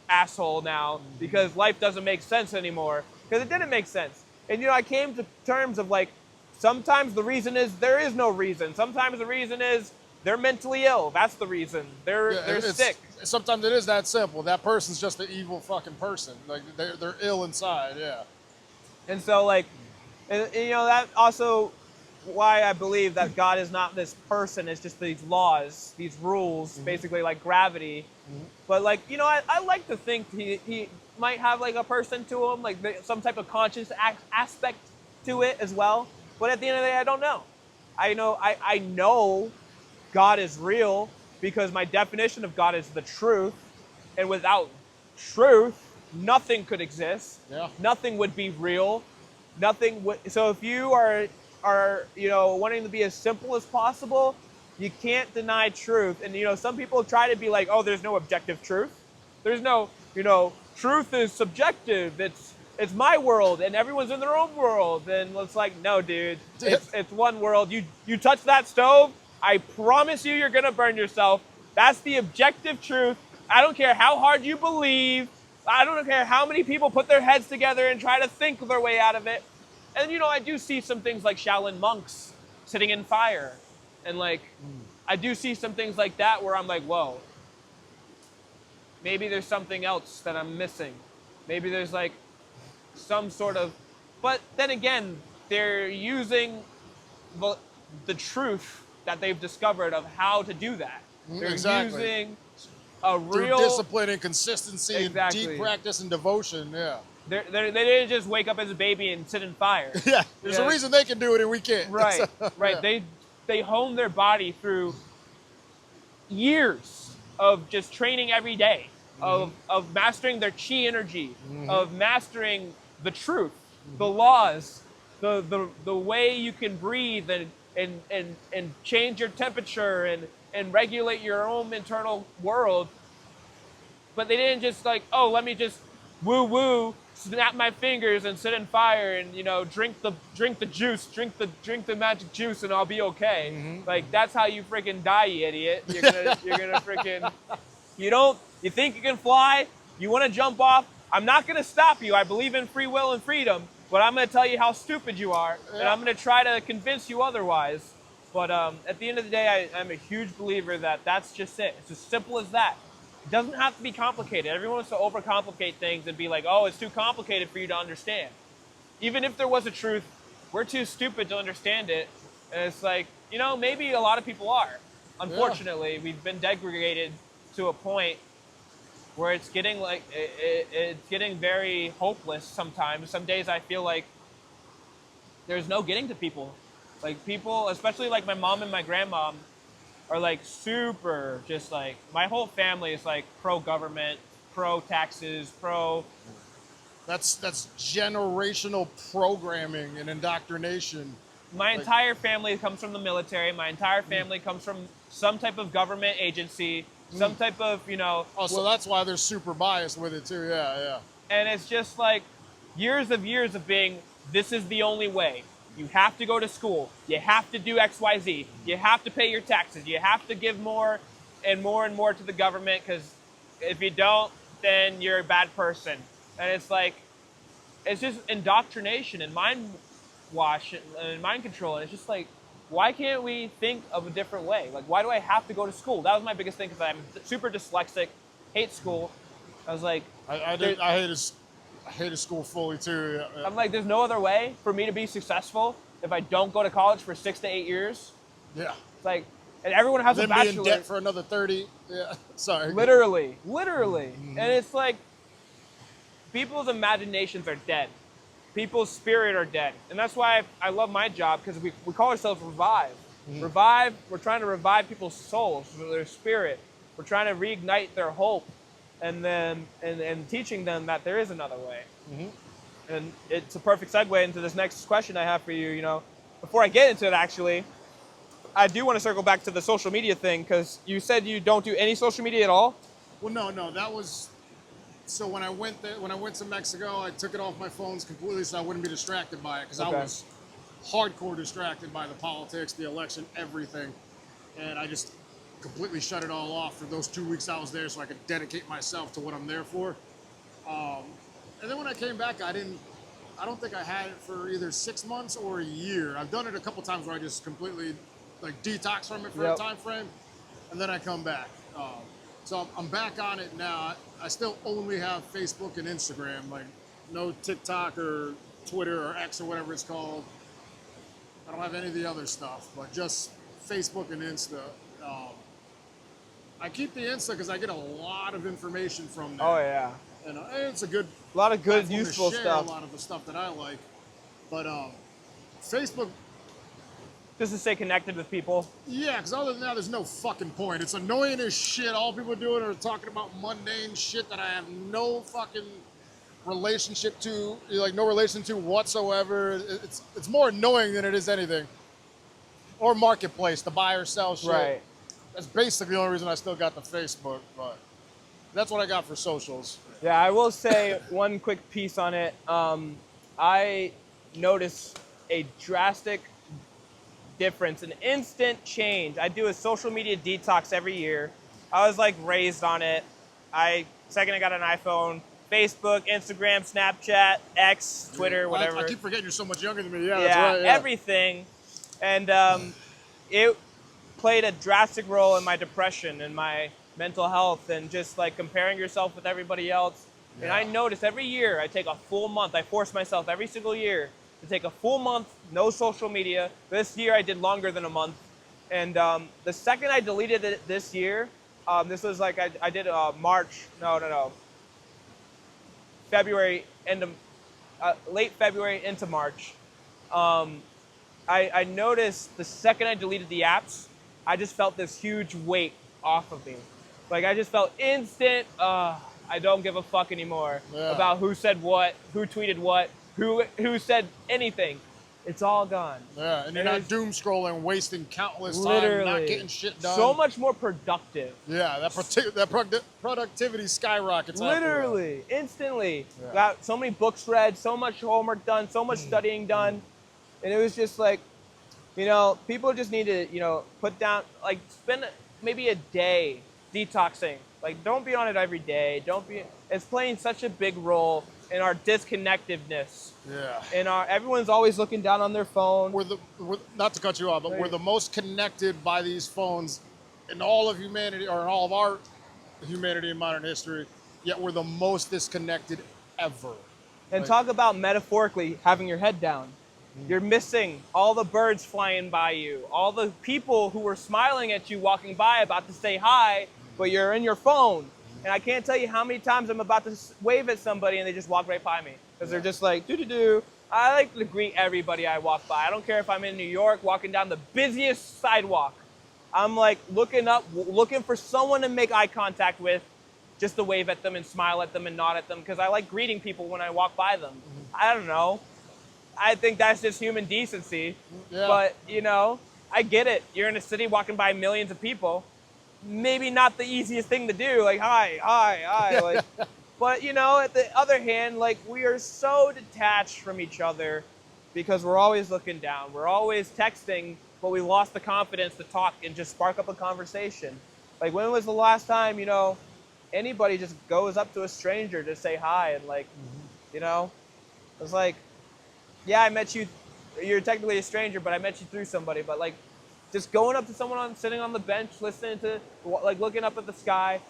asshole now because life doesn't make sense anymore. Because it didn't make sense. And, you know, I came to terms of, like, sometimes the reason is there is no reason. Sometimes the reason is they're mentally ill. That's the reason. They're sick. Sometimes it is that simple. That person's just an evil fucking person. Like, they're ill inside, yeah. And so, like, and, you know, that also why I believe that God is not this person. It's just these laws, these rules, basically like gravity. But, like, you know, I like to think he might have, like, a person to him, like some type of conscious aspect to it as well. But at the end of the day, I don't know. I know God is real because my definition of God is the truth. And without truth, nothing could exist. Yeah. Nothing would be real. Nothing would. So if you are you know, wanting to be as simple as possible, you can't deny truth. And, you know, some people try to be like, oh, there's no objective truth. There's no, you know, truth is subjective. It's my world and everyone's in their own world. And it's like, no, dude, it's one world. You touch that stove, I promise you're going to burn yourself. That's the objective truth. I don't care how hard you believe. I don't care how many people put their heads together and try to think their way out of it. And, you know, I do see some things like Shaolin monks sitting in fire. And, like, I do see some things like that where I'm like, whoa, maybe there's something else that I'm missing. Maybe there's, like, some sort of, but then again, they're using the truth that they've discovered of how to do that. They're using a real through discipline and consistency and deep practice and devotion, They didn't just wake up as a baby and sit in fire. There's a reason they can do it and we can't. Right, right. They hone their body through years of just training every day, of mastering their chi energy, of mastering the truth, the laws, the way you can breathe and change your temperature and regulate your own internal world. But they didn't just like, oh, let me just woo, snap my fingers and sit in fire and, drink the juice, drink the magic juice and I'll be okay. Mm-hmm. Like, that's how you freaking die, you idiot. You're gonna freaking, you think you can fly? You want to jump off? I'm not gonna stop you. I believe in free will and freedom, but I'm gonna tell you how stupid you are, and I'm gonna try to convince you otherwise. But at the end of the day, I'm a huge believer that that's just it. It's as simple as that. It doesn't have to be complicated. Everyone wants to overcomplicate things and be like, oh, it's too complicated for you to understand. Even if there was a truth, we're too stupid to understand it. And it's like, maybe a lot of people are. Unfortunately, we've been degraded to a point where it's getting like, it's getting very hopeless sometimes. Some days I feel like there's no getting to people. Like people, especially like my mom and my grandma, are like super just like, my whole family is like pro-government, pro-taxes, pro... That's generational programming and indoctrination. My entire family comes from the military. My entire family comes from some type of government agency, some type of, Oh, so that's why they're super biased with it too, yeah. And it's just like years of being, this is the only way. You have to go to school. You have to do X, Y, Z. You have to pay your taxes. You have to give more and more to the government because if you don't, then you're a bad person. And it's like, it's just indoctrination and mind wash and mind control. And it's just like, why can't we think of a different way? Like, why do I have to go to school? That was my biggest thing because I'm super dyslexic, hate school. I was like... I hated school fully too. Yeah. I'm like, there's no other way for me to be successful if I don't go to college for 6 to 8 years. Yeah. It's like, and everyone has a bachelor's. Then be in debt for another 30. Yeah. Sorry. Literally. And it's like, people's imaginations are dead. People's spirit are dead. And that's why I love my job because we call ourselves Revive. Revive, we're trying to revive people's souls, their spirit. We're trying to reignite their hope. And teaching them that there is another way. And it's a perfect segue into this next question I have for you. Before I get into it, actually, I do want to circle back to the social media thing because you said you don't do any social media at all. Well, no, that was so when I went to Mexico, I took it off my phones completely so I wouldn't be distracted by it because I was hardcore distracted by the politics, the election, everything, and I just completely shut it all off for those 2 weeks I was there so I could dedicate myself to what I'm there for. And then when I came back, I don't think I had it for either 6 months or a year. I've done it a couple times where I just completely like detox from it for a time frame, and then I come back. So I'm back on it now. I still only have Facebook and Instagram, like no TikTok or Twitter or X or whatever it's called. I don't have any of the other stuff, but just Facebook and Insta. I keep the Insta because I get a lot of information from there. Oh yeah. And it's a lot of good, useful stuff. A lot of the stuff that I like, but Facebook. Just to stay connected with people. Yeah, because other than that, there's no fucking point. It's annoying as shit. All people are doing are talking about mundane shit that I have no fucking relationship to, like no relation to whatsoever. It's more annoying than it is anything. Or marketplace to buy or sell shit. Right. That's basically the only reason I still got the Facebook, but that's what I got for socials. Yeah, I will say one quick piece on it. I noticed a drastic difference, an instant change. I do a social media detox every year. I was like raised on it. Second I got an iPhone, Facebook, Instagram, Snapchat, X, Twitter, whatever. I keep forgetting you're so much younger than me. Yeah, yeah, that's right. Yeah. Everything. And it played a drastic role in my depression and my mental health and just like comparing yourself with everybody else. Yeah. And I noticed every year I take a full month. I force myself every single year to take a full month, no social media. This year I did longer than a month. And the second I deleted it this year, this was like I did February, late February into March. I noticed the second I deleted the apps, I just felt this huge weight off of me. Like I just felt instant, I don't give a fuck anymore about who said what, who tweeted what, who said anything. It's all gone. Yeah, and you're not doom scrolling, wasting countless literally time, not getting shit done. So much more productive. Yeah, that productivity skyrockets. Literally, instantly. Yeah. Got so many books read, so much homework done, so much studying done. And it was just like, you know, people just need to, you know, put down, like, spend maybe a day detoxing. Like, don't be on it every day. It's playing such a big role in our disconnectedness. Yeah. And everyone's always looking down on their phone. We're not to cut you off, but we're the most connected by these phones in all of humanity, or in all of our humanity in modern history, yet we're the most disconnected ever. And talk about metaphorically having your head down. You're missing all the birds flying by you, all the people who were smiling at you walking by about to say hi, but you're in your phone. And I can't tell you how many times I'm about to wave at somebody and they just walk right by me. Because they're just like, doo-doo-doo. I like to greet everybody I walk by. I don't care if I'm in New York walking down the busiest sidewalk. I'm like looking up, looking for someone to make eye contact with, just to wave at them and smile at them and nod at them, because I like greeting people when I walk by them. I don't know. I think that's just human decency. Yeah. But, you know, I get it. You're in a city walking by millions of people. Maybe not the easiest thing to do, like, hi. Like, but, you know, at the other hand, like, we are so detached from each other because we're always looking down. We're always texting, but we lost the confidence to talk and just spark up a conversation. Like, when was the last time, you know, anybody just goes up to a stranger to say hi and, like, you know, it's like, yeah, I met you, you're technically a stranger, but I met you through somebody. But like, just going up to someone sitting on the bench, listening to, like, looking up at the sky.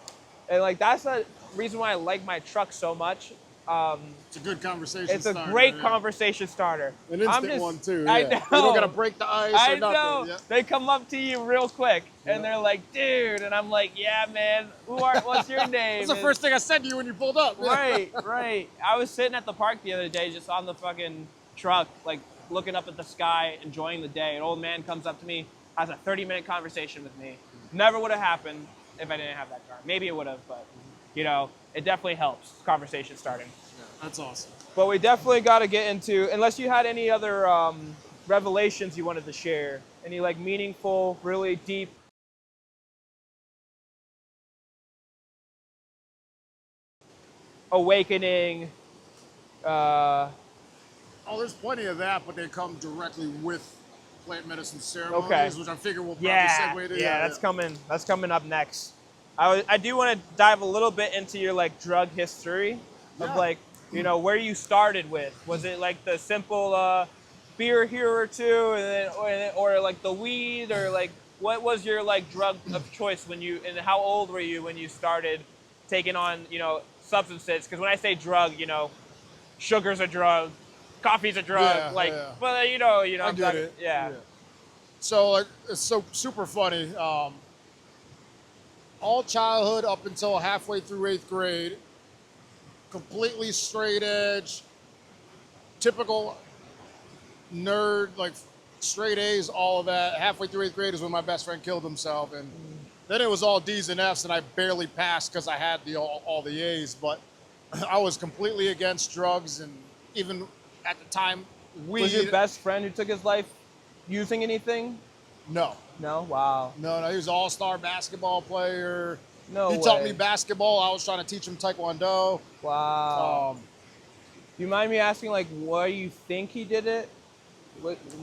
And like, that's the reason why I like my truck so much. It's a good conversation starter. It's a great conversation starter. An instant one too. Yeah. I know. You don't gotta break the ice or nothing. I know. Yeah. They come up to you real quick and they're like, dude. And I'm like, yeah, man, what's your name? That's the first thing I said to you when you pulled up. Right. I was sitting at the park the other day, just on the fucking truck, like looking up at the sky, enjoying the day. An old man comes up to me, has a 30-minute conversation with me. Never would have happened if I didn't have that car. Maybe it would have, but you know, it definitely helps conversation starting. Yeah, that's awesome. But we definitely got to get into, unless you had any other revelations you wanted to share, any like meaningful, really deep awakening. Oh, there's plenty of that, but they come directly with plant medicine ceremonies, which I figure we'll probably segue to. Yeah, that's coming. That's coming up next. I do want to dive a little bit into your like drug history of like, you know, where you started with. Was it like the simple beer here or two, and then, or like the weed, or like what was your like drug of choice when you, and how old were you when you started taking on, you know, substances? Because when I say drug, you know, sugar's a drug. Coffee's a drug, but you know, I get it. Yeah. So like, it's so super funny. All childhood up until halfway through 8th grade, completely straight edge, typical nerd, like straight A's, all of that. Halfway through 8th grade is when my best friend killed himself, and then it was all D's and F's, and I barely passed because I had all the A's. But I was completely against drugs, and even at the time, weed. Was your best friend who took his life using anything? No. No? Wow. No, he was an all-star basketball player. He taught me basketball. I was trying to teach him Taekwondo. Wow. Do you mind me asking, like, why you think he did it?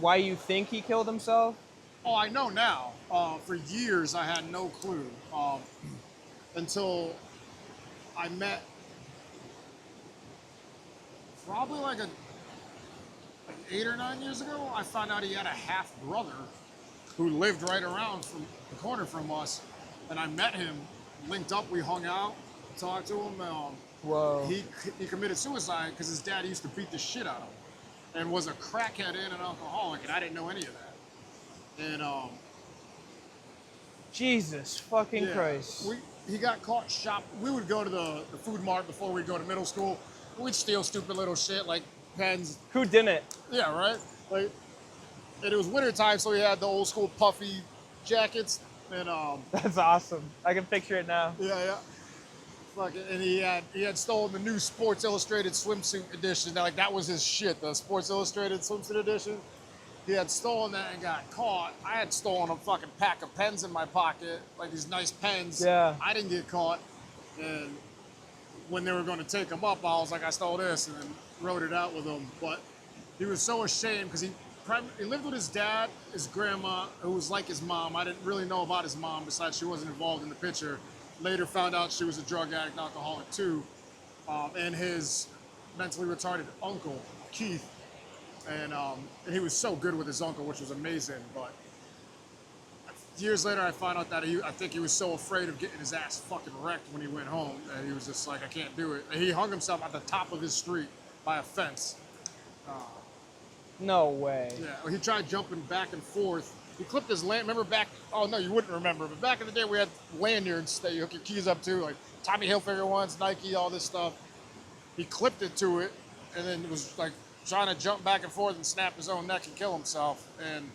Why you think he killed himself? Oh, I know now. For years, I had no clue. Until I met probably like 8 or 9 years ago, I found out he had a half brother who lived right around from the corner from us, and I met him, linked up, we hung out, talked to him. Whoa. He committed suicide because his dad used to beat the shit out of him, and was a crackhead and an alcoholic, and I didn't know any of that. And Jesus fucking Christ. He got caught we would go to the food mart before we'd go to middle school. We'd steal stupid little shit like pens. Who didn't? Yeah, right? Like, and it was wintertime, so he had the old school puffy jackets. And that's awesome. I can picture it now. Yeah. Fuck it. And he had stolen the new Sports Illustrated swimsuit edition. Like, that was his shit, the Sports Illustrated swimsuit edition. he had stolen that and got caught. I had stolen a fucking pack of pens in my pocket, like these nice pens. Yeah. I didn't get caught. And when they were going to take him up, I was like, I stole this, and then wrote it out with him. But he was so ashamed because he lived with his dad, his grandma, who was like his mom. I didn't really know about his mom, besides she wasn't involved in the picture. Later found out she was a drug addict, alcoholic too. And his mentally retarded uncle, Keith. And he was so good with his uncle, which was amazing. But years later, I found out that I think he was so afraid of getting his ass fucking wrecked when he went home that he was just like, I can't do it. And he hung himself at the top of his street by a fence. No way. Yeah, he tried jumping back and forth. He clipped his remember back, oh no, you wouldn't remember, but back in the day we had lanyards that you hook your keys up to, like Tommy Hilfiger ones, Nike, all this stuff. He clipped it to it, and then it was like trying to jump back and forth and snap his own neck and kill himself. And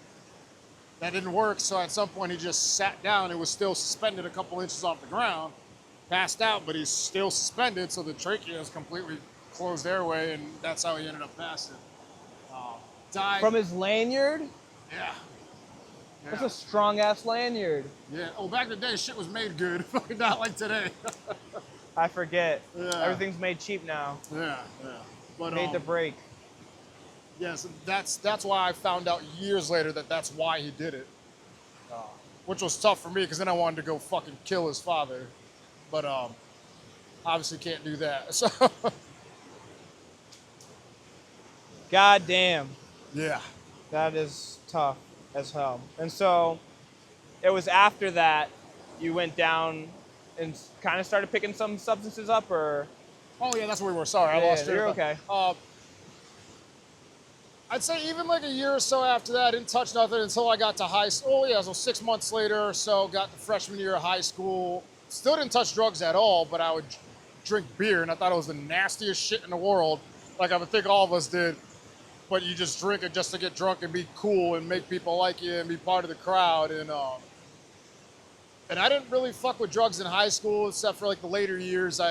that didn't work, so at some point he just sat down. It was still suspended a couple inches off the ground, passed out, but he's still suspended, so the trachea is completely closed airway, and that's how he ended up passing. Died. From his lanyard? Yeah. That's a strong-ass lanyard. Yeah. Oh, back in the day, shit was made good. Not like today. I forget. Yeah. Everything's made cheap now. Yeah. But, made to break. Yes, that's why I found out years later that that's why he did it. Which was tough for me, because then I wanted to go fucking kill his father. But obviously can't do that. So. God damn. Yeah. That is tough as hell. And so it was after that you went down and kind of started picking some substances up, or? Oh yeah, that's where we were. Sorry, I lost you. You're okay. I'd say even like a year or so after that, I didn't touch nothing until I got to high school. Oh yeah, so 6 months later or so, got the freshman year of high school. Still didn't touch drugs at all, but I would drink beer, and I thought it was the nastiest shit in the world. Like I would think all of us did. But you just drink it just to get drunk and be cool and make people like you and be part of the crowd. And I didn't really fuck with drugs in high school, except for like the later years.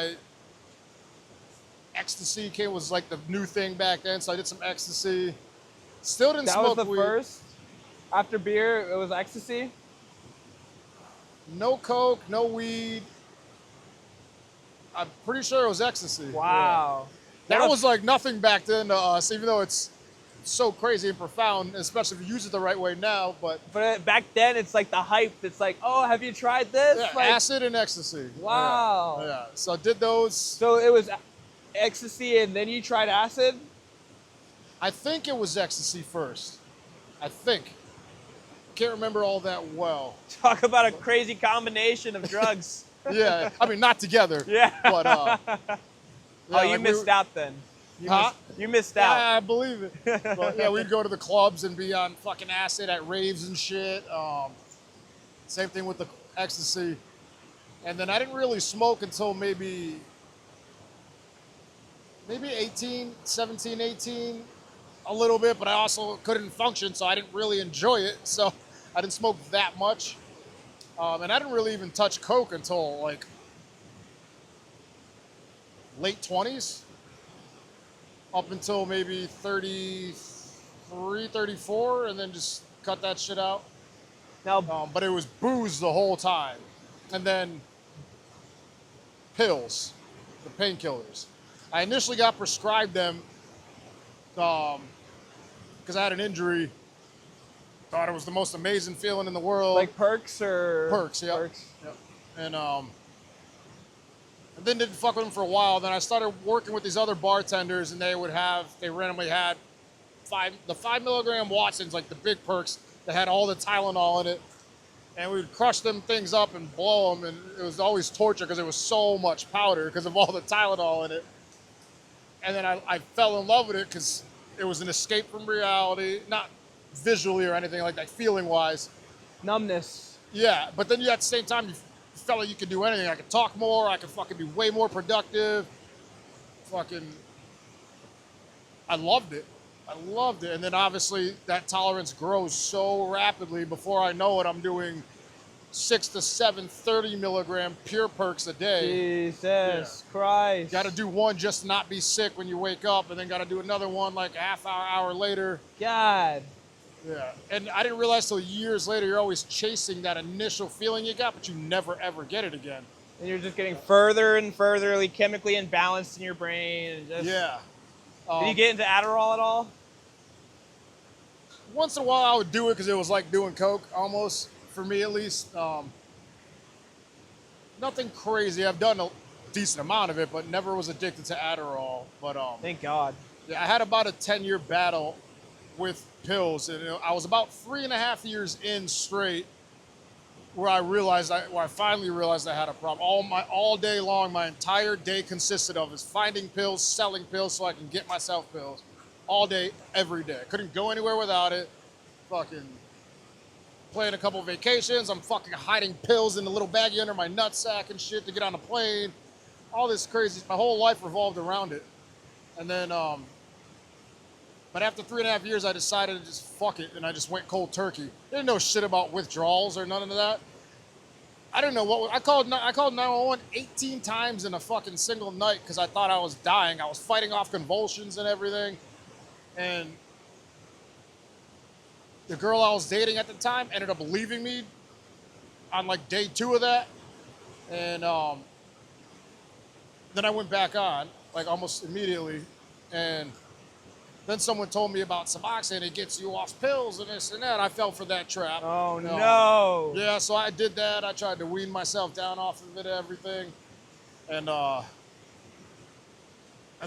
Ecstasy was like the new thing back then, so I did some ecstasy. Still didn't smoke weed. That was the first? After beer, it was ecstasy? No coke, no weed. I'm pretty sure it was ecstasy. Wow. Yeah. That was like nothing back then to us, even though it's so crazy and profound, especially if you use it the right way now. But back then, it's like the hype. It's like, oh, have you tried this? Yeah, like, acid and ecstasy. Wow. Yeah. So I did those. So it was ecstasy, and then you tried acid? I think it was ecstasy first. I think. Can't remember all that well. Talk about a crazy combination of drugs. Yeah. I mean, not together. Yeah. But yeah, you missed out then. You missed out. Yeah, I believe it. But yeah, we'd go to the clubs and be on fucking acid at raves and shit. Same thing with the ecstasy. And then I didn't really smoke until maybe 17, 18, a little bit, but I also couldn't function, so I didn't really enjoy it. So I didn't smoke that much. And I didn't really even touch coke until like late 20s. Up until maybe 33, 34, and then just cut that shit out. Now, but it was booze the whole time. And then pills, the painkillers. I initially got prescribed them because I had an injury. Thought it was the most amazing feeling in the world. Like perks or? Perks, yeah. Perks. Yep. And then didn't fuck with them for a while. Then I started working with these other bartenders, and they randomly had the 5 milligram Watsons, like the big perks that had all the Tylenol in it. And we would crush them things up and blow them, and it was always torture because it was so much powder because of all the Tylenol in it. And then I fell in love with it because it was an escape from reality, not visually or anything like that, feeling-wise. Numbness. Yeah, but then at the same time, you felt like you could do anything. I could talk more. I could fucking be way more productive. I loved it. And then obviously that tolerance grows so rapidly. Before I know it, I'm doing 6 to 7 30 milligram pure perks a day. Jesus Christ. Got to do one just to not be sick when you wake up, and then got to do another one like a half hour later. God. Yeah, and I didn't realize till years later you're always chasing that initial feeling you got, but you never ever get it again. And you're just getting further and further like, chemically imbalanced in your brain. And just... Yeah. Did you get into Adderall at all? Once in a while I would do it because it was like doing coke almost, for me at least. Nothing crazy. I've done a decent amount of it, but never was addicted to Adderall. But thank God. Yeah, I had about a 10-year battle with pills, and I was about 3.5 years in straight where I finally realized I had a problem. All day long, my entire day consisted of is finding pills, selling pills so I can get myself pills. All day, every day. I couldn't go anywhere without it. Fucking playing a couple vacations. I'm fucking hiding pills in the little baggie under my nutsack and shit to get on a plane. All this crazy. My whole life revolved around it. And then, but after 3.5 years, I decided to just fuck it, and I just went cold turkey. Didn't know shit about withdrawals or none of that. I didn't know what I called 911 18 times in a fucking single night because I thought I was dying. I was fighting off convulsions and everything. And the girl I was dating at the time ended up leaving me on like day 2 of that. And then I went back on like almost immediately. And then someone told me about Suboxone. It gets you off pills and this and that. I fell for that trap. Oh, no. Yeah, so I did that. I tried to wean myself down off of it, everything. And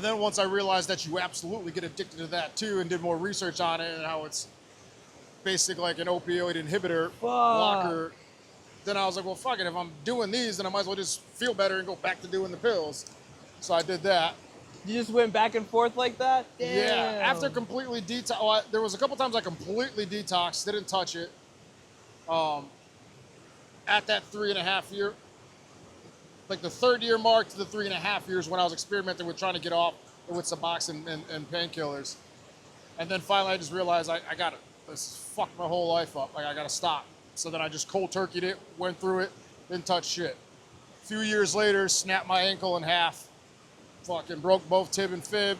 then once I realized that you absolutely get addicted to that too and did more research on it and how it's basically like an opioid inhibitor blocker, then I was like, well, fuck it. If I'm doing these, then I might as well just feel better and go back to doing the pills. So I did that. You just went back and forth like that? Damn. Yeah, after completely detox, there was a couple times I completely detoxed, didn't touch it. At that 3.5 year, like the 3rd year mark to the 3.5 years when I was experimenting with trying to get off with Suboxone and painkillers. And then finally I just realized I got it. This fucked my whole life up. Like I gotta stop. So then I just cold turkeyed it, went through it, didn't touch shit. A few years later, snapped my ankle in half. Fucking broke both tib and fib,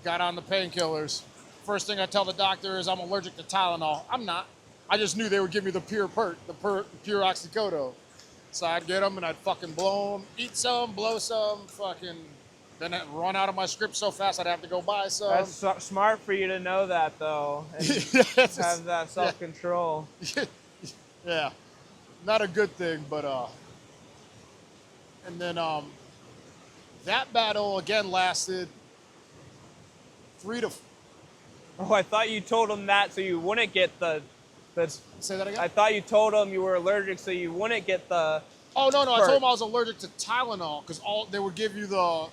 got on the painkillers. First thing I tell the doctor is I'm allergic to Tylenol. I'm not. I just knew they would give me the pure pure oxycodone. So I'd get them and I'd fucking blow them, eat some, blow some, fucking, then I'd run out of my script so fast I'd have to go buy some. That's smart for you to know that though, and have that self-control. Yeah, not a good thing, but and then that battle again lasted 3 to. Oh, I thought you told him that so you wouldn't get the. Say that again? I thought you told him you were allergic so you wouldn't get the. Oh, no, I told him I was allergic to Tylenol because they would give you the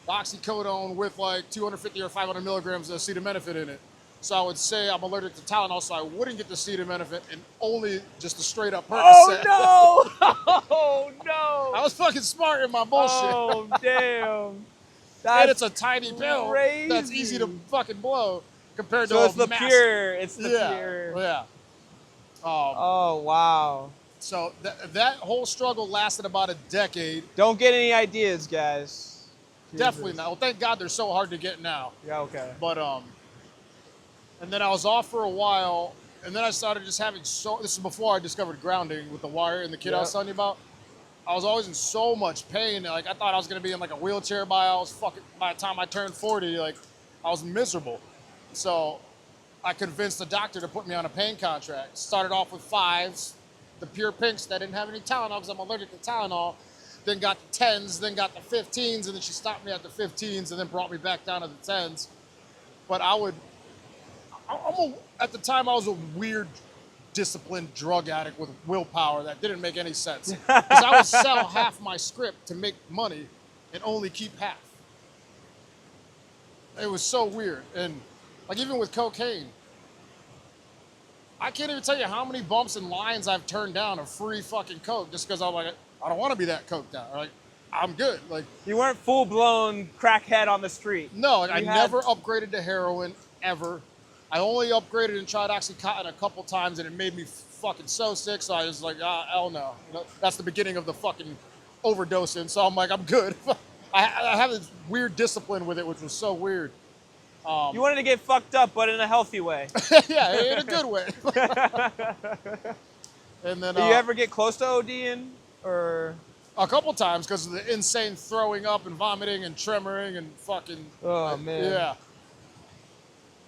oxycodone with like 250 or 500 milligrams of acetaminophen in it. So I would say I'm allergic to Tylenol so I wouldn't get the acetaminophen and only just a straight up Percocet. Oh, no! Oh, no! I was fucking smart in my bullshit. Oh, damn. And it's a tiny pill crazy. that's easy to fucking blow compared to so it's the massive. pure. It's the pure. Yeah. Oh, wow. So that whole struggle lasted about a decade. Don't get any ideas, guys. Definitely not. Well, thank God they're so hard to get now. Yeah, okay. But, and then I was off for a while, and then I started just having this is before I discovered grounding with the wire and the kid I was telling you about. I was always in so much pain. Like, I thought I was going to be in like a wheelchair by the time I turned 40, like, I was miserable. So I convinced the doctor to put me on a pain contract. Started off with 5s, the pure pinks that didn't have any Tylenol because I'm allergic to Tylenol. Then got the 10s, then got the 15s, and then she stopped me at the 15s and then brought me back down to the 10s. But at the time, I was a weird, disciplined drug addict with willpower that didn't make any sense. Because I would sell half my script to make money and only keep half. It was so weird. And like even with cocaine, I can't even tell you how many bumps and lines I've turned down of free fucking coke just because I'm like, I don't want to be that coked out. Like, I'm good. Like, you weren't full-blown crackhead on the street. No, I never upgraded to heroin ever. I only upgraded and tried Oxycontin a couple times, and it made me fucking so sick. So I was like, hell no. That's the beginning of the fucking overdosing. So I'm like, I'm good. I have this weird discipline with it, which was so weird. You wanted to get fucked up, but in a healthy way. Yeah, in a good way. And then, Do you ever get close to ODing, or? A couple times because of the insane throwing up and vomiting and tremoring and fucking. Oh man. Yeah.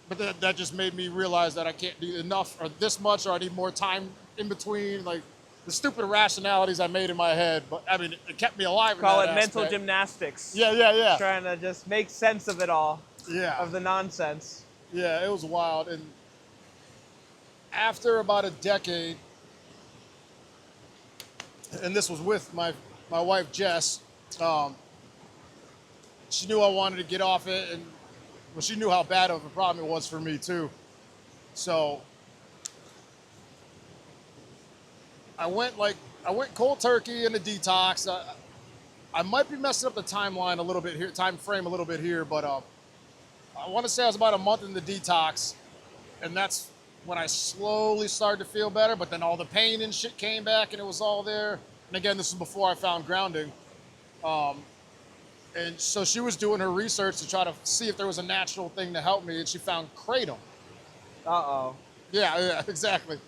But that just made me realize that I can't do enough or this much, or I need more time in between. Like the stupid rationalities I made in my head, but I mean, it kept me alive. Call in it that mental aspect. gymnastics. Yeah. Trying to just make sense of it all. Yeah. Of the nonsense. Yeah, it was wild. And after about a decade, and this was with my wife Jess, she knew I wanted to get off it, and well, she knew how bad of a problem it was for me too. So I went cold turkey in a detox. I might be messing up the timeline a little bit here, time frame a little bit here, but I want to say I was about a month in the detox, and that's when I slowly started to feel better. But then all the pain and shit came back, and it was all there. And again, this is before I found grounding. And so she was doing her research to try to see if there was a natural thing to help me, and she found kratom. Uh-oh. Yeah, exactly.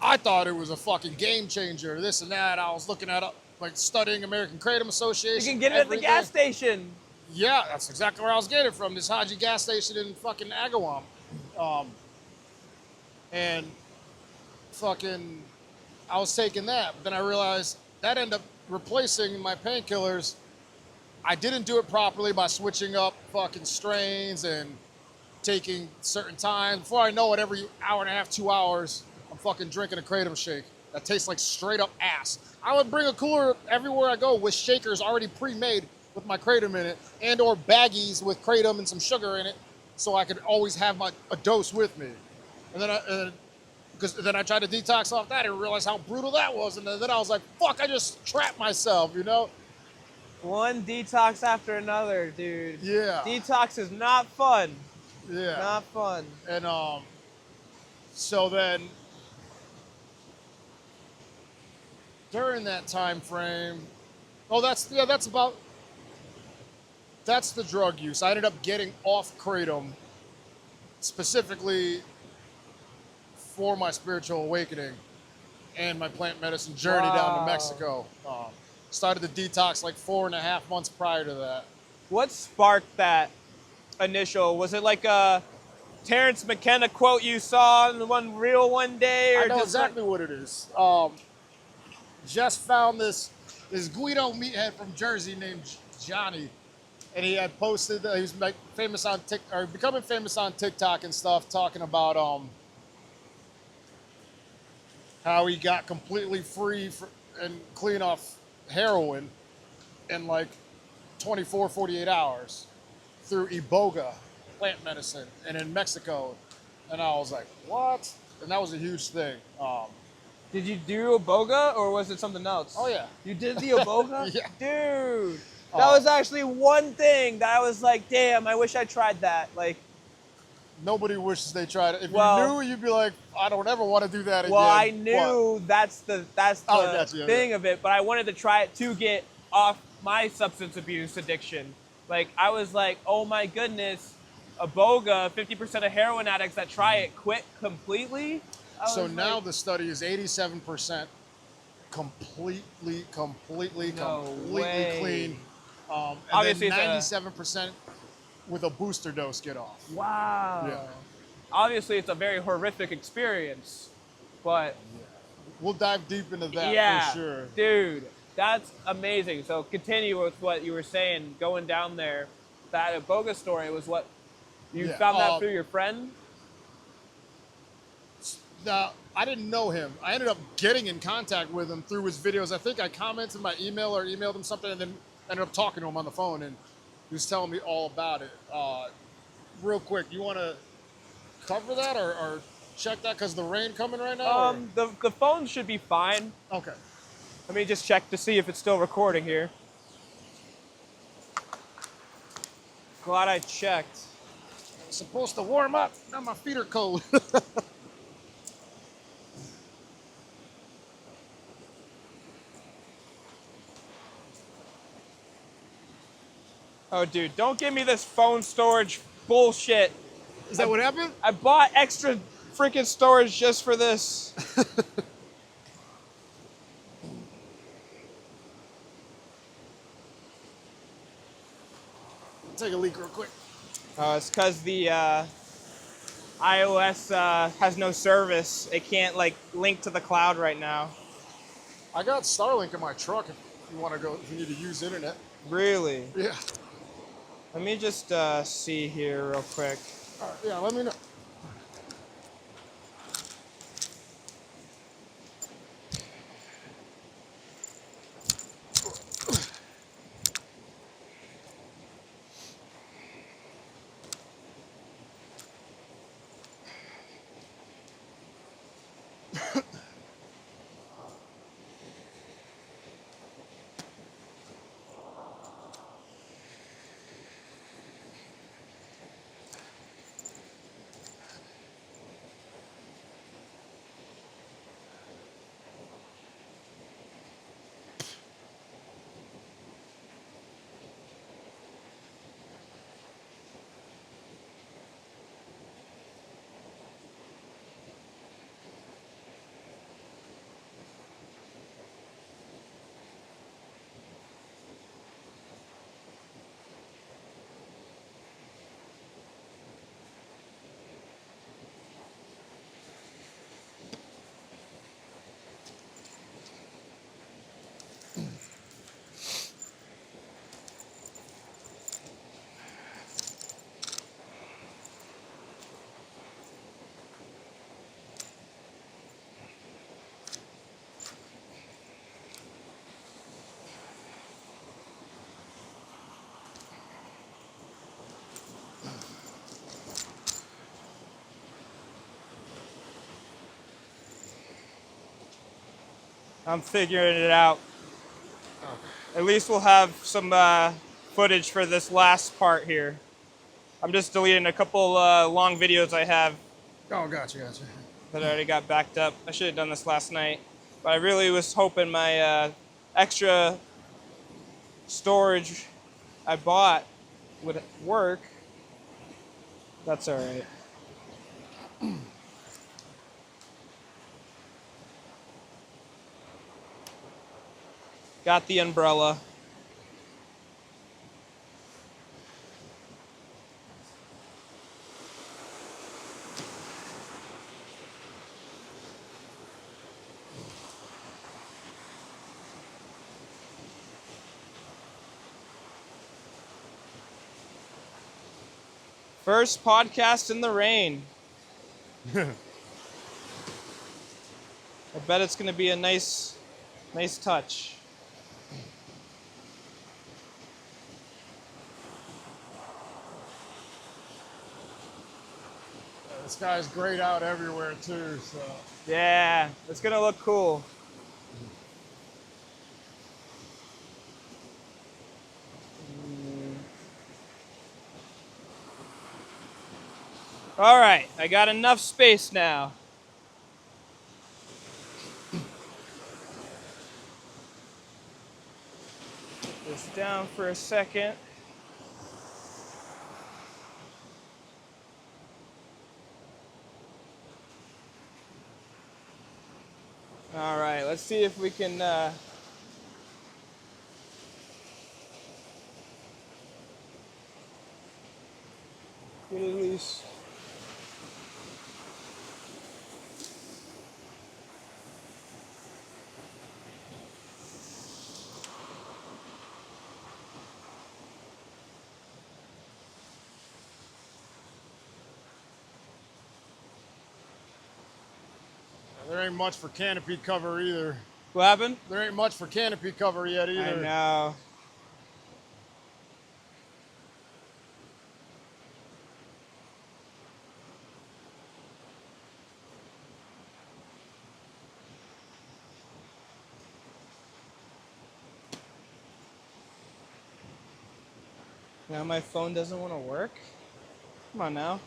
I thought it was a fucking game changer, this and that. I was looking at like studying American Kratom Association. You can get it at the gas station. Yeah, that's exactly where I was getting it from, this Haji gas station in fucking Agawam. And fucking, I was taking that, but then I realized that ended up replacing my painkillers. I didn't do it properly by switching up fucking strains and taking certain times. Before I know it, every hour and a half, 2 hours, I'm fucking drinking a kratom shake that tastes like straight up ass. I would bring a cooler everywhere I go with shakers already pre-made with my kratom in it, and or baggies with kratom and some sugar in it, so I could always have a dose with me. And then I tried to detox off that and realized how brutal that was, and then I was like, fuck, I just trapped myself, you know? One detox after another, dude. Yeah. Detox is not fun. Yeah. Not fun. And so then during that time frame, that's the drug use. I ended up getting off kratom specifically for my spiritual awakening and my plant medicine journey down to Mexico. Started the detox like 4.5 months prior to that. What sparked that initial? Was it like a Terrence McKenna quote you saw in one reel one day? Or I know exactly what it is. Just found this Guido meathead from Jersey named Johnny, and he had posted that he was like famous on becoming famous on TikTok and stuff, talking about how he got completely free and clean off heroin in like 24, 48 hours through Iboga plant medicine and in Mexico. And I was like, what? And that was a huge thing. Did you do Iboga or was it something else? Oh yeah. You did the Iboga? Yeah. Dude, that was actually one thing that I was like, damn, I wish I tried that. Like, nobody wishes they tried it. If you knew, you'd be like, I don't ever want to do that again. Well, I knew that's the thing of it, but I wanted to try it to get off my substance abuse addiction. Like, I was like, oh my goodness, Iboga, 50% of heroin addicts that try it quit completely. So now the study is 87% completely clean. And Obviously, then 97% with a booster dose get off. Wow. Yeah. Obviously, it's a very horrific experience, but... We'll dive deep into that for sure. Dude, that's amazing. So continue with what you were saying, going down there. That Iboga story was what... You found that through your friend? Now, I didn't know him. I ended up getting in contact with him through his videos. I think I commented my email or emailed him something and then ended up talking to him on the phone, and he was telling me all about it. Real quick, you want to cover that or check that because the rain coming right now? The phone should be fine. Okay. Let me just check to see if it's still recording here. Glad I checked. It's supposed to warm up. Now my feet are cold. Oh, dude, don't give me this phone storage bullshit. Is that what happened? I bought extra freaking storage just for this. Take a leak real quick. It's because the iOS has no service. It can't like link to the cloud right now. I got Starlink in my truck if you want to go, if you need to use internet. Really? Yeah. Let me just see here real quick. All right, yeah, let me know. I'm figuring it out. At least we'll have some footage for this last part here. I'm just deleting a couple long videos I have. Oh, gotcha. That I already got backed up. I should have done this last night. But I really was hoping my extra storage I bought would work. That's all right. Got the umbrella. First podcast in the rain. I bet it's going to be a nice touch. The sky's grayed out everywhere too, so. Yeah, it's going to look cool. All right, I got enough space now. Put this down for a second. All right, let's see if we can get at least. There ain't much for canopy cover either. What happened? There ain't much for canopy cover yet either. I know. Now my phone doesn't want to work? Come on now.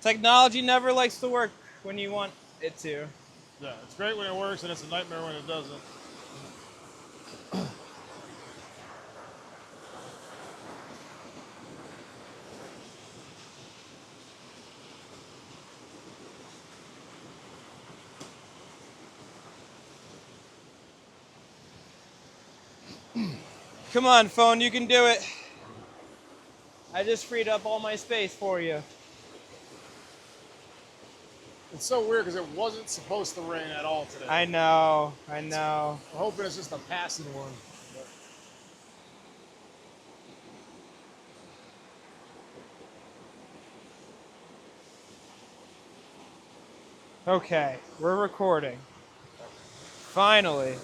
Technology never likes to work when you want it to. Yeah, it's great when it works and it's a nightmare when it doesn't. Come on, phone, you can do it. I just freed up all my space for you. It's so weird because it wasn't supposed to rain at all today. I know. I'm hoping it's just a passing one. Okay, we're recording. Finally.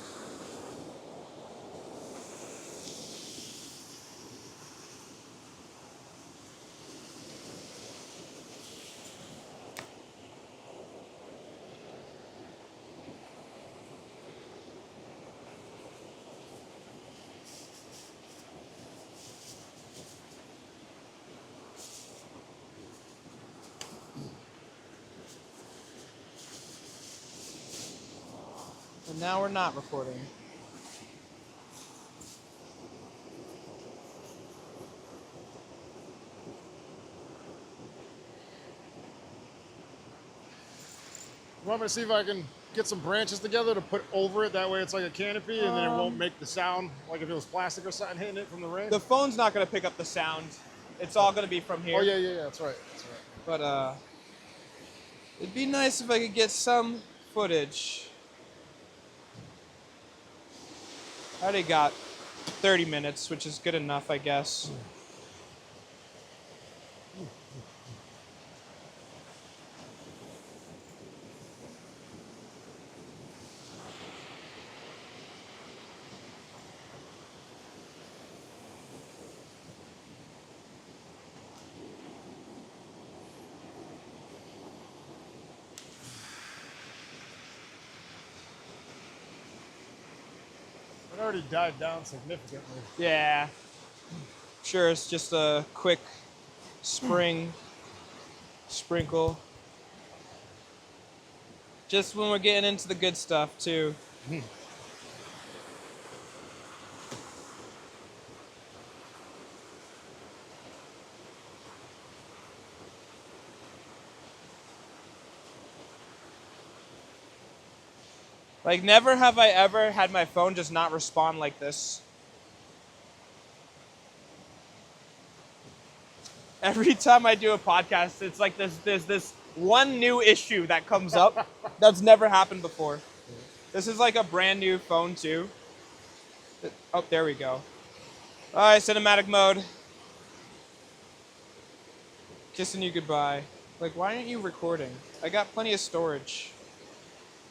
And now we're not recording. You want me to see if I can get some branches together to put over it? That way it's like a canopy and then it won't make the sound like if it was plastic or something hitting it from the rain? The phone's not going to pick up the sound. It's all going to be from here. Oh, yeah, that's right. But, it'd be nice if I could get some footage. I already got 30 minutes, which is good enough, I guess. It already died down significantly. Yeah. Sure, it's just a quick spring sprinkle. Just when we're getting into the good stuff, too. Like, never have I ever had my phone just not respond like this. Every time I do a podcast, it's like there's this one new issue that comes up that's never happened before. This is like a brand new phone, too. Oh, there we go. All right, cinematic mode. Kissing you goodbye. Like, why aren't you recording? I got plenty of storage.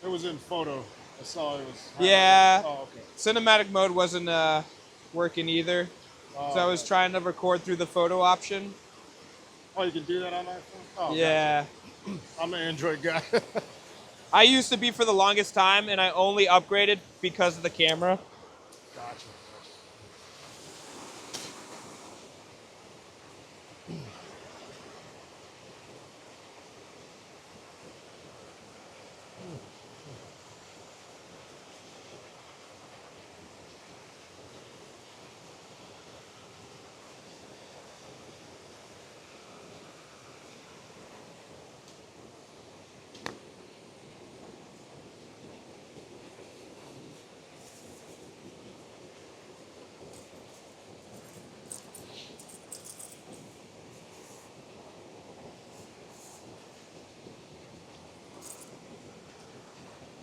It was in photo. I saw it was. Yeah. Oh, okay. Cinematic mode wasn't working either. So I was trying to record through the photo option. Oh, you can do that on my phone? Oh, Yeah. Gotcha. I'm an Android guy. I used to be for the longest time, and I only upgraded because of the camera. Gotcha.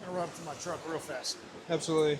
I'm gonna run up to my truck real fast. Absolutely.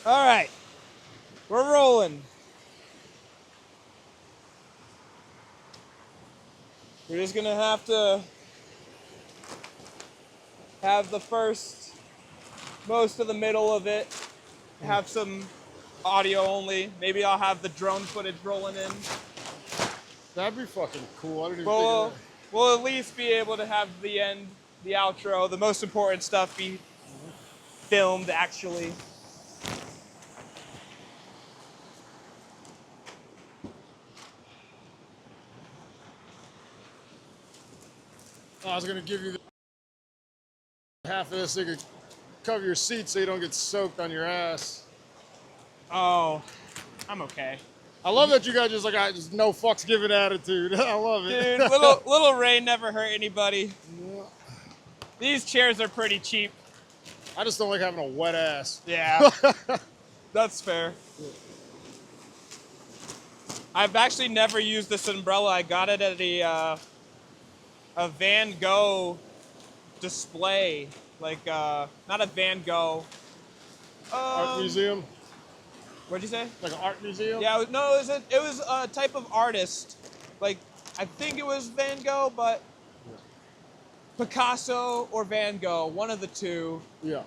All right, we're rolling. We're just gonna have to have the first, most of the middle of it, have some audio only. Maybe I'll have the drone footage rolling in. That'd be fucking cool. I didn't even think of that. We'll at least be able to have the end, the outro, the most important stuff be filmed actually. I was gonna give you half of this so you could cover your seat so you don't get soaked on your ass. Oh, I'm okay. I love that you guys just no fucks given attitude. I love it. Dude, little rain never hurt anybody. Yeah. These chairs are pretty cheap. I just don't like having a wet ass. Yeah, that's fair. I've actually never used this umbrella. I got it at a Van Gogh display, like not a Van Gogh. Art museum? What'd you say? Like an art museum? Yeah, no, it was a type of artist. Like, I think it was Van Gogh, but Picasso or Van Gogh, one of the two. Yeah.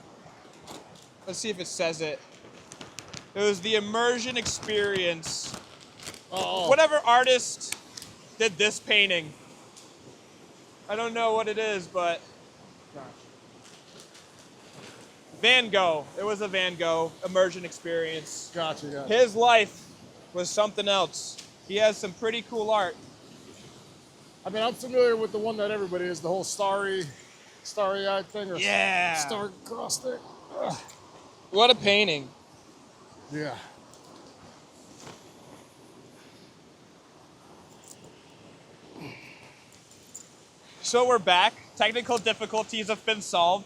Let's see if it says it. It was the immersion experience. Oh. Whatever artist did this painting. I don't know what it is, but Van Gogh. It was a Van Gogh immersion experience. Gotcha. His life was something else. He has some pretty cool art. I mean, I'm familiar with the one that everybody is, the whole starry-eyed thing. Or Yeah. Star-crossed thing. Ugh. What a painting. Yeah. So we're back. Technical difficulties have been solved.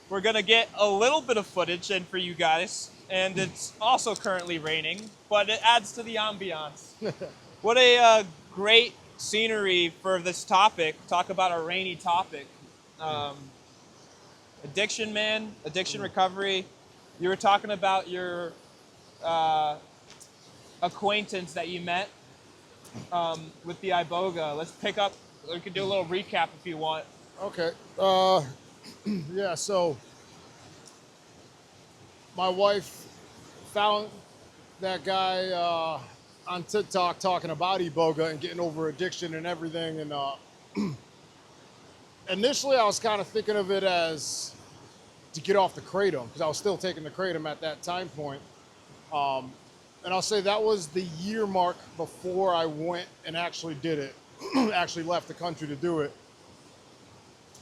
We're going to get a little bit of footage in for you guys. And it's also currently raining, but it adds to the ambiance. What a great scenery for this topic. Talk about a rainy topic. Addiction, man. Addiction recovery. You were talking about your acquaintance that you met with the Iboga. Let's pick up. We could do a little recap if you want. Okay. Yeah, so my wife found that guy on TikTok talking about Iboga and getting over addiction and everything. And initially I was kind of thinking of it as to get off the Kratom, because I was still taking the Kratom at that time point. And I'll say that was the year mark before I went and actually did it, actually left the country to do it.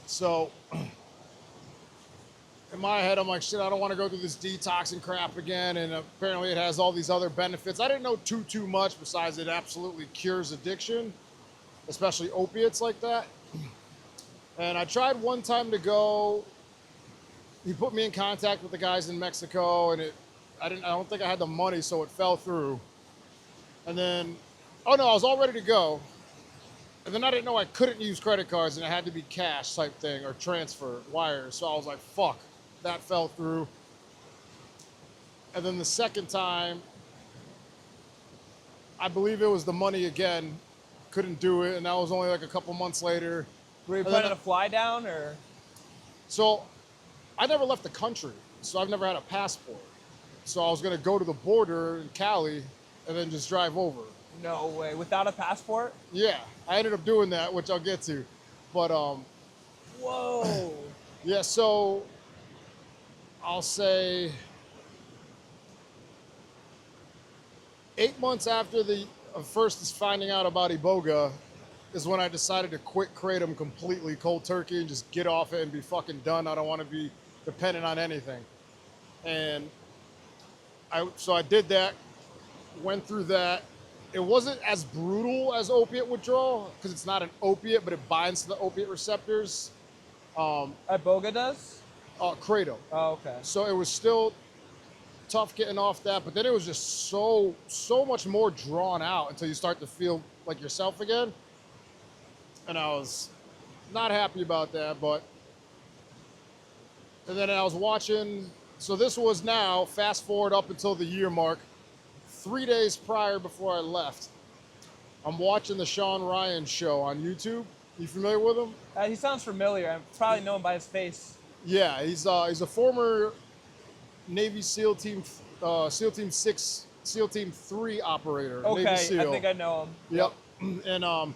So in my head, I'm like, shit, I don't want to go through this detoxing crap again. And apparently it has all these other benefits. I didn't know too much besides it absolutely cures addiction, especially opiates like that. And I tried one time to go. He put me in contact with the guys in Mexico, and I don't think I had the money, so it fell through. And then, oh no, I was all ready to go. And then I didn't know I couldn't use credit cards, and it had to be cash type thing or transfer wires. So I was like, fuck, that fell through. And then the second time, I believe it was the money again, couldn't do it. And that was only like a couple months later. Were you planning to fly down or? So I never left the country, so I've never had a passport. So I was gonna go to the border in Cali and then just drive over. No way, without a passport? Yeah, I ended up doing that, which I'll get to. But whoa. Yeah, so I'll say 8 months after the first finding out about Iboga, is when I decided to quit Kratom completely, cold turkey, and just get off it and be fucking done. I don't want to be dependent on anything. And so I did that, went through that. It wasn't as brutal as opiate withdrawal because it's not an opiate, but it binds to the opiate receptors. Iboga does? Kratom. Oh, okay. So it was still tough getting off that, but then it was just so much more drawn out until you start to feel like yourself again. And I was not happy about that, and then I was watching, so this was now, fast forward up until the year mark, 3 days prior before I left, I'm watching the Sean Ryan show on YouTube. You familiar with him? He sounds familiar. I probably know him by his face. Yeah, he's a former Navy SEAL Team 6, SEAL Team 3 operator. Okay, Navy SEAL. I think I know him. Yep. And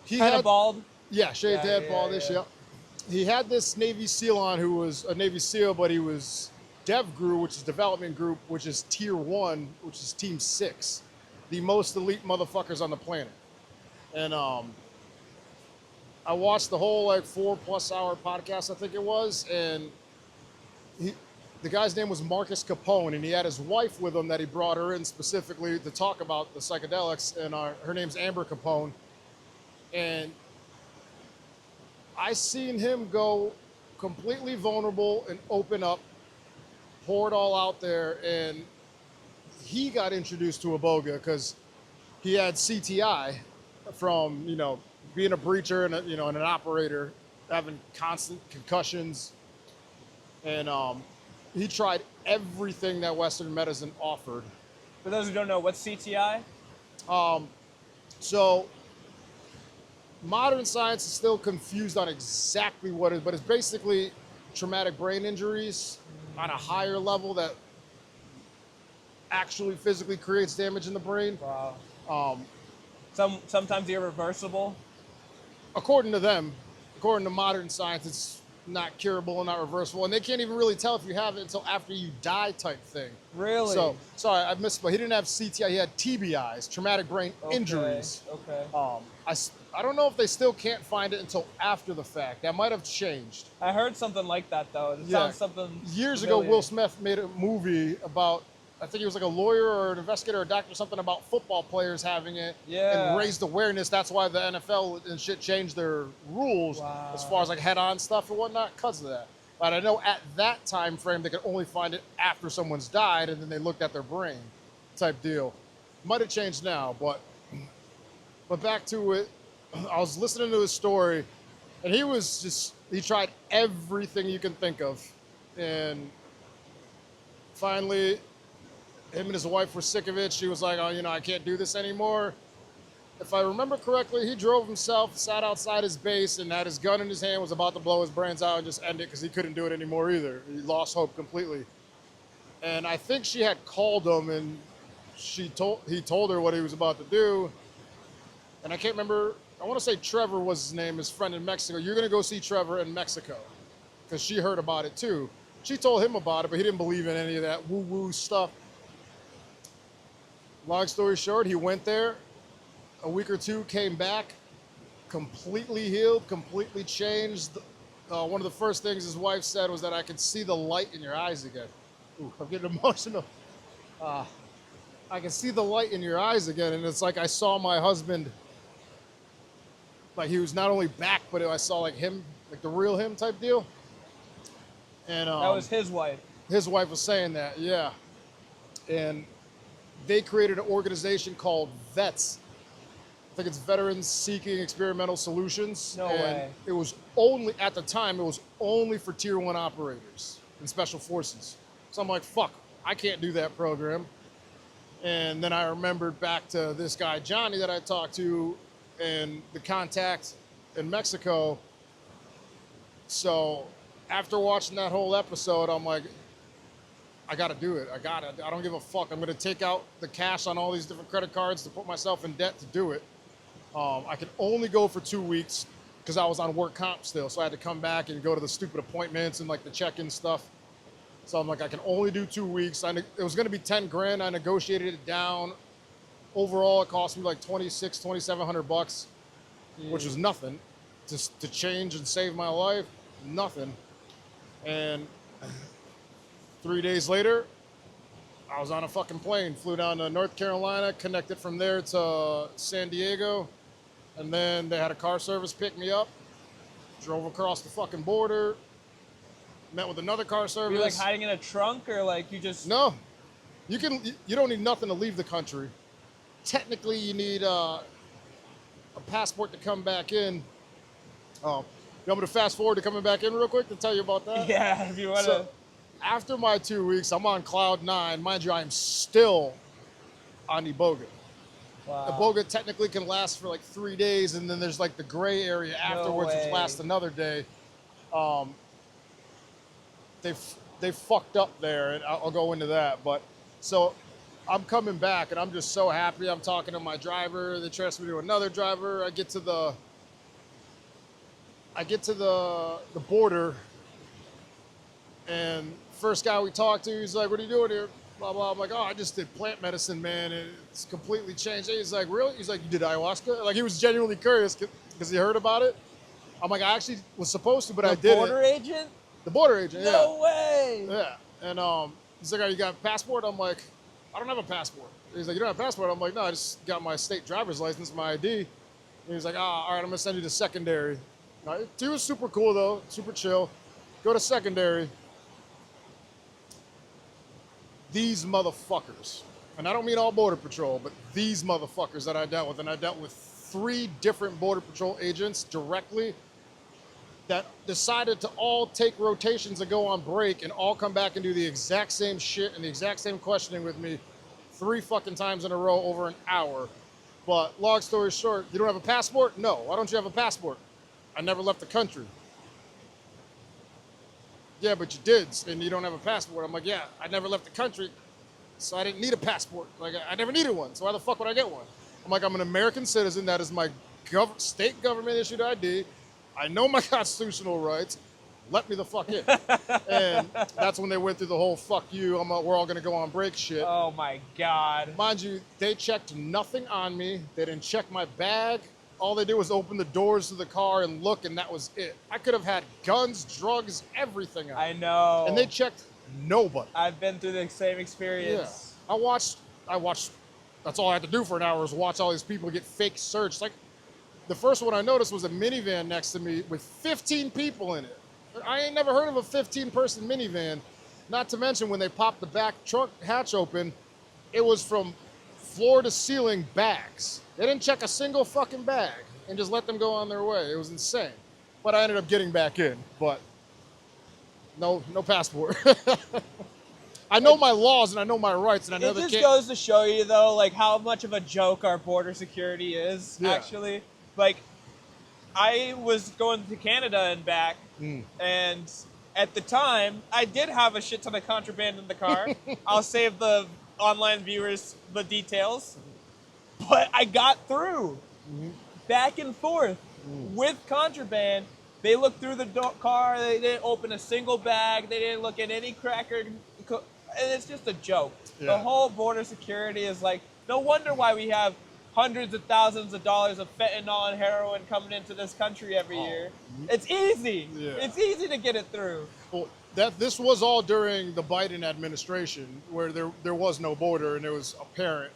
he kind had of bald. Yeah, shaved head, baldish. Yep. He had this Navy SEAL on who was a Navy SEAL, but he was Dev Group, which is development group, which is Tier 1, which is Team 6, the most elite motherfuckers on the planet. And I watched the whole 4+ hour podcast, I think it was, and the guy's name was Marcus Capone, and he had his wife with him that he brought her in specifically to talk about the psychedelics, and her name's Amber Capone. And I seen him go completely vulnerable and open up, pour it all out there, and he got introduced to Iboga because he had CTI from, being a breacher and and an operator, having constant concussions. And he tried everything that Western medicine offered. For those who don't know, what's CTI? So modern science is still confused on exactly what it is, but it's basically traumatic brain injuries on a higher level that actually physically creates damage in the brain. Wow. Sometimes irreversible. According to them, according to modern science, it's not curable and not reversible, and they can't even really tell if you have it until after you die type thing. Really? So, sorry, I missed, but he didn't have CTI, he had TBIs, traumatic brain injuries. Okay. I don't know if they still can't find it until after the fact. That might have changed. I heard something like that, though. It sounds something Years familiar. ago, Will Smith made a movie about, I think he was like a lawyer or an investigator or a doctor or something about football players having it and raised awareness. That's why the NFL and shit changed their rules as far as head-on stuff and whatnot because of that. But I know at that time frame, they could only find it after someone's died and then they looked at their brain type deal. Might have changed now, but back to it. I was listening to his story and he tried everything you can think of. And finally, him and his wife were sick of it. She was like, I can't do this anymore. If I remember correctly, he drove himself, sat outside his base, and had his gun in his hand, was about to blow his brains out and just end it because he couldn't do it anymore either. He lost hope completely. And I think she had called him, and he told her what he was about to do. And I can't remember, I want to say Trevor was his name, his friend in Mexico. You're going to go see Trevor in Mexico because she heard about it too. She told him about it, but he didn't believe in any of that woo-woo stuff. Long story short, he went there, a week or two, came back, completely healed, completely changed. One of the first things his wife said was that I could see the light in your eyes again. Ooh, I'm getting emotional. I can see the light in your eyes again, and it's like I saw my husband, like he was not only back, but I saw him, like the real him type deal. And that was his wife. His wife was saying that, yeah. And they created an organization called VETS. I think it's Veterans Seeking Experimental Solutions. No way. It was only, at the time, it was only for Tier 1 operators and Special Forces. So I'm like, fuck, I can't do that program. And then I remembered back to this guy, Johnny, that I talked to, and the contact in Mexico. So after watching that whole episode, I'm like, I gotta do it. I don't give a fuck. I'm gonna take out the cash on all these different credit cards to put myself in debt to do it. I could only go for 2 weeks because I was on work comp still. So I had to come back and go to the stupid appointments and the check-in stuff. So I'm like, I can only do 2 weeks. It was gonna be 10 grand. I negotiated it down. Overall, it cost me like $2,700. which was nothing, to change and save my life, nothing. And 3 days later, I was on a fucking plane, flew down to North Carolina, connected from there to San Diego, and then they had a car service pick me up, drove across the fucking border, met with another car service. Were you like hiding in a trunk, or like you just... No. You don't need nothing to leave the country. Technically, you need a passport to come back in. Oh, you want me to fast forward to coming back in real quick to tell you about that? Yeah, if you want to. After my 2 weeks, I'm on cloud 9. Mind you, I'm still on Iboga. Wow. Iboga technically can last for like 3 days, and then there's like the gray area afterwards, which lasts another day. They fucked up there, and I'll go into that. But so I'm coming back, and I'm just so happy. I'm talking to my driver. They transfer me to another driver. I get to the border, and first guy we talked to, he's like, "What are you doing here?" Blah blah. I'm like, "Oh, I just did plant medicine, man, and it's completely changed." He's like, "Really?" He's like, "You did ayahuasca?" Like, he was genuinely curious because he heard about it. I'm like, "I actually was supposed to, but I didn't." The border agent? The border agent, yeah. No way. Yeah, and he's like, "Oh, you got a passport?" I'm like, "I don't have a passport." He's like, "You don't have a passport?" I'm like, "No, I just got my state driver's license, my ID." And he's like, "Ah, all right, I'm gonna send you to secondary." He was super cool though, super chill. Go to secondary. These motherfuckers, and I don't mean all Border Patrol, but these motherfuckers that I dealt with, and I dealt with 3 different Border Patrol agents directly that decided to all take rotations and go on break and all come back and do the exact same shit and the exact same questioning with me 3 fucking times in a row over an hour. But long story short, you don't have a passport? No. Why don't you have a passport? I never left the country. Yeah, but you did, and you don't have a passport. I'm like, yeah, I never left the country, so I didn't need a passport. Like, I never needed one, so why the fuck would I get one? I'm like, I'm an American citizen. That is my state government-issued ID. I know my constitutional rights. Let me the fuck in. And that's when they went through the whole fuck you, we're all going to go on break shit. Oh, my God. Mind you, they checked nothing on me. They didn't check my bag. All they did was open the doors to the car and look, and that was it. I could have had guns, drugs, everything. I know. And they checked nobody. I've been through the same experience. Yeah. I watched. That's all I had to do for an hour was watch all these people get fake searched. Like, the first one I noticed was a minivan next to me with 15 people in it. I ain't never heard of a 15-person minivan. Not to mention when they popped the back trunk hatch open, it was from floor to ceiling bags. They didn't check a single fucking bag and just let them go on their way. It was insane. But I ended up getting back in, but no passport. I know my laws and I know my rights, and I know it just goes to show you, though, like how much of a joke our border security is, actually. Like, I was going to Canada and back, and at the time, I did have a shit ton of contraband in the car. I'll save the online viewers the details. But I got through, back and forth, with contraband. They looked through the car. They didn't open a single bag. They didn't look at any cracker. And it's just a joke. Yeah. The whole border security is like, no wonder why we have hundreds of thousands of dollars of fentanyl and heroin coming into this country every year. It's easy. Yeah. It's easy to get it through. Well, this was all during the Biden administration, where there was no border and it was apparent.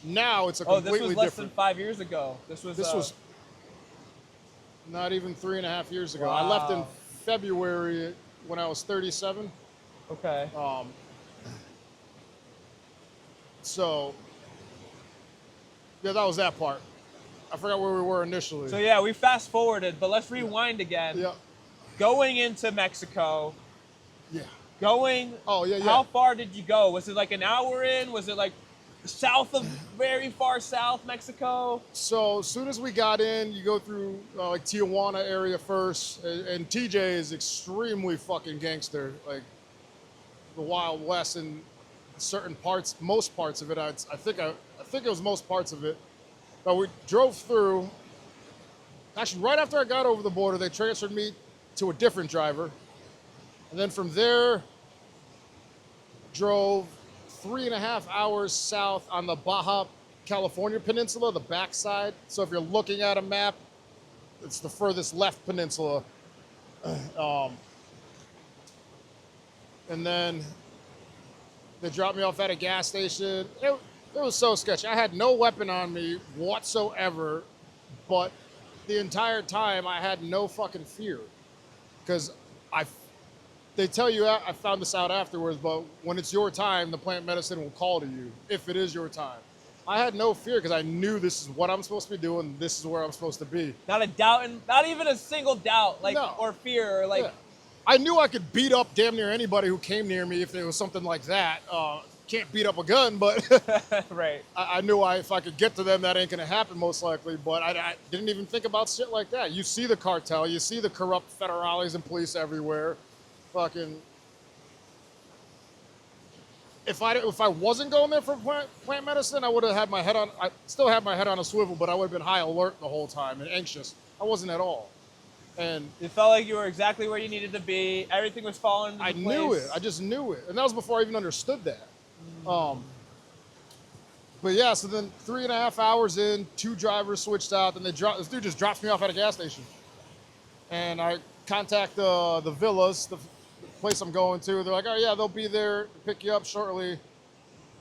Now it's a completely different. This was less than 5 years ago. This was not even 3.5 years ago. Wow. I left in February when I was 37. Okay. So yeah, that was that part. I forgot where we were initially. So yeah, we fast forwarded, but let's rewind again. Yeah. Going into Mexico. Yeah. How far did you go? Was it like an hour in? Was it like very far south Mexico? So as soon as we got in, you go through like Tijuana area first, and TJ is extremely fucking gangster, like the Wild West in certain parts, most parts of it. I think it was most parts of it. But we drove through. Actually, right after I got over the border, they transferred me to a different driver, and then from there, drove 3.5 hours south on the Baja California peninsula, the backside. So if you're looking at a map, it's the furthest left peninsula. And then they dropped me off at a gas station. It was so sketchy. I had no weapon on me whatsoever, but the entire time I had no fucking fear. Because they tell you, I found this out afterwards, but when it's your time, the plant medicine will call to you, if it is your time. I had no fear because I knew this is what I'm supposed to be doing, this is where I'm supposed to be. Not a doubt, and not even a single doubt, like, no. Or fear, or like... Yeah. I knew I could beat up damn near anybody who came near me if there was something like that. Can't beat up a gun, but right. I knew if I could get to them, that ain't gonna happen most likely, but I didn't even think about shit like that. You see the cartel, you see the corrupt federales and police everywhere. Fucking... If I wasn't going there for plant medicine, I would have had my head on... I still had my head on a swivel, but I would have been high alert the whole time and anxious. I wasn't at all. And you felt like you were exactly where you needed to be. Everything was falling into place. I knew it. I just knew it. And that was before I even understood that. But yeah, so then 3.5 hours in, 2 drivers switched out. Then this dude just drops me off at a gas station. And I contact the villas, the place I'm going to. They're like, oh yeah, they'll be there to pick you up shortly.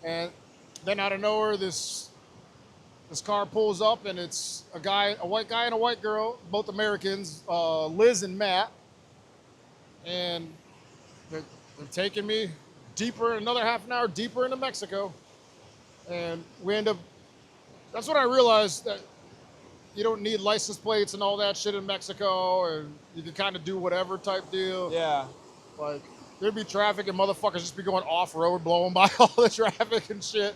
And then out of nowhere, this car pulls up, and it's a white guy and a white girl, both Americans, Liz and Matt. And they're taking me deeper, another half an hour deeper into Mexico. And we end up, that's when I realized that you don't need license plates and all that shit in Mexico, and you can kind of do whatever type deal. Yeah. Like, there'd be traffic and motherfuckers just be going off-road, blowing by all the traffic and shit.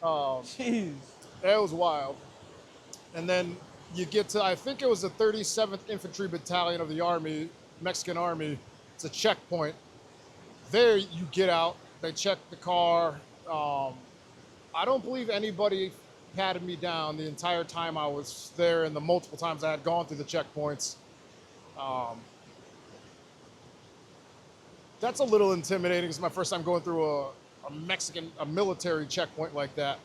Jeez. That was wild. And then you get to, I think it was the 37th Infantry Battalion of the Army, Mexican Army. It's a checkpoint. There you get out, they check the car. I don't believe anybody patted me down the entire time I was there and the multiple times I had gone through the checkpoints. That's a little intimidating. It's my first time going through a military checkpoint like that.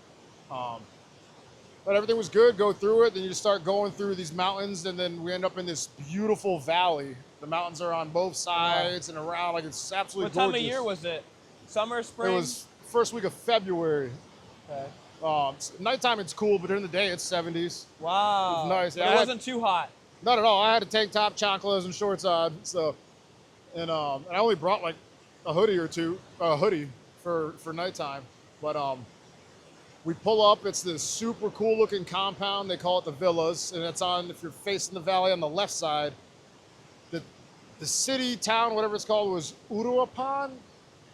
But everything was good, go through it, then you just start going through these mountains, and then we end up in this beautiful valley. The mountains are on both sides and around, like it's absolutely gorgeous. What time of year was it? Summer, spring? It was first week of February. Okay. Nighttime it's cool, but during the day it's 70s. Wow. It was nice. But it wasn't too hot. Not at all. I had a tank top, chanclas, and shorts on, so, and I only brought like a hoodie or two, for nighttime, but we pull up, it's this super cool looking compound, they call it the villas, and it's on, if you're facing the valley on the left side, the city, town, whatever it's called, was Uruapan,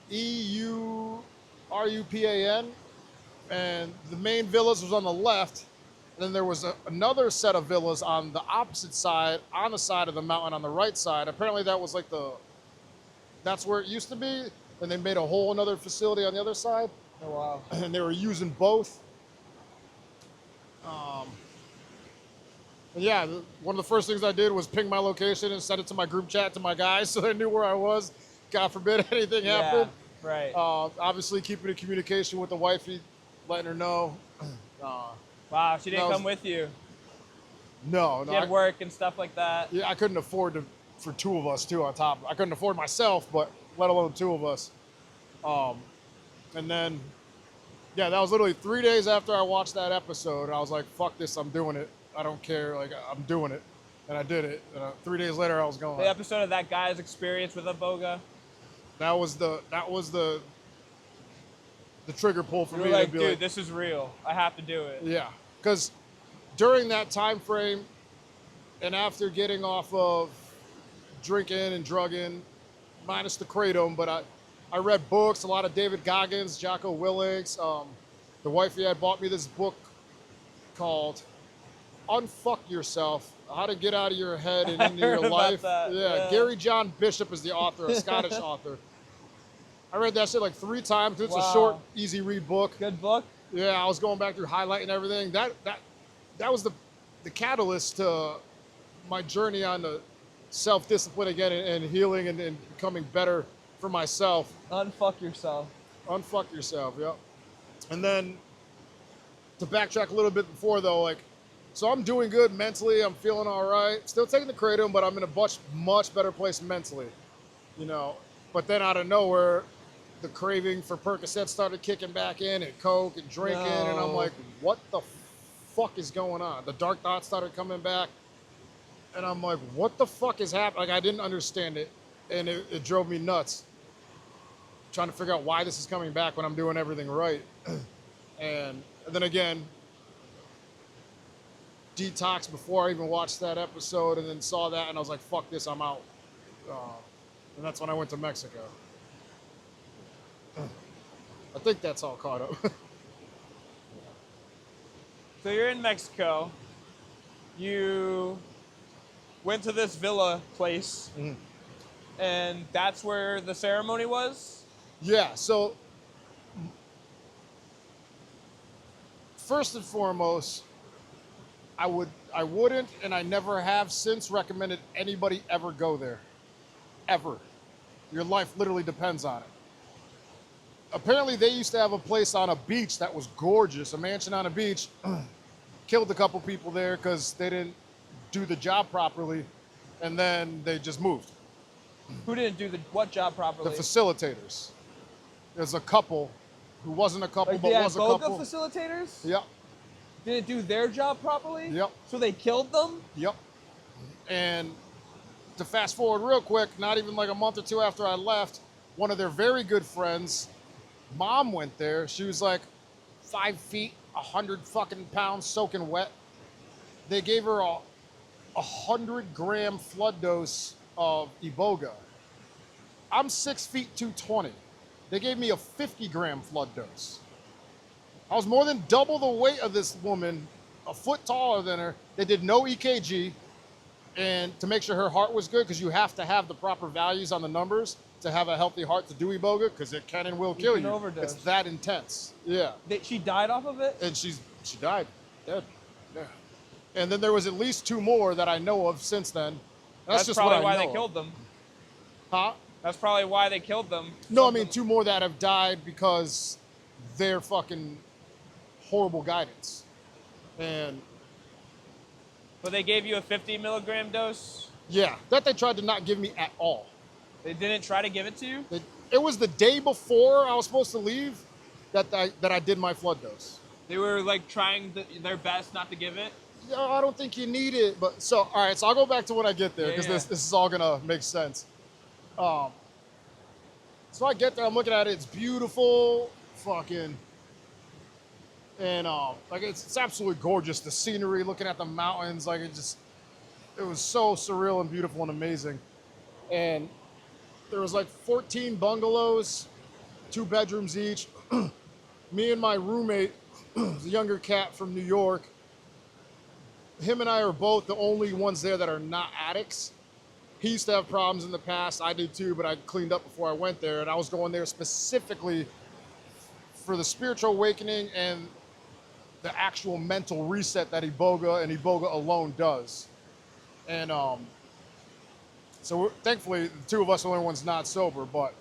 E-U-R-U-P-A-N, and the main villas was on the left, and then there was another set of villas on the opposite side, on the side of the mountain on the right side. Apparently that was like that's where it used to be, and they made a whole another facility on the other side. Oh, wow. And they were using both. And yeah, one of the first things I did was ping my location and send it to my group chat to my guys so they knew where I was. God forbid anything happened. Right. Obviously keeping in communication with the wifey, letting her know. Wow, she didn't come with you. No. She had work and stuff like that. Yeah, I couldn't afford for 2 of us too on top. I couldn't afford myself, but let alone 2 of us. And then, yeah, that was literally 3 days after I watched that episode. I was like, fuck this, I'm doing it. I don't care, like, I'm doing it. And I did it. 3 days later, I was going. The episode of that guy's experience with a boga? That was the trigger pull for me. Like, to be dude, like, this is real. I have to do it. Yeah, because during that time frame, and after getting off of drinking and drugging, minus the kratom, but I read books, a lot of David Goggins, Jocko Willink's. The wifey had bought me this book called Unfuck Yourself, How to Get Out of Your Head and Into Your Life. Yeah, Gary John Bishop is the author, a Scottish author. I read that shit like 3 times. It's a short, easy read book. Good book? Yeah, I was going back through highlighting everything. That was the catalyst to my journey on the self-discipline again and healing and becoming better for myself. Unfuck yourself. Unfuck yourself, yep. And then to backtrack a little bit before though, like, so I'm doing good mentally. I'm feeling all right. Still taking the kratom, but I'm in a much better place mentally, you know. But then out of nowhere, the craving for Percocet started kicking back in, and Coke and drinking, and I'm like, what the fuck is going on? The dark thoughts started coming back, and I'm like, what the fuck is happening? Like, I didn't understand it, and it drove me nuts, trying to figure out why this is coming back when I'm doing everything right. And then again, detox before I even watched that episode, and then saw that, and I was like, fuck this, I'm out. And that's when I went to Mexico. I think that's all caught up. So you're in Mexico. You went to this villa place, and that's where the ceremony was? Yeah, so first and foremost, I wouldn't, and I never have since recommended anybody ever go there. Ever. Your life literally depends on it. Apparently they used to have a place on a beach that was gorgeous, a mansion on a beach. Killed a couple people there because they didn't do the job properly, and then they just moved. Who didn't do what job properly? The facilitators. There's a couple who wasn't a couple, like but was a couple. The facilitators? Yep. Didn't do their job properly? Yep. So they killed them? Yep. And to fast forward real quick, not even like a month or two after I left, one of their very good friends, mom went there. She was like 5 feet, 100 fucking pounds, soaking wet. They gave her a 100-gram flood dose of Iboga. I'm 6 feet 220. They gave me a 50-gram flood dose. I was more than double the weight of this woman, a foot taller than her. They did no EKG, and to make sure her heart was good, because you have to have the proper values on the numbers to have a healthy heart to do Iboga, because it can and will kill you. Overdose. It's that intense. Yeah. She died off of it? And she died. Dead. Yeah. And then there was at least 2 more that I know of since then. That's just probably what why I know they killed them. Huh? That's probably why they killed them. No, I mean 2 more that have died because they're fucking horrible guidance. But they gave you a 50 milligram dose? Yeah, that they tried to not give me at all. They didn't try to give it to you? It was the day before I was supposed to leave that I did my flood dose. They were like trying their best not to give it? Yeah, I don't think you need it. But so, all right, so I'll go back to when I get there, because this is all gonna make sense. So I get there, I'm looking at it, it's beautiful, fucking, and like it's absolutely gorgeous. The scenery, looking at the mountains, like it was so surreal and beautiful and amazing. And there was like 14 bungalows, 2 bedrooms each. Me and my roommate, the younger cat from New York, him and I are both the only ones there that are not addicts. He used to have problems in the past. I did too, but I cleaned up before I went there. And I was going there specifically for the spiritual awakening and the actual mental reset that Iboga and Iboga alone does. And so thankfully, the 2 of us are the only ones not sober. But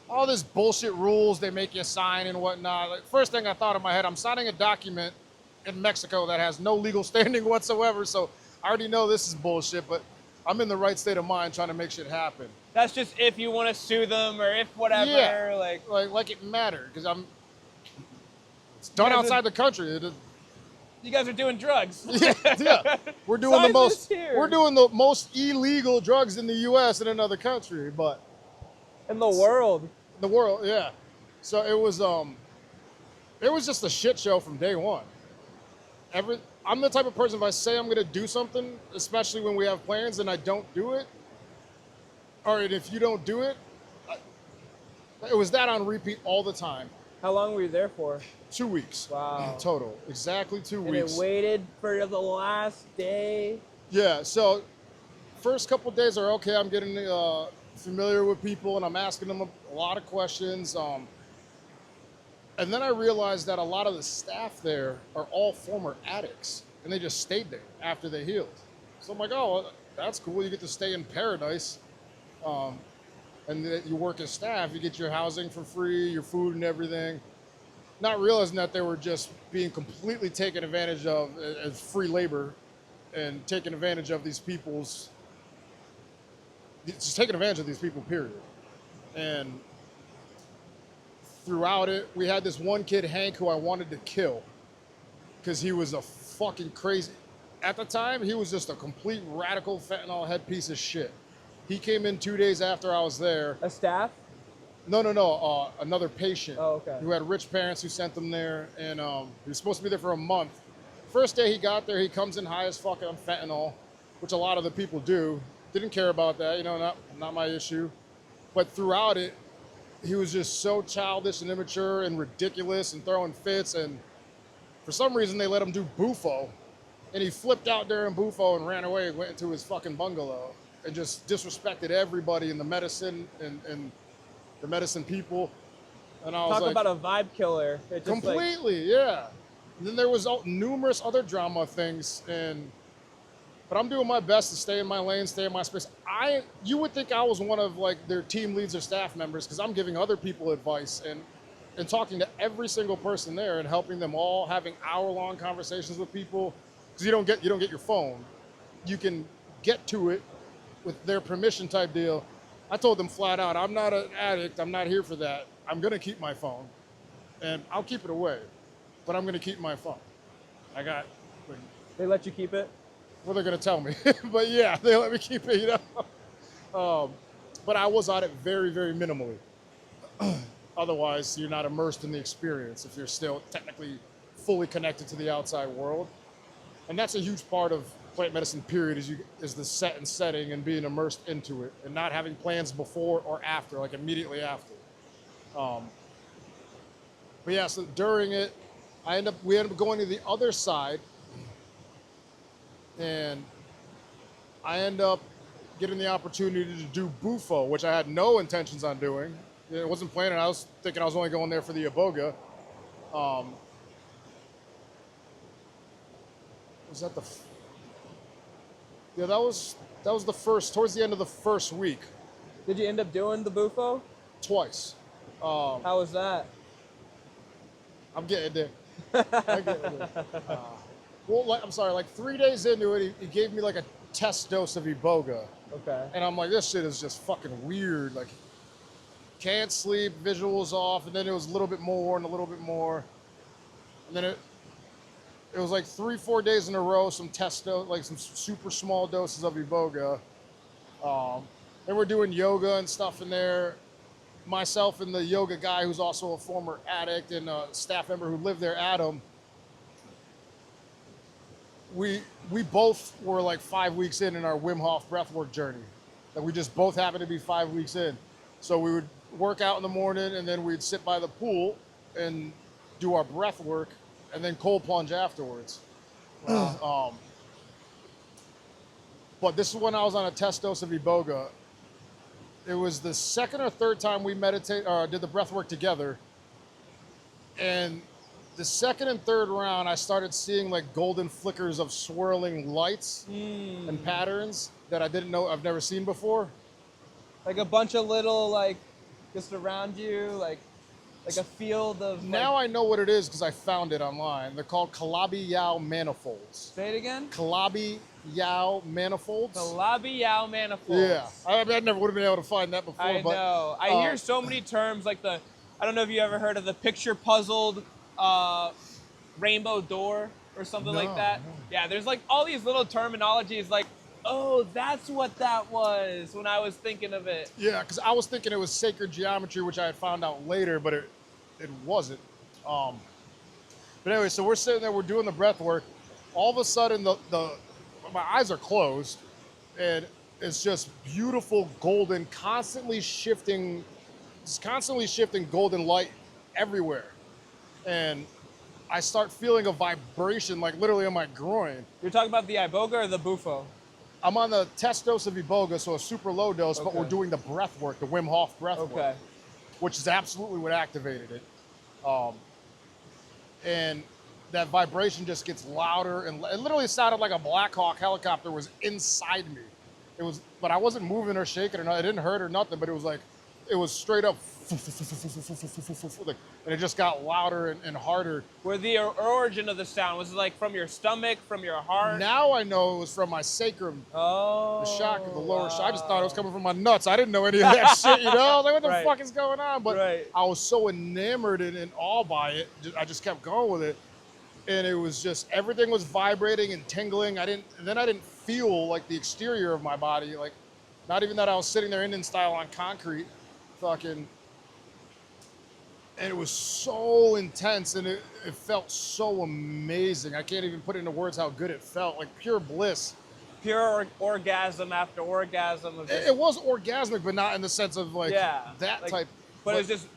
all this bullshit rules they make you sign and whatnot. Like, first thing I thought in my head, I'm signing a document in Mexico that has no legal standing whatsoever. So I already know this is bullshit, but I'm in the right state of mind trying to make shit happen. That's just if you want to sue them or if whatever. Yeah, like it mattered, because it's done outside the country. You guys are doing drugs. Yeah. We're doing the most illegal drugs in the U.S. in another country, but in the world. The world, yeah. So it was just a shit show from day one. I'm the type of person, if I say I'm going to do something, especially when we have plans and I don't do it, or if you don't do it, it was that on repeat all the time. How long were you there for? 2 weeks. Wow. Total. Exactly 2 weeks. And it waited for the last day? Yeah, so first couple of days are okay. I'm getting familiar with people and I'm asking them a lot of questions. And then I realized that a lot of the staff there are all former addicts, and they just stayed there after they healed. So I'm like, oh, well, that's cool. You get to stay in paradise. And you work as staff. You get your housing for free, your food and everything. not realizing that they were just being completely taken advantage of as free labor and taking advantage of these people's, just taking advantage of these people, period. And throughout it, we had this one kid, Hank, who I wanted to kill because he was a fucking crazy. At the time, he was just a complete radical fentanyl head piece of shit. He came in 2 days after I was there. A staff? No. Another patient. Oh, okay. Who had rich parents who sent him there, and he was supposed to be there for a month. First day he got there, he comes in high as fuck on fentanyl, which a lot of the people do. Didn't care about that, not my issue. But throughout it, he was just so childish and immature and ridiculous and throwing fits, and for some reason they let him do Bufo, and he flipped out during Bufo and ran away and went into his fucking bungalow and just disrespected everybody in the medicine and the medicine people. And I was Talk about a vibe killer. It just completely, yeah. And then there was numerous other drama things, but I'm doing my best to stay in my lane, stay in my space. You would think I was one of like their team leads or staff members because I'm giving other people advice and talking to every single person there and helping them all, having hour-long conversations with people because you don't get your phone. You can get to it with their permission type deal. I told them flat out, I'm not an addict. I'm not here for that. I'm going to keep my phone, and I'll keep it away, but I'm going to keep my phone. They let you keep it? Well, they're going to tell me, but yeah, they let me keep it, But I was on it very, very minimally. Otherwise, you're not immersed in the experience if you're still technically fully connected to the outside world. And that's a huge part of plant medicine, period, is the set and setting and being immersed into it and not having plans before or after, like immediately after. But yeah, so during it, we ended up going to the other side, and I end up getting the opportunity to do Bufo, which I had no intentions on doing. It wasn't planning. I was thinking I was only going there for the Iboga. Yeah, that was the first, towards the end of the first week. Did you end up doing the Bufo? Twice. How was that? I'm getting there. I'm sorry, like 3 days into it, he gave me like a test dose of Iboga. Okay. And I'm like, this shit is just fucking weird. Like, can't sleep, visuals off, and then it was a little bit more and a little bit more. And then it was like 3-4 days in a row, some some super small doses of Iboga. And we're doing yoga and stuff in there. Myself and the yoga guy, who's also a former addict and a staff member who lived there, Adam, we both were like 5 weeks in our Wim Hof breathwork journey. That we just both happened to be 5 weeks in. So we would work out in the morning, and then we'd sit by the pool and do our breath work, and then cold plunge afterwards. Wow. But this is when I was on a test dose of Iboga. It was the second or third time we did the breath work together. And the second and third round, I started seeing like golden flickers of swirling lights and patterns that I didn't know, I've never seen before. Like a bunch of little, like, just around you, like a field of... Now I know what it is because I found it online. They're called Calabi-Yau manifolds. Say it again? Calabi-Yau manifolds. Calabi-Yau manifolds. Yeah. I never would have been able to find that before. I know. I hear so many terms like I don't know if you ever heard of the picture puzzled rainbow door or something like that. No. Yeah, there's like all these little terminologies like, oh, that's what that was when I was thinking of it. Yeah, because I was thinking it was sacred geometry, which I had found out later, but it wasn't. But anyway, so we're sitting there, we're doing the breath work. All of a sudden, my eyes are closed, and it's just beautiful golden, constantly shifting golden light everywhere. And I start feeling a vibration, like literally on my groin. You're talking about the Iboga or the Bufo? I'm on the test dose of Iboga, so a super low dose, but we're doing the breath work, the Wim Hof breath work, which is absolutely what activated it. And that vibration just gets louder, and it literally sounded like a Black Hawk helicopter was inside me. But I wasn't moving or shaking or nothing. It didn't hurt or nothing, but it was like it was straight up, and it just got louder and harder. Where the origin of the sound, was it like from your stomach, from your heart? Now I know it was from my sacrum. Oh. The chakra, the lower chakra. I just thought it was coming from my nuts. I didn't know any of that shit, you know? I was like, what the fuck is going on? But I was so enamored and in awe by it. I just kept going with it. And it was just, everything was vibrating and tingling. I didn't feel like the exterior of my body. Like, not even that I was sitting there Indian style on concrete, fucking. And it was so intense, and it felt so amazing. I can't even put into words how good it felt, like pure bliss. Pure orgasm after orgasm. It was orgasmic, but not in the sense of like that like, type. But it was just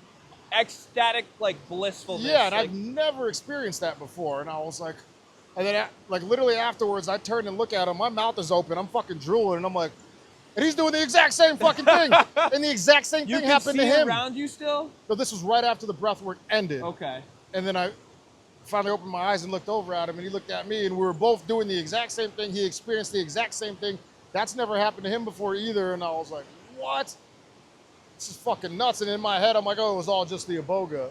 ecstatic, like blissfulness. Yeah, and I've never experienced that before. And I was like, and then like literally afterwards, I turned and look at him. My mouth is open. I'm fucking drooling, and I'm like, and he's doing the exact same fucking thing. And the exact same thing happened to him. You can see around you still? No, this was right after the breath work ended. Okay. And then I finally opened my eyes and looked over at him, and he looked at me, and we were both doing the exact same thing. He experienced the exact same thing. That's never happened to him before either. And I was like, what? This is fucking nuts. And in my head, I'm like, oh, it was all just the iboga.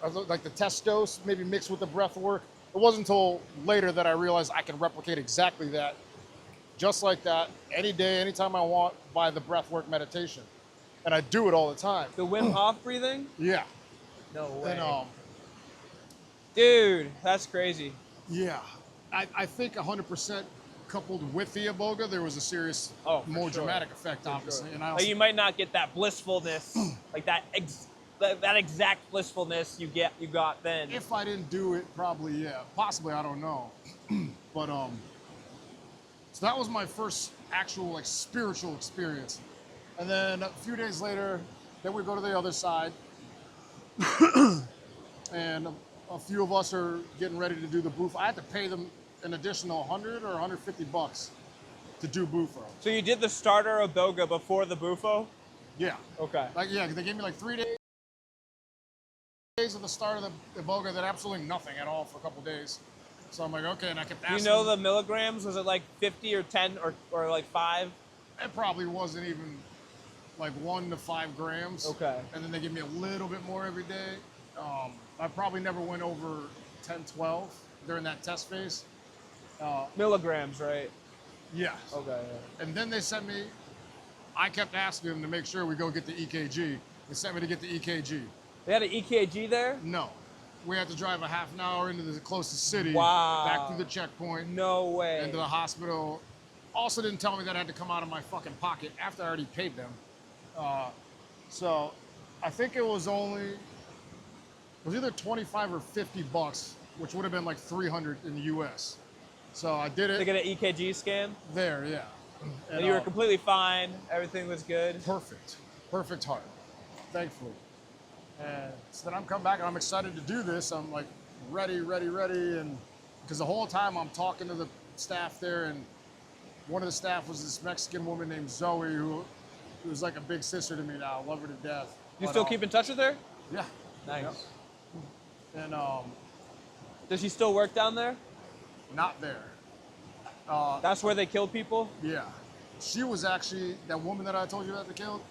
I was like the test dose, maybe mixed with the breath work. It wasn't until later that I realized I can replicate exactly that. Just like that, any day, anytime I want, by the breathwork meditation. And I do it all the time. The Wim Hof breathing? Yeah. No way. And, dude, that's crazy. Yeah. I think 100% coupled with the iboga, there was a serious, more dramatic effect, obviously. And I also, like you might not get that blissfulness, like that exact blissfulness you got then. If I didn't do it, probably, yeah. Possibly, I don't know. But, so that was my first actual like spiritual experience. And then a few days later, then we go to the other side. And a few of us are getting ready to do the bufo. I had to pay them an additional 100 or 150 bucks to do bufo. So you did the starter iboga before the bufo? Yeah. Okay. Like, yeah, they gave me like 3 days of the start of the iboga, then absolutely nothing at all for a couple days. So I'm like, okay, and I kept asking. You know the milligrams? Was it like 50 or 10 or like 5? It probably wasn't even like 1 to 5 grams. Okay. And then they give me a little bit more every day. I probably never went over 10, 12 during that test phase. Milligrams, right? Yeah. Okay. Yeah. And then they sent me, I kept asking them to make sure we go get the EKG. They sent me to get the EKG. They had an EKG there? No. We had to drive a half an hour into the closest city. Wow. Back through the checkpoint. No way. Into the hospital. Also didn't tell me that I had to come out of my fucking pocket after I already paid them. So I think it was either 25 or 50 bucks, which would have been like 300 in the US. So I did it. To get an EKG scan? There, yeah. And you were completely fine. Everything was good. Perfect. Perfect heart. Thankfully. And so then I'm coming back and I'm excited to do this. I'm like ready. And because the whole time I'm talking to the staff there, and one of the staff was this Mexican woman named Zoe who was like a big sister to me now. I love her to death. You still keep in touch with her? Yeah. Nice. Yep. And does she still work down there? Not there. That's where they kill people? Yeah. She was actually that woman that I told you about that killed.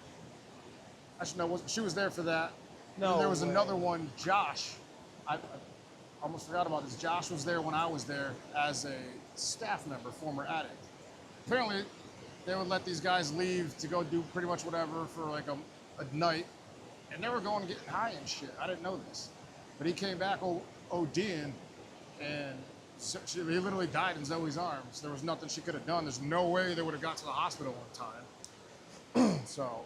Actually, no, she was there for that. No. And there was another one, Josh. I almost forgot about this. Josh was there when I was there as a staff member, former addict. Apparently, they would let these guys leave to go do pretty much whatever for like a night, and they were going to get high and shit. I didn't know this, but he came back ODing, and he literally died in Zoe's arms. There was nothing she could have done. There's no way they would have got to the hospital on time. So,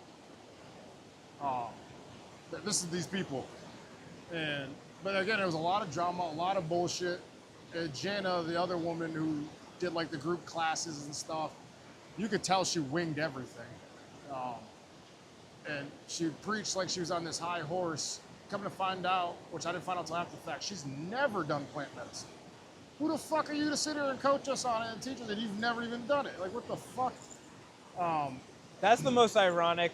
this is these people. But again, there was a lot of drama, a lot of bullshit. Jana, the other woman who did like the group classes and stuff, you could tell she winged everything. And she preached like she was on this high horse. Coming to find out, which I didn't find out until after the fact, she's never done plant medicine. Who the fuck are you to sit here and coach us on it and teach us that you've never even done it? Like, what the fuck? That's the most ironic.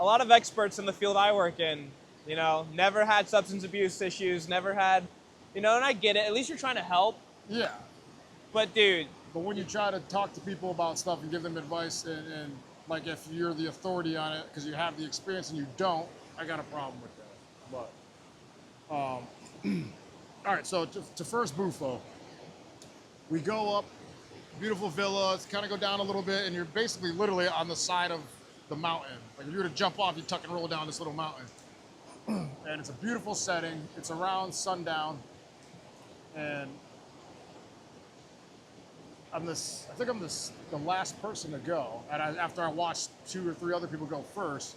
A lot of experts in the field I work in, never had substance abuse issues, never had, and I get it. At least you're trying to help. Yeah. But dude. But when you try to talk to people about stuff and give them advice and Like if you're the authority on it because you have the experience and you don't, I got a problem with that. But, all right, so to first Bufo, we go up, beautiful villa, kind of go down a little bit, and you're basically literally on the side of the mountain. Like if you were to jump off, you tuck and roll down this little mountain. And it's a beautiful setting. It's around sundown. And I think I'm the last person to go. And after I watched 2 or 3 other people go first,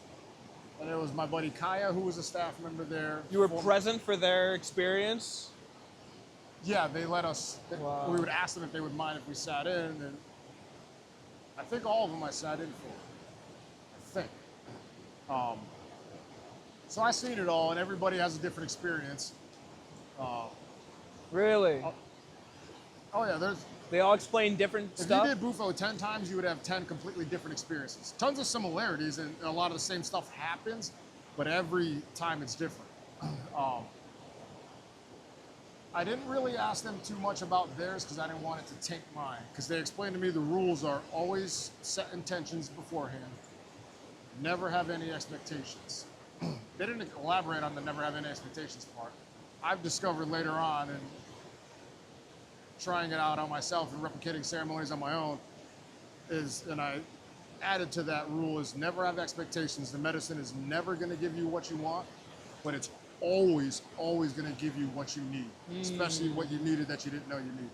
and it was my buddy Kaya, who was a staff member there. You were present for their experience? Yeah, they let us. Wow. We would ask them if they would mind if we sat in, and I think all of them I sat in for. I think. So I seen it all, and everybody has a different experience. Really? Oh yeah, they all explain different stuff? If you did Bufo 10 times, you would have 10 completely different experiences. Tons of similarities, and a lot of the same stuff happens, but every time it's different. I didn't really ask them too much about theirs because I didn't want it to tank mine. Because they explained to me the rules are always set intentions beforehand, never have any expectations. They didn't elaborate on the never have any expectations part. I've discovered later on, and trying it out on myself and replicating ceremonies on my own, and I added to that rule is never have expectations. The medicine is never going to give you what you want, but it's always going to give you what you need, especially what you needed that you didn't know you needed.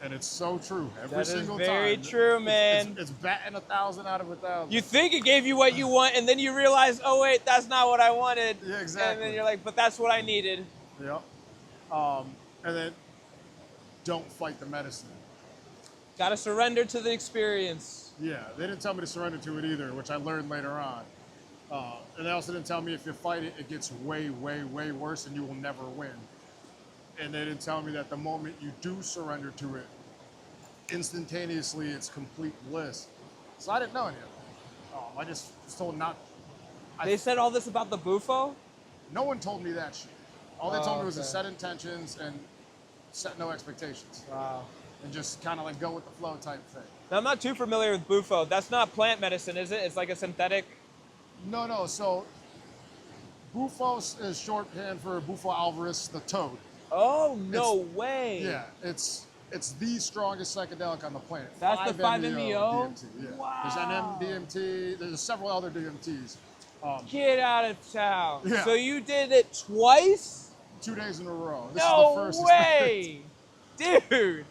And it's so true. Every single time. Very true, man. It's batting 1,000 out of 1,000. You think it gave you what you want, and then you realize, oh wait, that's not what I wanted. Yeah, exactly. And then you're like, but that's what I needed. Yep. And then don't fight the medicine. Gotta surrender to the experience. Yeah, they didn't tell me to surrender to it either, which I learned later on. And they also didn't tell me if you fight it, it gets way, way, way worse and you will never win. And they didn't tell me that the moment you do surrender to it, instantaneously it's complete bliss. So I didn't know any of that. I just was told not. They said all this about the Bufo? No one told me that shit. All they told me was to set intentions and set no expectations. Wow. And just kind of like go with the flow type thing. Now, I'm not too familiar with Bufo. That's not plant medicine, is it? It's like a synthetic? No. So Bufo is shorthand for Bufo alvarez, the toad. Oh, no way. Yeah, it's the strongest psychedelic on the planet. That's the 5-MeO? DMT, yeah. Wow. There's NM-DMT, there's several other DMTs. Get out of town. Yeah. So you did it twice? 2 days in a row. This No is the first way. Dude.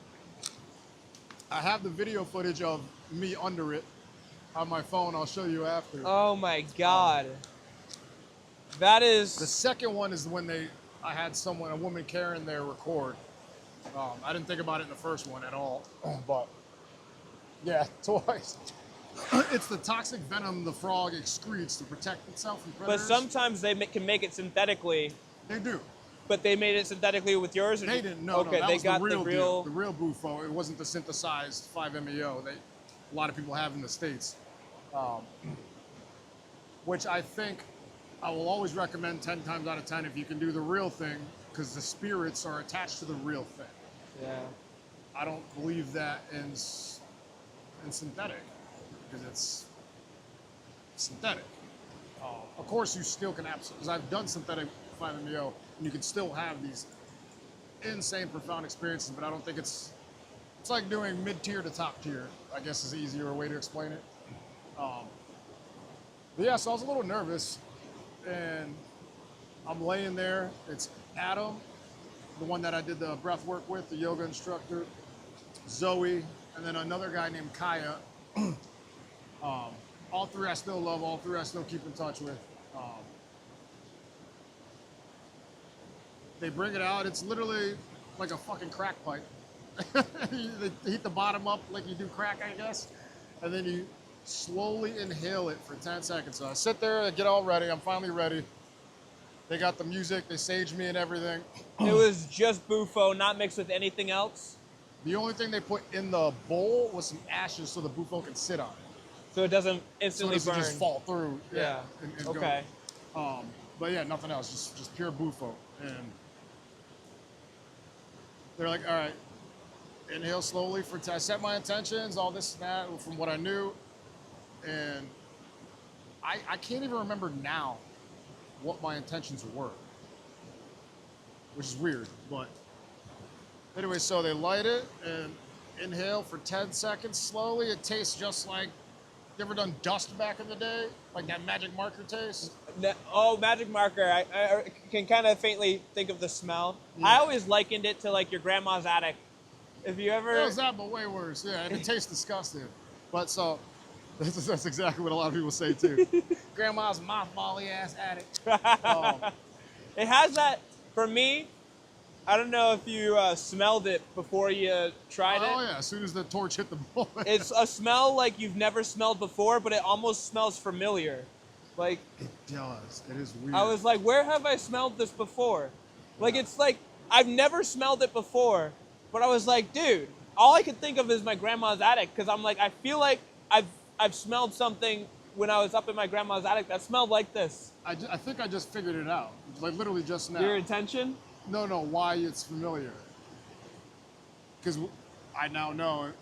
I have the video footage of me under it on my phone. I'll show you after. Oh my God. That is... The second one is when I had a woman Karen there record. I didn't think about it in the first one at all, but yeah, twice. It's the toxic venom the frog excretes to protect itself from predators. But sometimes they can make it synthetically. They do. But they made it synthetically with yours? Or They didn't know. Okay, no, that they was got the real deal. The real Bufo. It wasn't the synthesized 5-MeO that a lot of people have in the States. Which I think I will always recommend 10 times out of 10 if you can do the real thing, because the spirits are attached to the real thing. Yeah. I don't believe that in synthetic, because it's synthetic. Of course, you still can because I've done synthetic 5-MeO, and you can still have these insane, profound experiences, but I don't think it's like doing mid-tier to top tier, I guess is the easier way to explain it. But yeah, so I was a little nervous, and I'm laying there. It's Adam, the one that I did the breath work with, the yoga instructor, Zoe, and then another guy named Kaya. All three I still love, all three I still keep in touch with. They bring it out, it's literally like a fucking crack pipe. They heat the bottom up like you do crack, I guess, and then you slowly inhale it for 10 seconds. So I sit there, I get all ready, I'm finally ready. They got the music, they sage me and everything. It was just Bufo, not mixed with anything else? The only thing they put in the bowl was some ashes so the Bufo can sit on it. So it doesn't instantly so it burn? just fall through. Yeah. And okay. Go. But yeah, nothing else, just pure Bufo. And they're like, all right, inhale slowly I set my intentions, all this and that from what I knew. and I can't even remember now what my intentions were, which is weird. But anyway, so they light it and inhale for 10 seconds slowly. It tastes just like, you ever done dust back in the day? Like that magic marker taste? Oh, magic marker. I can kind of faintly think of the smell. Yeah. I always likened it to like your grandma's attic. If you ever... It was that, but way worse. Yeah, and it tastes disgusting. But so, that's exactly what a lot of people say too. Grandma's mothbally ass attic. It has that, for me, I don't know if you smelled it before you tried it. Oh yeah, as soon as the torch hit the bowl. It's a smell like you've never smelled before, but it almost smells familiar. Like, it does. It is weird. I was like, where have I smelled this before? Like, it's like, I've never smelled it before, but I was like, dude, all I could think of is my grandma's attic, because I'm like, I feel like I've smelled something when I was up in my grandma's attic that smelled like this. I think I just figured it out, like literally just now. Your intention? No, why it's familiar. Because I now know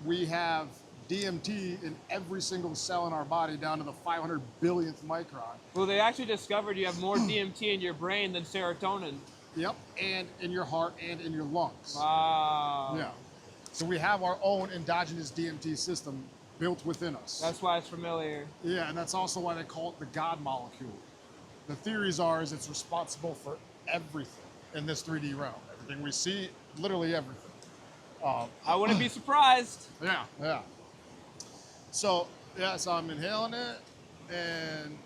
we have DMT in every single cell in our body down to the 500 billionth micron. Well, they actually discovered you have more DMT in your brain than serotonin. Yep, and in your heart and in your lungs. Wow. Yeah. So we have our own endogenous DMT system built within us. That's why it's familiar. Yeah, and that's also why they call it the God molecule. The theories are is it's responsible for everything in this 3D realm. Everything we see, literally everything. I wouldn't be surprised. Yeah. So I'm inhaling it, and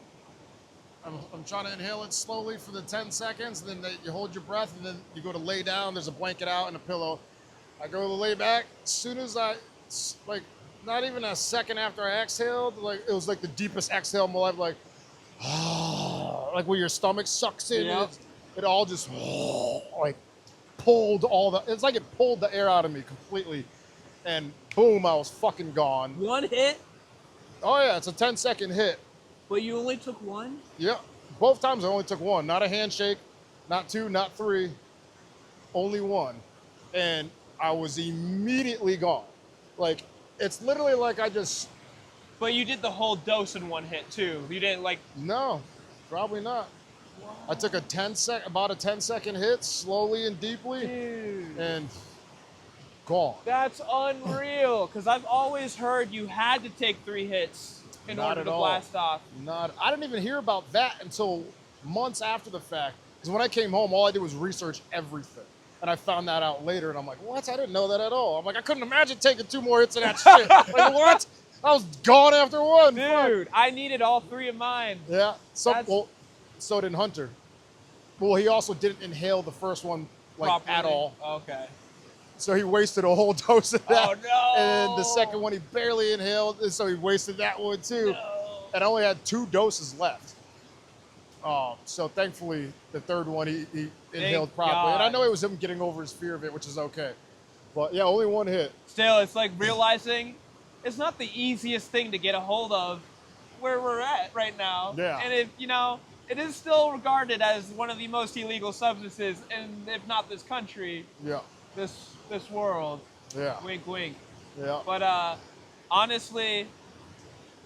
I'm trying to inhale it slowly for the 10 seconds, and then you hold your breath, and then you go to lay down. There's a blanket out and a pillow. I go to lay back. As soon as not even a second after I exhaled, like it was like the deepest exhale of my life, like, like where your stomach sucks in. Yep. It all just like pulled it's like it pulled the air out of me completely, and boom, I was fucking gone. One hit? Oh yeah, it's a 10-second hit. But you only took one? Yeah, both times I only took one. Not a handshake, not two, not three, only one. And I was immediately gone. Like, it's literally like I just... But you did the whole dose in one hit too. You didn't like... No, probably not. Wow. I took about a 10-second hit, slowly and deeply, dude, and gone. That's unreal, because I've always heard you had to take 3 hits in order to blast off. I didn't even hear about that until months after the fact. Because when I came home, all I did was research everything. And I found that out later, and I'm like, what? I didn't know that at all. I'm like, I couldn't imagine taking 2 more hits of that shit. Like, what? I was gone after one. Dude, I needed all 3 of mine. Yeah. So did Hunter. Well, he also didn't inhale the first one properly. At all. Okay. So he wasted a whole dose of that. Oh, no. And the second one he barely inhaled, and so he wasted that one too. No. And I only had 2 doses left. So thankfully, the third one he inhaled properly. God. And I know it was him getting over his fear of it, which is okay. But yeah, only 1 hit. Still, it's like realizing it's not the easiest thing to get a hold of where we're at right now. Yeah. And it is still regarded as one of the most illegal substances, and if not this country, yeah, this world. Yeah. Wink, wink. Yeah. But honestly,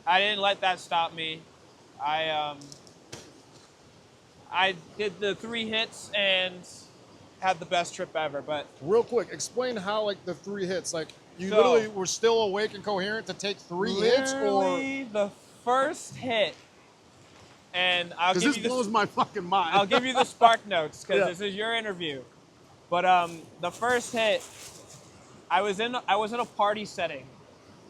I didn't let that stop me. I did the 3 hits and had the best trip ever. But real quick, explain how the 3 hits. You literally were still awake and coherent to take 3 hits, or literally the first hit. And I'll give you this blows my fucking mind. I'll give you the spark notes because Yeah. this is your interview. But the first hit, I was in a party setting,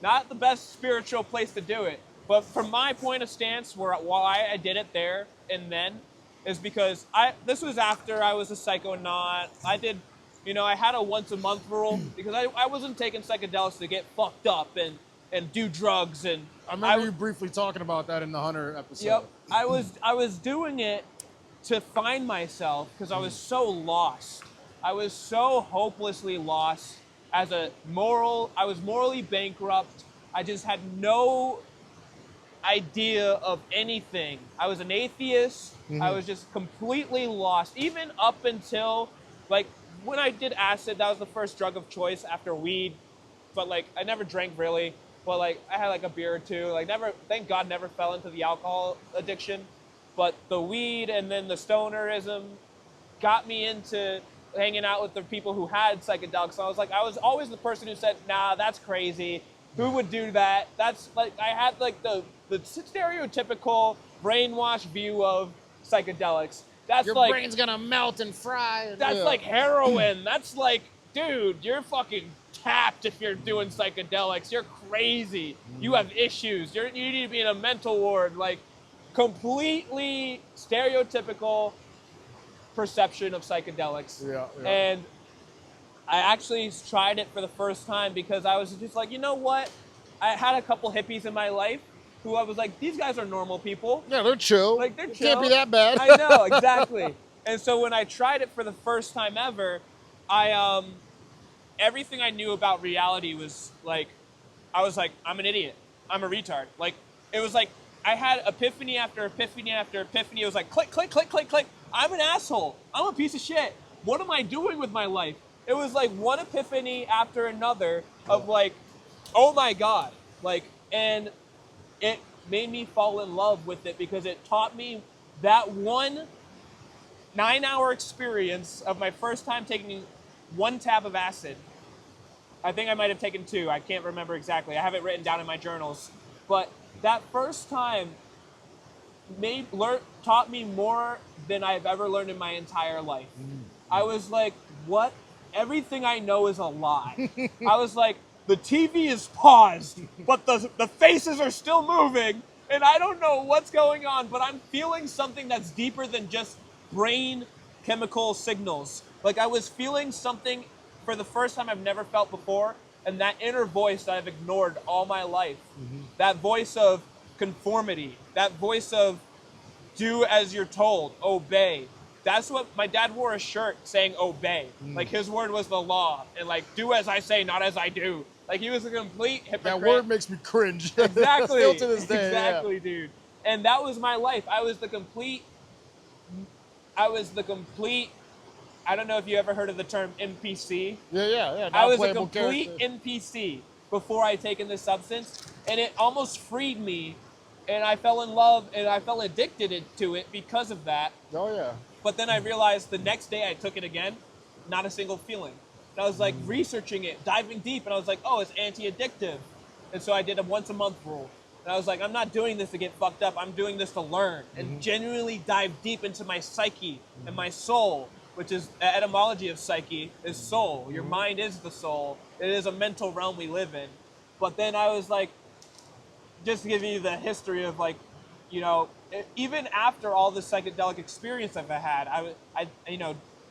not the best spiritual place to do it. But from my point of stance, why I did it there and then, is because this was after I was a psychonaut. I had a once a month rule because I wasn't taking psychedelics to get fucked up and do drugs. And I remember you briefly talking about that in the Hunter episode. Yep, I was doing it to find myself because I was so lost. I was so hopelessly lost I was morally bankrupt. I just had no idea of anything. I was an atheist. Mm-hmm. I was just completely lost. Even up until, when I did acid, that was the first drug of choice after weed. But, I never drank really. but like I had like a beer or two. Like never, thank God, never fell into the alcohol addiction. But the weed and then the stonerism got me into hanging out with the people who had psychedelics. So I was always the person who said, nah, that's crazy. Who would do that? That's like, I had like the stereotypical brainwashed view of psychedelics. That's your like, brain's gonna melt and fry. That's like heroin. That's like, dude, you're fucking tapped if you're doing psychedelics. You're crazy. You have issues. You need to be in a mental ward. Like, completely stereotypical perception of psychedelics. And I actually tried it for the first time because I was just like, you know what? I had a couple hippies in my life who I was like, these guys are normal people. Yeah, they're chill. Like, they're chill. Can't be that bad. I know, exactly. And so when I tried it for the first time ever, everything I knew about reality was like, I was like, I'm an idiot. I'm a retard. Like, it was like, I had epiphany after epiphany after epiphany. It was like, click, click, click, click, click. I'm an asshole. I'm a piece of shit. What am I doing with my life? It was like one epiphany after another of like, oh my God. Like, and it made me fall in love with it because it taught me that one 9-hour experience of my first time taking 1 tab of acid. I think I might have taken 2. I can't remember exactly. I have it written down in my journals. But that first time taught me more than I've ever learned in my entire life. I was like, what? Everything I know is a lie. I was like, the TV is paused, but the faces are still moving, and I don't know what's going on, but I'm feeling something that's deeper than just brain chemical signals. Like, I was feeling something for the first time I've never felt before, and that inner voice that I've ignored all my life. That voice of conformity, that voice of do as you're told, obey. That's what my dad wore a shirt saying obey. Like, his word was the law, and like, do as I say, not as I do. Like, he was a complete hypocrite. That word makes me cringe. Exactly. Still to this day. Exactly, dude. And that was my life. I was the complete, I don't know if you ever heard of the term NPC. Yeah. I was a complete NPC before I taken this substance, and it almost freed me, and I fell in love, and I felt addicted to it because of that. Oh, yeah. But then I realized the next day I took it again, not a single feeling. And I was like researching it, diving deep, and I was like, oh, it's anti-addictive. And so I did a once-a-month rule. And I was like, I'm not doing this to get fucked up. I'm doing this to learn and genuinely dive deep into my psyche and my soul, which is the etymology of psyche is soul. Your mind is the soul. It is a mental realm we live in. But then I was like, just to give you the history of like, you know, even after all the psychedelic experience I've had, I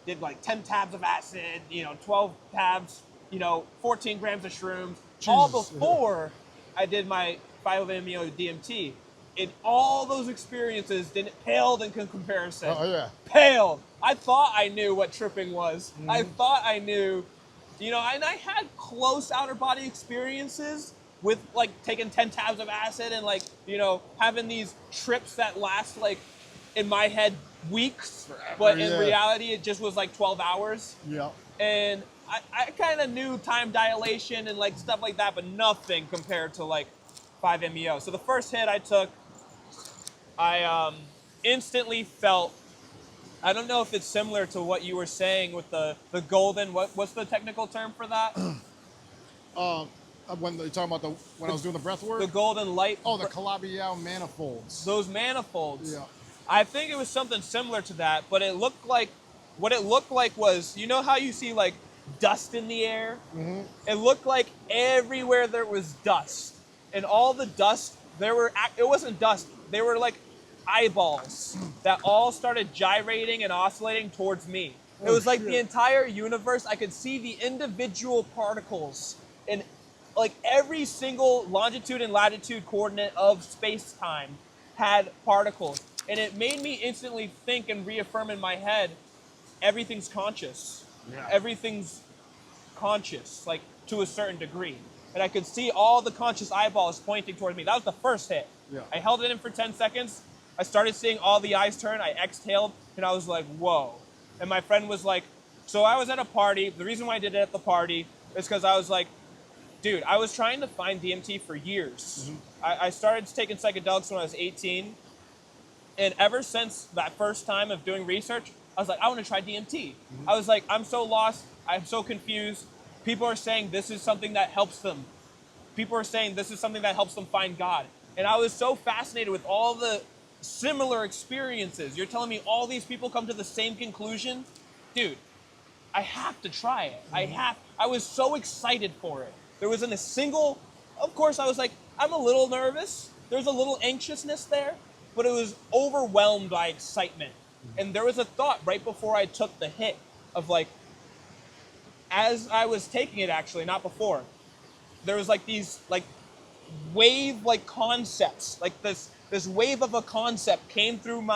did like 10 tabs of acid, 12 tabs, 14 grams of shrooms, Jesus. All before I did my 5-MeO DMT. And all those experiences paled in comparison. Oh, yeah. Paled. I thought I knew what tripping was. I thought I knew, and I had close outer body experiences with like taking 10 tabs of acid and like, having these trips that last like in my head weeks, forever, but in reality it just was like 12 hours. Yeah. And I kind of knew time dilation and like stuff like that, but nothing compared to like 5-MeO. So the first hit I took, I instantly felt, I don't know if it's similar to what you were saying with the golden, what's the technical term for that? When you're talking about when I was doing the breath work? The golden light. Oh, the Calabi-Yau manifolds. Those manifolds. Yeah. I think it was something similar to that, but what it looked like was, how you see like dust in the air? Mm-hmm. It looked like everywhere there was dust. And all the dust, it wasn't dust, they were like eyeballs that all started gyrating and oscillating towards me. It was like the entire universe. I could see the individual particles in like every single longitude and latitude coordinate of space-time had particles. And it made me instantly think and reaffirm in my head, everything's conscious. Yeah. Everything's conscious, like to a certain degree. And I could see all the conscious eyeballs pointing towards me. That was the first hit. Yeah. I held it in for 10 seconds. I started seeing all the eyes turn. I exhaled, and I was like, whoa. And my friend was like, so I was at a party. The reason why I did it at the party is because I was like, Dude, I was trying to find DMT for years. I started taking psychedelics when I was 18. And ever since that first time of doing research, I was like, I want to try DMT. I was like, I'm so lost. I'm so confused. People are saying this is something that helps them. People are saying this is something that helps them find God. And I was so fascinated with all the similar experiences. You're telling me all these people come to the same conclusion? Dude, I have to try it. I was so excited for it. There wasn't a single, of course I was like, I'm a little nervous. There's a little anxiousness there, but it was overwhelmed by excitement. And there was a thought right before I took the hit of like, as I was taking it actually, not before, there was like these like wave like concepts, like this wave of a concept came through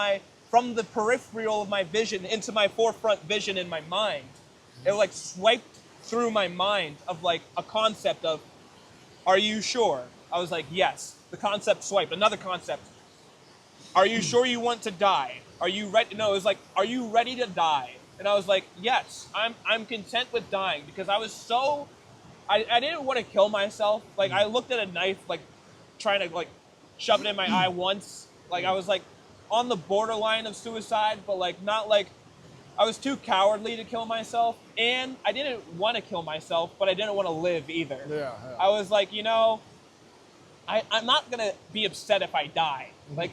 from the peripheral of my vision into my forefront vision in my mind. It like swiped through my mind of like a concept of, are you sure? I was like, yes. The concept swiped. Another concept. Are you sure you want to die? Are you ready? No, it was like, are you ready to die? And I was like, yes, I'm content with dying, because I was so, I didn't want to kill myself. Like I looked at a knife, like trying to like shove it in my eye once. Like I was like on the borderline of suicide, but like not like, I was too cowardly to kill myself, and I didn't want to kill myself, but I didn't want to live either. Yeah. I was like, you know, I'm not going to be upset if I die. Like,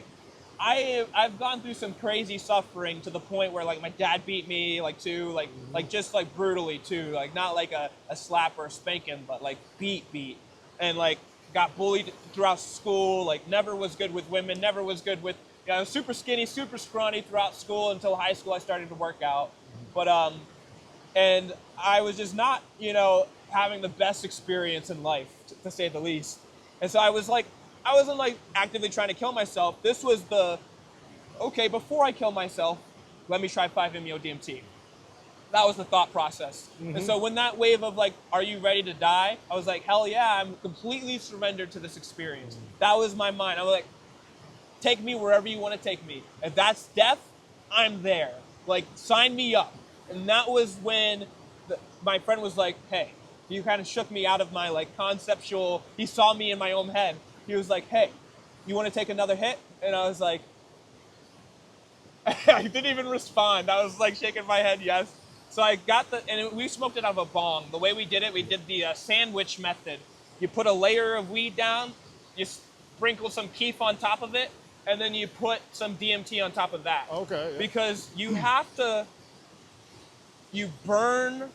I've gone through some crazy suffering to the point where, like, my dad beat me, like, too, like just, like, brutally, too. Like, not like a slap or a spanking, but, like, beat. And, like, got bullied throughout school, like, never was good with women, never was good with, you know, I was super skinny, super scrawny throughout school until high school I started to work out. But, and I was just not, you know, having the best experience in life, to say the least. And so I wasn't like actively trying to kill myself. This was okay, before I kill myself, let me try 5-MeO-DMT. That was the thought process. And so when that wave of like, are you ready to die? I was like, hell yeah, I'm completely surrendered to this experience. That was my mind. I was like, take me wherever you want to take me. If that's death, I'm there. Like, sign me up. And that was when my friend was like, hey, he kind of shook me out of my like conceptual, he saw me in my own head. He was like, hey, you want to take another hit? And I was like, I didn't even respond. I was like shaking my head, yes. So I got we smoked it out of a bong. The way we did it, we did the sandwich method. You put a layer of weed down, you sprinkle some keef on top of it, and then you put some DMT on top of that. Okay. Yeah. Because you have to, you burn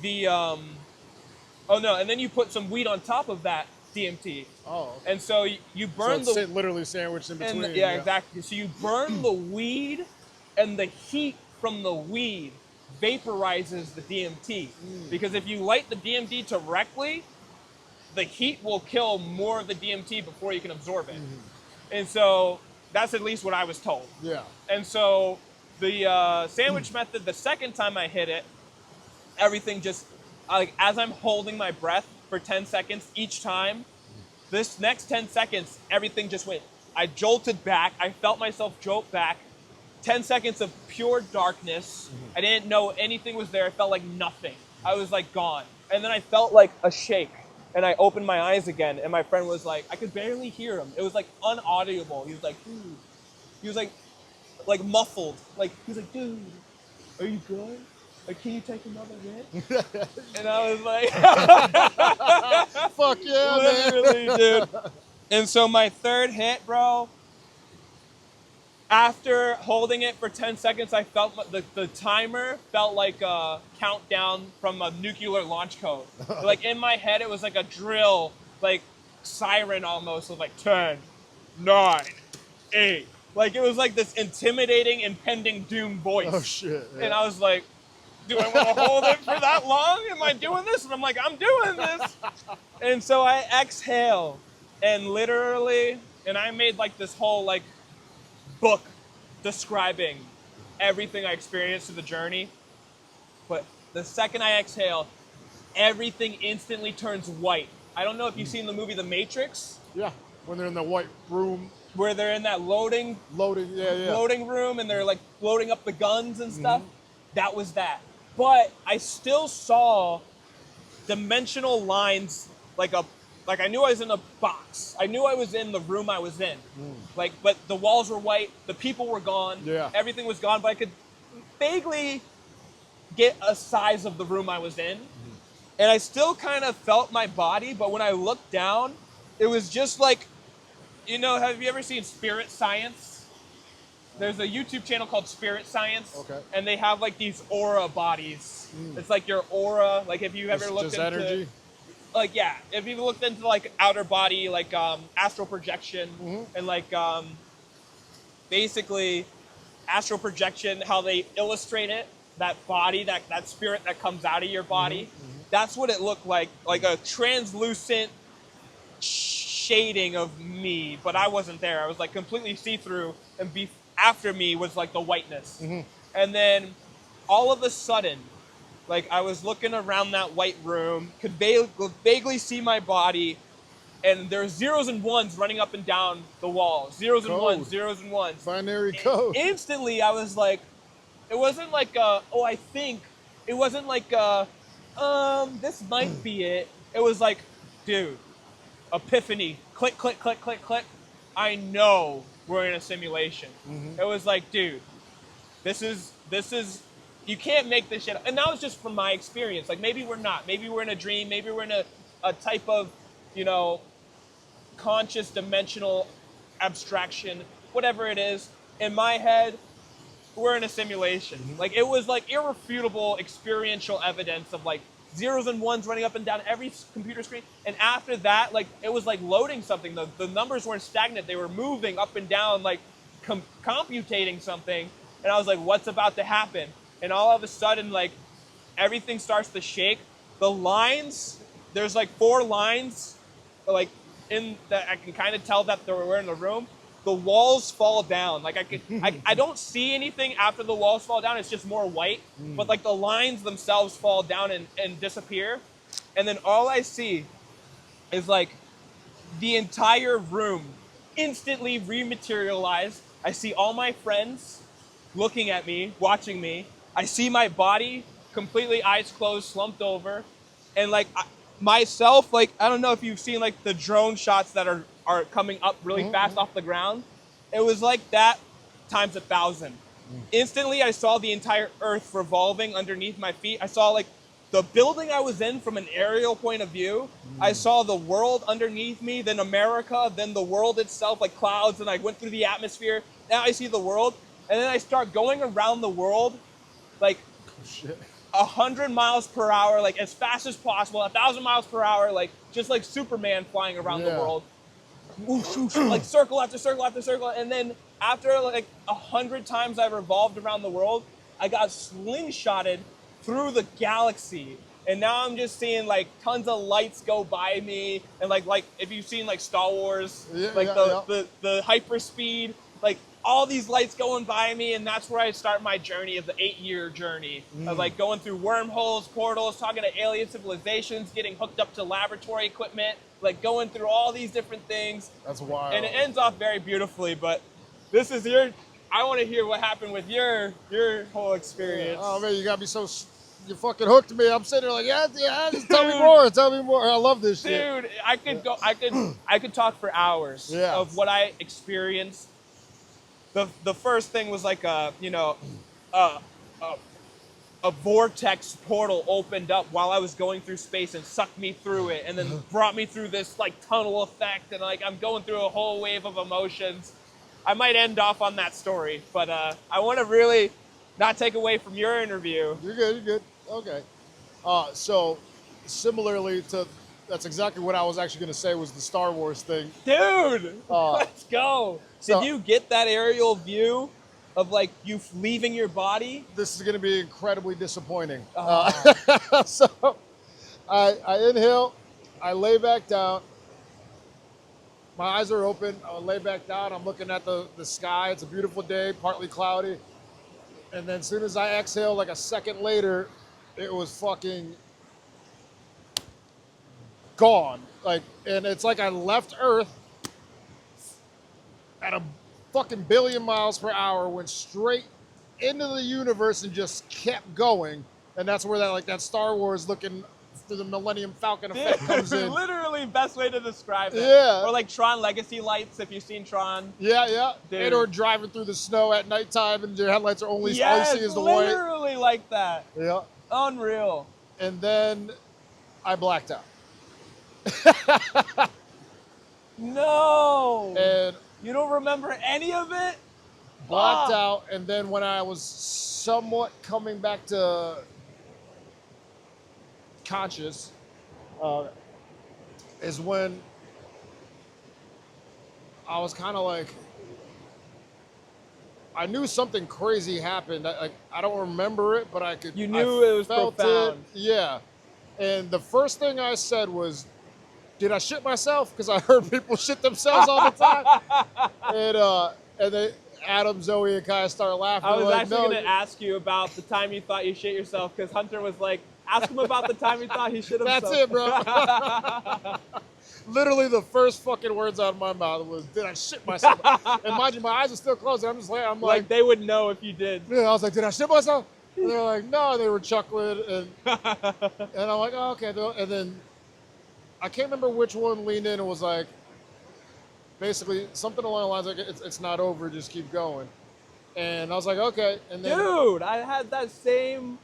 the, and then you put some weed on top of that DMT. Oh. Okay. And so you burn so it's literally sandwiched in between. yeah, exactly. So you burn the weed, and the heat from the weed vaporizes the DMT. Because if you light the DMT directly, the heat will kill more of the DMT before you can absorb it. And so that's at least what I was told. Yeah. And so the sandwich method, the second time I hit it, everything just, like, as I'm holding my breath for 10 seconds each time, this next 10 seconds, everything just went. I jolted back. I felt myself jolt back. 10 seconds of pure darkness. I didn't know anything was there. I felt like nothing. I was like gone. And then I felt like a shake. And I opened my eyes again, and my friend was like, I could barely hear him. It was like unaudible. He was like, dude. He was like muffled. Like, he was like, dude, are you good? Like, can you take another hit? And I was like, fuck yeah, literally, man. dude. And so my third hit, bro, after holding it for 10 seconds, I felt the timer felt like a countdown from a nuclear launch code. Like in my head, it was like a drill, like siren almost, of like 10, 9, 8. Like it was like this intimidating, impending doom voice. Oh shit. Yeah. And I was like, do I want to hold it for that long? Am I doing this? And I'm like, I'm doing this. And so I exhale, and literally, and I made like this whole like book describing everything I experienced through the journey. But the second I exhale, everything instantly turns white. I don't know if you've seen the movie The Matrix. Yeah, when they're in the white room. Where they're in that loading room, and they're like loading up the guns and stuff. That was that. But I still saw dimensional lines like I knew I was in a box. I knew I was in the room I was in. Like, but the walls were white, the people were gone, everything was gone, but I could vaguely get a size of the room I was in. And I still kind of felt my body, but when I looked down, it was just like, have you ever seen Spirit Science? There's a YouTube channel called Spirit Science, and they have like these aura bodies. It's like your aura, like if you ever looked into energy. Like if you looked into like outer body, like astral projection, and like basically astral projection, how they illustrate it, that body, that spirit that comes out of your body. That's what it looked like a translucent shading of me, but I wasn't there. I was like completely see-through, and after me was like the whiteness. And then all of a sudden, like I was looking around that white room, could vaguely see my body, and there's zeros and ones running up and down the wall. Zeros and ones, zeros and ones. Binary code. Instantly, I was like, it wasn't like I think. It wasn't like this might be it. It was like, dude, epiphany. Click, click, click, click, click. I know we're in a simulation. It was like, dude, this is, you can't make this shit up. And that was just from my experience. Like, maybe we're not. Maybe we're in a dream. Maybe we're in a type of, conscious dimensional abstraction, whatever it is. In my head, we're in a simulation. Like, it was like irrefutable experiential evidence of like zeros and ones running up and down every computer screen. And after that, like, it was like loading something. The numbers weren't stagnant. They were moving up and down, like computating something. And I was like, what's about to happen? And all of a sudden, like, everything starts to shake. The lines, there's like 4 lines, like, in that I can kind of tell that we're in the room. The walls fall down. Like, I don't see anything after the walls fall down. It's just more white. But like the lines themselves fall down and disappear. And then all I see is like the entire room instantly rematerialized. I see all my friends looking at me, watching me. I see my body completely eyes closed, slumped over. And like myself, like, I don't know if you've seen like the drone shots that are coming up really fast off the ground. It was like that times 1,000. Instantly, I saw the entire earth revolving underneath my feet. I saw like the building I was in from an aerial point of view. I saw the world underneath me, then America, then the world itself, like clouds, and I went through the atmosphere. Now I see the world, and then I start going around the world, like 100 miles per hour, like as fast as possible, 1,000 miles per hour, like just like Superman flying around the world. Whoosh, whoosh, like circle after circle after circle. And then after like 100 times I revolved around the world, I got slingshotted through the galaxy. And now I'm just seeing like tons of lights go by me. And like if you've seen like Star Wars, the hyper speed, like all these lights going by me. And that's where I start my journey of the 8-year journey of like going through wormholes, portals, talking to alien civilizations, getting hooked up to laboratory equipment, like going through all these different things. That's wild. And it ends off very beautifully, but this is I want to hear what happened with your whole experience. Oh man, you got me you fucking hooked me. I'm sitting there like, just tell me more. I love this shit. Dude, I could talk for hours of what I experienced. The first thing was like a vortex portal opened up while I was going through space and sucked me through it, and then brought me through this like tunnel effect, and like I'm going through a whole wave of emotions. I might end off on that story, but I want to really not take away from your interview. You're good. Okay. So similarly to, that's exactly what I was actually going to say was the Star Wars thing. Dude, let's go. Did you get that aerial view of like you leaving your body? This is going to be incredibly disappointing. So I inhale, I lay back down. My eyes are open. I lay back down. I'm looking at the sky. It's a beautiful day, partly cloudy. And then as soon as I exhale, like a second later, it was fucking gone. Like, and it's like I left Earth at a fucking billion miles per hour, went straight into the universe and just kept going. And that's where that Star Wars looking through the Millennium Falcon effect comes in. Literally probably the best way to describe it. Yeah. Or like Tron Legacy lights, if you've seen Tron. Yeah. Dude. And or driving through the snow at nighttime and your headlights are only Yes, all you see is the white. literally like that. Yeah. Unreal. And then I blacked out. No. And you don't remember any of it? blacked out, and then when I was somewhat coming back to conscious, is when I was kind of like, I knew something crazy happened. I don't remember it, but I could. You knew it was profound. Yeah. And the first thing I said was, did I shit myself? Because I heard people shit themselves all the time. And they, Adam, Zoe, and Kai started laughing. I was actually going to ask you about the time you thought you shit yourself, because Hunter was like, ask him about the time he thought he shit himself. That's it, bro. Literally the first fucking words out of my mouth was, did I shit myself? And mind you, my eyes are still closed. I'm just I'm like, they would know if you did. Yeah, I was like, did I shit myself? And they're like, no, they were chuckling. And I'm like, oh, okay. And then I can't remember which one leaned in and was like, basically something along the lines like, it's not over, just keep going. And I was like, okay. And then, dude, I had that same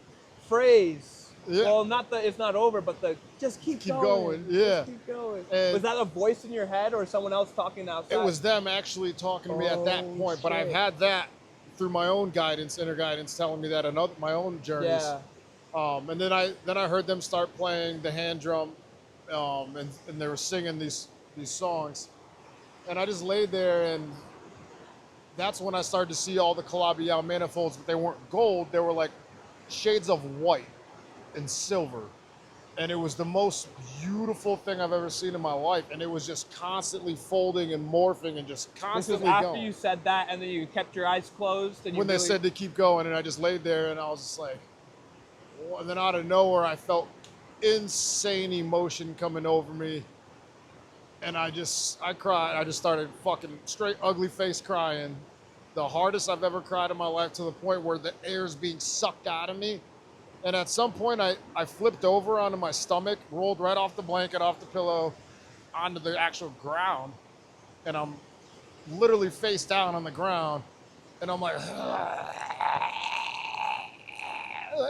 phrase. Yeah. Well, not the it's not over, but the just keep going. Yeah. Just keep going. And was that a voice in your head or someone else talking outside? It was them actually talking to me at that point, but I've had that through my own guidance, inner guidance, telling me that my own journeys. Yeah. And then I heard them start playing the hand drum, and they were singing these songs, and I just laid there, and that's when I started to see all the Calabiao manifolds, but they weren't gold; they were like shades of white and silver, and it was the most beautiful thing I've ever seen in my life, and it was just constantly folding and morphing and just constantly going. This was after you said that, and then you kept your eyes closed? And when they said to keep going, and I just laid there, and I was just like, and then out of nowhere, I felt insane emotion coming over me, and I cried. I just started fucking straight ugly face crying, the hardest I've ever cried in my life, to the point where the air's being sucked out of me. And at some point, I flipped over onto my stomach, rolled right off the blanket, off the pillow, onto the actual ground. And I'm literally face down on the ground. And I'm like,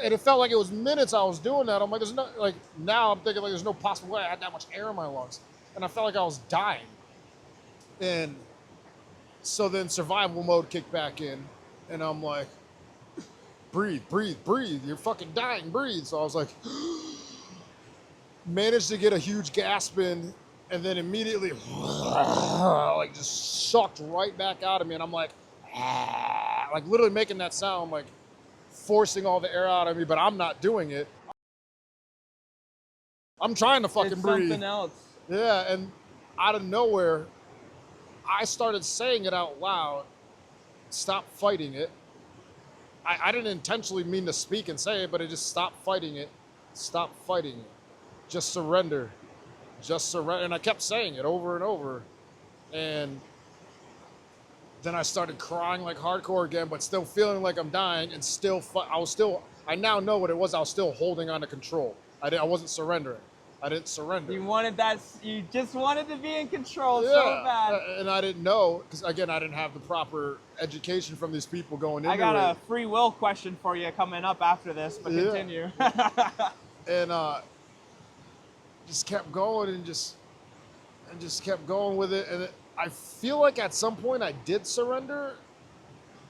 and it felt like it was minutes I was doing that. I'm like, now I'm thinking like there's no possible way I had that much air in my lungs. And I felt like I was dying. And so then survival mode kicked back in. And I'm like, breathe, breathe, breathe. You're fucking dying, breathe. So I was like, managed to get a huge gasp in, and then immediately, like, just sucked right back out of me. And I'm like literally making that sound, like forcing all the air out of me, but I'm not doing it. I'm trying to fucking breathe. Something else. Yeah, and out of nowhere, I started saying it out loud. Stop fighting it. I didn't intentionally mean to speak and say it, but it just stop fighting it. Stop fighting it. Just surrender. Just surrender. And I kept saying it over and over. And then I started crying like hardcore again, but still feeling like I'm dying, and I now know what it was. I was still holding on to control. I wasn't surrendering. I didn't surrender. You just wanted to be in control so bad. And I didn't know, because again, I didn't have the proper education from these people going into it. I got a free will question for you coming up after this, but continue. And just kept going and just kept going with it. And I feel like at some point I did surrender.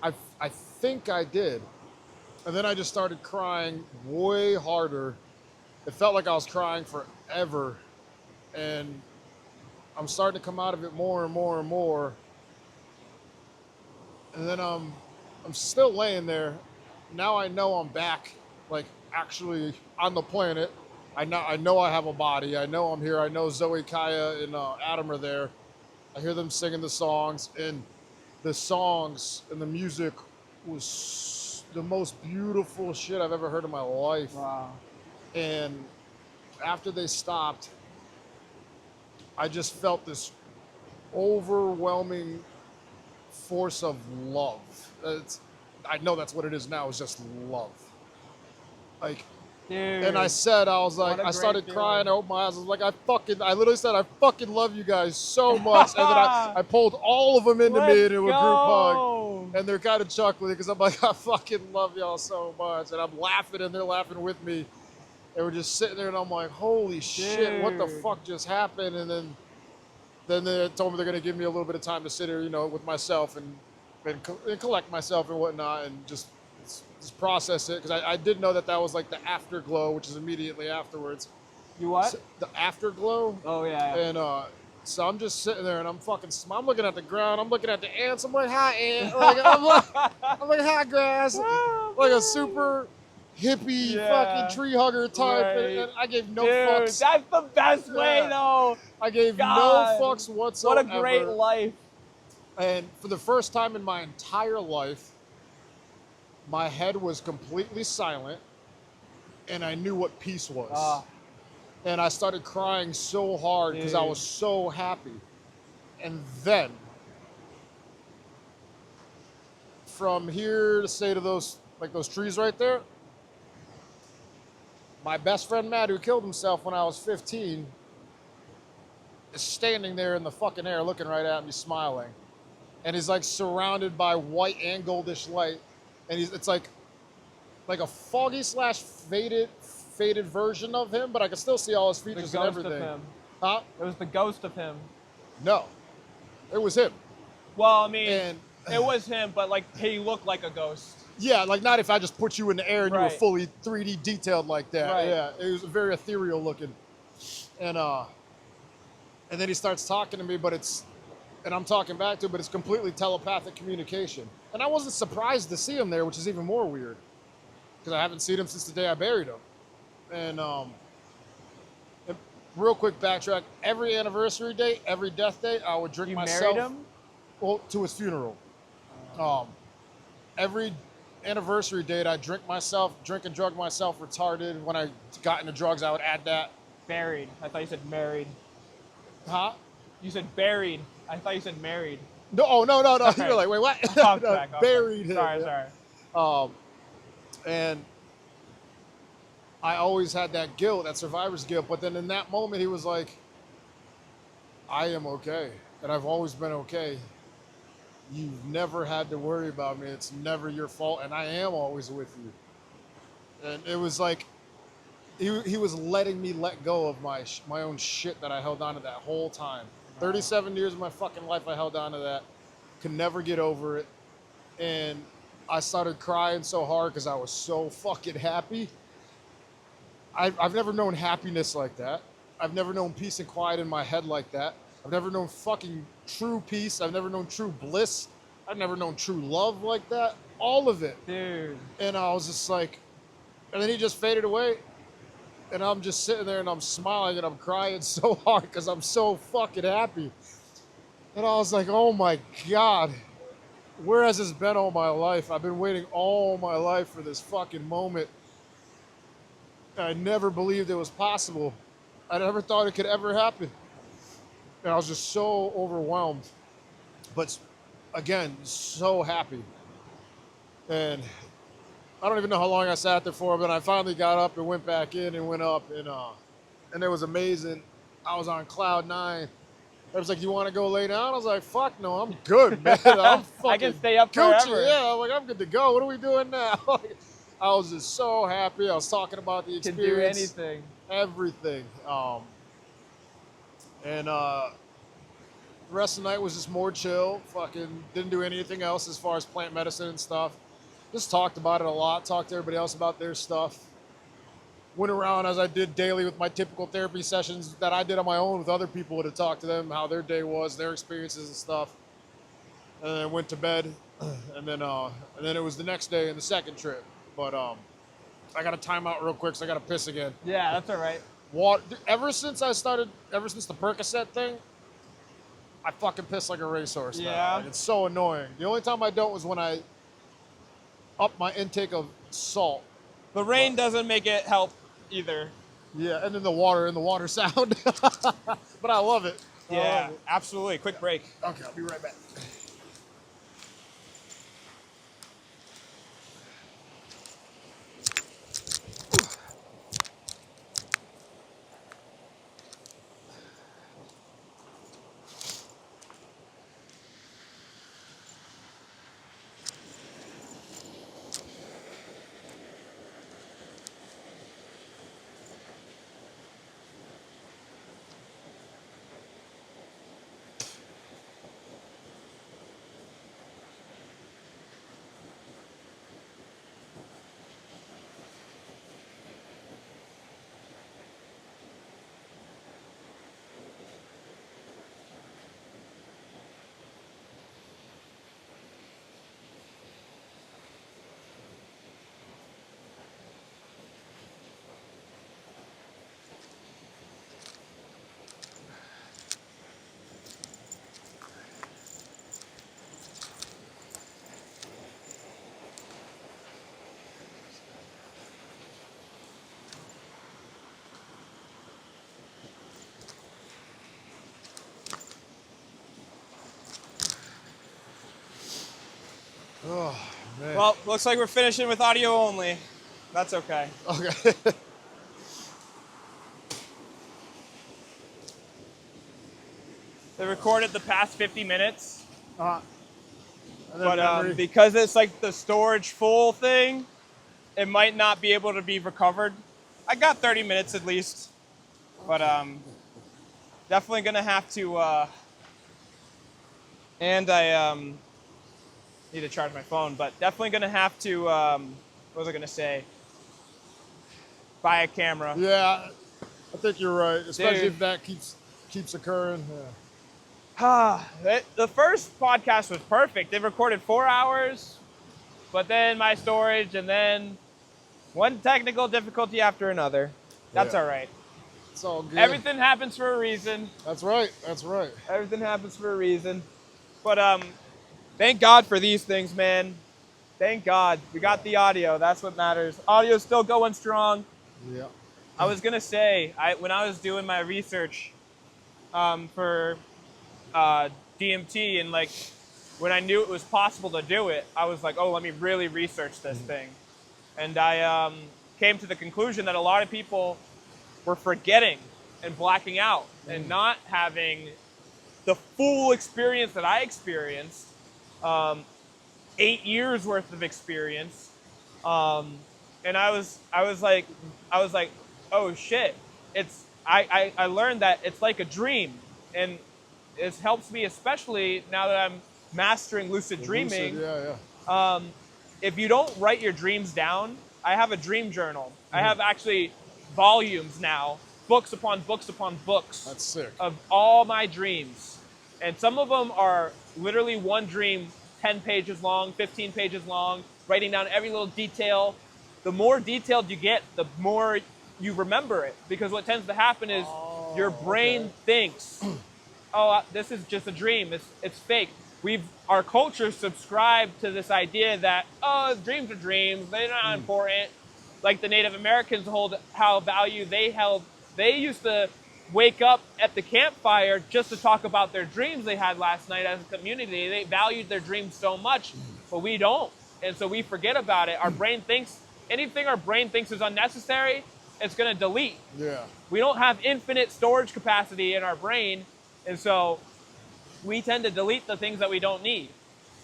I think I did. And then I just started crying way harder. It felt like I was crying forever, and I'm starting to come out of it more and more and more. And then I'm still laying there. Now I know I'm back, like actually on the planet. I know I have a body. I know I'm here. I know Zoe, Kaya, and Adam are there. I hear them singing the songs, and the songs and the music was the most beautiful shit I've ever heard in my life. Wow. And after they stopped, I just felt this overwhelming force of love. I know that's what it is now, is just love. Like, Dude. And I said, I was like, I started crying. I opened my eyes. I was like, I literally said, I fucking love you guys so much. And then I pulled all of them into me into a group hug. And they're kind of chuckling because I'm like, I fucking love y'all so much. And I'm laughing and they're laughing with me. And we're just sitting there and I'm like, holy shit, what the fuck just happened? And then they told me they're going to give me a little bit of time to sit here, you know, with myself and collect myself and whatnot and just process it, because I did know that was like the afterglow, which is immediately afterwards. You what? So, the afterglow. Oh yeah. And so I'm just sitting there and I'm looking at the ground. I'm looking at the ants. I'm like, hi ant. Like, I'm like, hi grass. Like a super hippie fucking tree hugger type. Right. And I gave no Dude, fucks. that's the best way though. I gave no fucks whatsoever. What a great life. And for the first time in my entire life, my head was completely silent, and I knew what peace was. And I started crying so hard because I was so happy. And then, from here to say to those trees right there, my best friend Matt, who killed himself when I was 15, is standing there in the fucking air looking right at me, smiling. And he's like surrounded by white and goldish light. And it's like a foggy / faded version of him, but I can still see all his features and everything. The ghost of him. Huh? It was the ghost of him. No, it was him. Well, I mean, it was him, but like he looked like a ghost. Yeah, like not if I just put you in the air and you were fully 3D detailed like that. Right. Yeah, it was very ethereal looking. And then he starts talking to me, and I'm talking back to him, but it's completely telepathic communication. And I wasn't surprised to see him there, which is even more weird, because I haven't seen him since the day I buried him. And real quick backtrack, every anniversary date, every death date, I would drink myself. You married him? Well, to his funeral. Every anniversary date, I drink and drug myself retarded. When I got into drugs, I would add that. Buried. I thought you said married. Huh? You said buried. I thought you said married. No. Okay. You were like, wait, what? Buried him. Sorry. And I always had that guilt, that survivor's guilt. But then in that moment, he was like, I am okay. And I've always been okay. You've never had to worry about me. It's never your fault. And I am always with you. And it was like, he was letting me let go of my own shit that I held on to that whole time. 37 years of my fucking life, I held on to that. Could never get over it. And I started crying so hard because I was so fucking happy. I've never known happiness like that. I've never known peace and quiet in my head like that. I've never known fucking true peace. I've never known true bliss. I've never known true love like that. All of it. Dude. And I was just like, and then he just faded away. And I'm just sitting there and I'm smiling and I'm crying so hard because I'm so fucking happy. And I was like, oh my God, where has this been all my life? I've been waiting all my life for this fucking moment. I never believed it was possible. I never thought it could ever happen. And I was just so overwhelmed. But again, so happy. And I don't even know how long I sat there for, but I finally got up and went back in and went up. And it was amazing. I was on cloud 9. I was like, you want to go lay down? I was like, fuck no, I'm good, man. I'm fucking I can stay up Gucci. forever. Yeah, I'm like, I'm good to go. What are we doing now? I was just so happy. I was talking about the experience. Can do anything. Everything. And the rest of the night was just more chill. Fucking didn't do anything else as far as plant medicine and stuff. Just talked about it a lot. Talked to everybody else about their stuff. Went around as I did daily with my typical therapy sessions that I did on my own with other people to talk to them, how their day was, their experiences and stuff. And then I went to bed. And then it was the next day in the second trip. But I got to time out real quick because I got to piss again. Yeah, that's all right. Ever since the Percocet thing, I fucking piss like a racehorse now. Like, it's so annoying. The only time I don't was when I up my intake of salt. The rain doesn't make it help either. Yeah, and then the water sound. But I love it. Yeah, absolutely. Quick break. Okay, I'll be right back. Oh, man. Well, looks like we're finishing with audio only. That's okay. Okay. They recorded the past 50 minutes. But Because it's like the storage full thing, it might not be able to be recovered. I got 30 minutes at least. But definitely going to have to... and I need to charge my phone, but definitely going to have to... what was I going to say? Buy a camera. Yeah, I think you're right. Especially Dude. if that keeps occurring. The first podcast was perfect. They recorded 4 hours, but then my storage, and then one technical difficulty after another. That's all right. It's all good. Everything happens for a reason. That's right. That's right. Everything happens for a reason. But thank God for these things, man. Thank God. We got the audio. That's what matters. Audio's still going strong. Yeah. I was going to say, when I was doing my research for DMT, and like when I knew it was possible to do it, I was like, oh, let me really research this thing. And I came to the conclusion that a lot of people were forgetting and blacking out and not having the full experience that I experienced, 8 years worth of experience. And I was like, oh shit. I learned that it's like a dream, and it helps me, especially now that I'm mastering lucid dreaming. If you don't write your dreams down, I have a dream journal. I have actually volumes now, books upon books upon books. That's sick. Of all my dreams. And some of them are literally one dream, 10 pages long, 15 pages long, writing down every little detail. The more detailed you get, the more you remember it. Because what tends to happen is your brain thinks, oh, this is just a dream. It's fake. Our culture subscribed to this idea that, oh, dreams are dreams. They're not important. Like the Native Americans they used to wake up at the campfire just to talk about their dreams they had last night as a community. They valued their dreams so much, but we don't. And so we forget about it. Our brain thinks, anything our brain thinks is unnecessary, it's going to delete. Yeah. We don't have infinite storage capacity in our brain, and so we tend to delete the things that we don't need.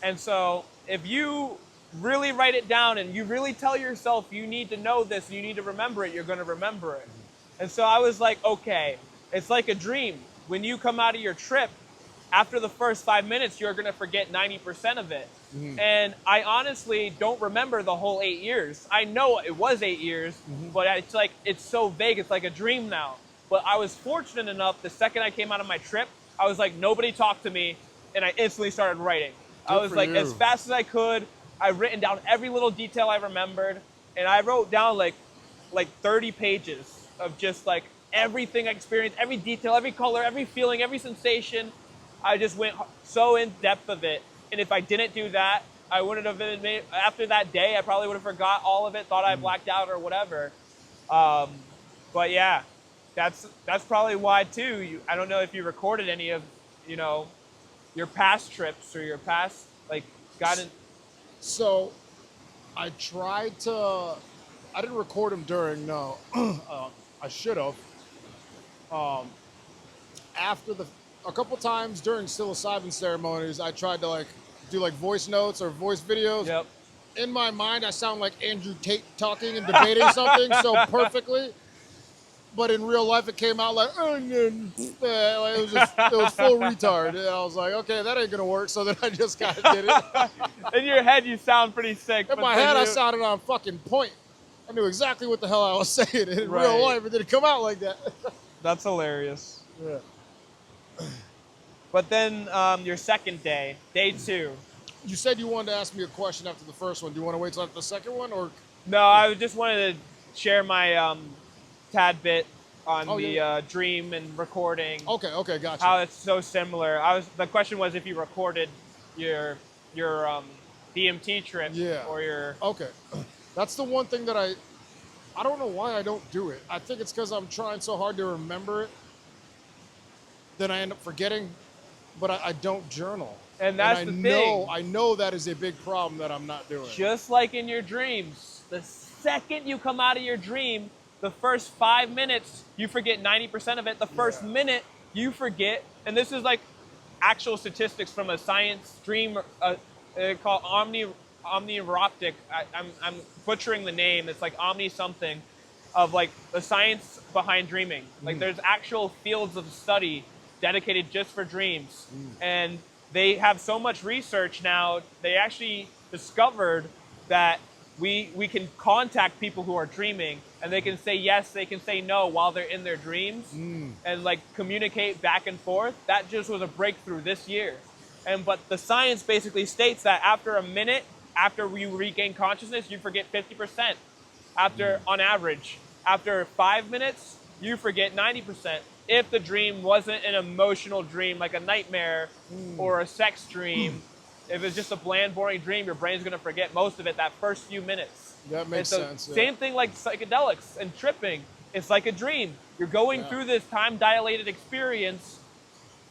And so if you really write it down and you really tell yourself you need to know this, you need to remember it, you're going to remember it. And so I was like, okay, it's like a dream. When you come out of your trip, after the first 5 minutes, you're going to forget 90% of it. And I honestly don't remember the whole 8 years. I know it was 8 years, but it's so vague. It's like a dream now. But I was fortunate enough, the second I came out of my trip, I was like, nobody talked to me, and I instantly started writing. I was like, as fast as I could, I've written down every little detail I remembered, and I wrote down like 30 pages of just like everything I experienced, every detail, every color, every feeling, every sensation. I just went so in depth of it. And if I didn't do that, I wouldn't have been, after that day, I probably would have forgot all of it, thought I blacked out or whatever. But yeah, that's probably why too. I don't know if you recorded any of, your past trips or your past, So I tried to, I didn't record them during, no. I should have. A couple times during psilocybin ceremonies, I tried to do voice notes or voice videos. Yep. In my mind, I sound like Andrew Tate talking and debating something so perfectly. But in real life, it came out it was full retard. And I was like, okay, that ain't gonna work. So then I just kind of did it. In your head, you sound pretty sick. In my head, I sounded on fucking point. I knew exactly what the hell I was saying. In real life, it didn't come out like that. That's hilarious. Yeah. But then your second day, day 2. You said you wanted to ask me a question after the first one. Do you want to wait till after the second one, or? No, I just wanted to share my tad bit on the dream and recording. Okay, gotcha. How it's so similar. The question was if you recorded your DMT trip or your. Okay, that's the one thing that I don't know why I don't do it. I think it's because I'm trying so hard to remember it that I end up forgetting, but I don't journal. And that's the thing. I know that is a big problem that I'm not doing. Just like in your dreams, the second you come out of your dream, the first 5 minutes, you forget 90% of it. The first minute, you forget. And this is like actual statistics from a science dream called omniroptic. I'm butchering the name. It's like omni something of like the science behind dreaming. Like there's actual fields of study dedicated just for dreams. And they have so much research now, they actually discovered that we can contact people who are dreaming, and they can say yes, they can say no while they're in their dreams, and like communicate back and forth. That just was a breakthrough this year. But the science basically states that after a minute, after you regain consciousness, you forget 50%. On average, after 5 minutes, you forget 90%. If the dream wasn't an emotional dream, like a nightmare or a sex dream, if it's just a bland, boring dream, your brain's going to forget most of it that first few minutes. That makes sense. Yeah. Same thing like psychedelics and tripping. It's like a dream. You're going through this time-dilated experience,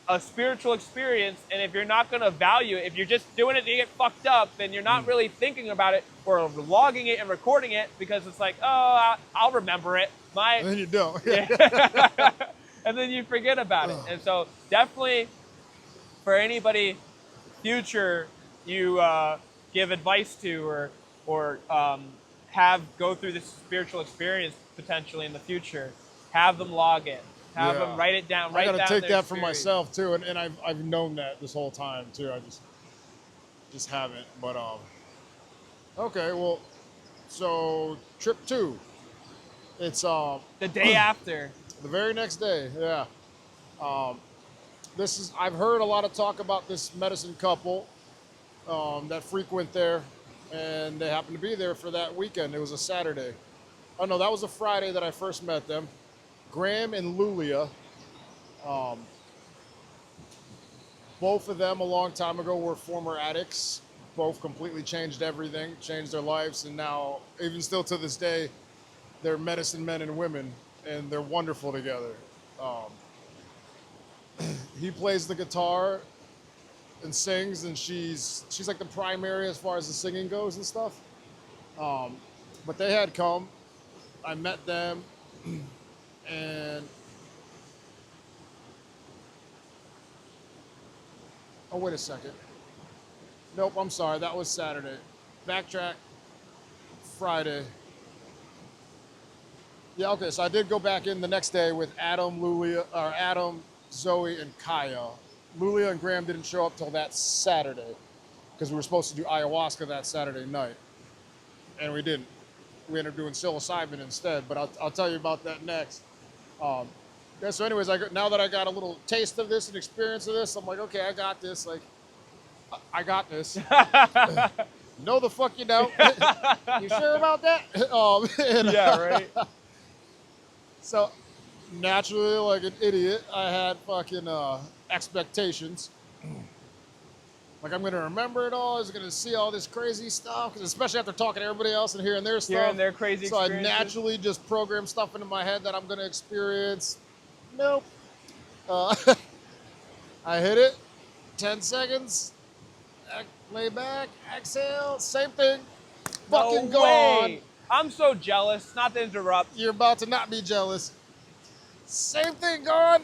a spiritual experience, and if you're not going to value it, if you're just doing it to get fucked up, then you're not really thinking about it or logging it and recording it because it's like, oh, I'll remember it. And then you don't. And then you forget about it. And so definitely for anybody future you give advice to or have go through this spiritual experience potentially in the future, have them log it. Have them write it down. I got to take that for myself too, and I've known that this whole time too. I just haven't. But okay, well, so trip 2, it's the day after. The very next day, yeah. I've heard a lot of talk about this medicine couple that frequent there, and they happened to be there for that weekend. It was a Saturday. Oh no, that was a Friday that I first met them. Graham and Lulia, both of them a long time ago were former addicts. Both completely changed everything, changed their lives, and now, even still to this day, they're medicine men and women, and they're wonderful together. He plays the guitar and sings, and she's like the primary as far as the singing goes and stuff. But they had come. I met them, and oh, wait a second. Nope, I'm sorry. That was Saturday. Backtrack. Friday. Yeah, okay. So I did go back in the next day with Adam, Zoe, and Kaya. Lulia and Graham didn't show up till that Saturday because we were supposed to do ayahuasca that Saturday night, and we didn't. We ended up doing psilocybin instead, but I'll tell you about that next. Yeah, so anyways, now that I got a little taste of this and experience of this, I'm like, okay, I got this. Like, I got this. No, the fuck you don't. You sure about that? Yeah, right. So, naturally, like an idiot, I had fucking expectations. Like, I'm going to remember it all. I was going to see all this crazy stuff, because especially after talking to everybody else and hearing their stuff. Hearing their crazy experiences. So I naturally just programmed stuff into my head that I'm going to experience. Nope. I hit it. 10 seconds. Lay back. Exhale. Same thing. Fucking gone. I'm so jealous. Not to interrupt. You're about to not be jealous. Same thing gone.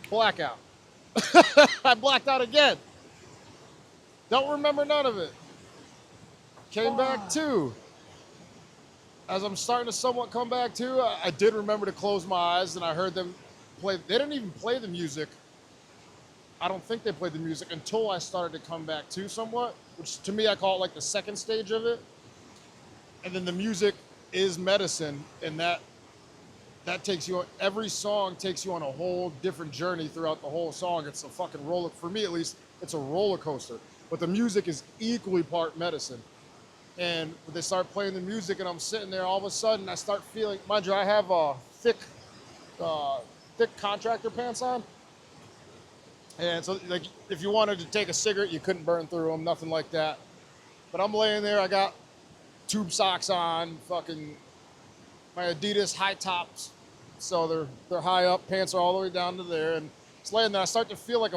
Blackout. I blacked out again. Don't remember none of it. Came back too. As I'm starting to somewhat come back to, I did remember to close my eyes, and I heard them play. They didn't even play the music. I don't think they played the music until I started to come back to somewhat, which to me I call it like the second stage of it. And then the music is medicine, and that takes you on, every song takes you on a whole different journey throughout the whole song. It's a fucking for me at least, it's a roller coaster. But the music is equally part medicine. And when they start playing the music and I'm sitting there, all of a sudden I start feeling, mind you, I have thick contractor pants on. And so, like, if you wanted to take a cigarette, you couldn't burn through them, nothing like that. But I'm laying there, I got tube socks on, fucking my Adidas high tops. So they're high up, pants are all the way down to there. And it's laying there, I start to feel like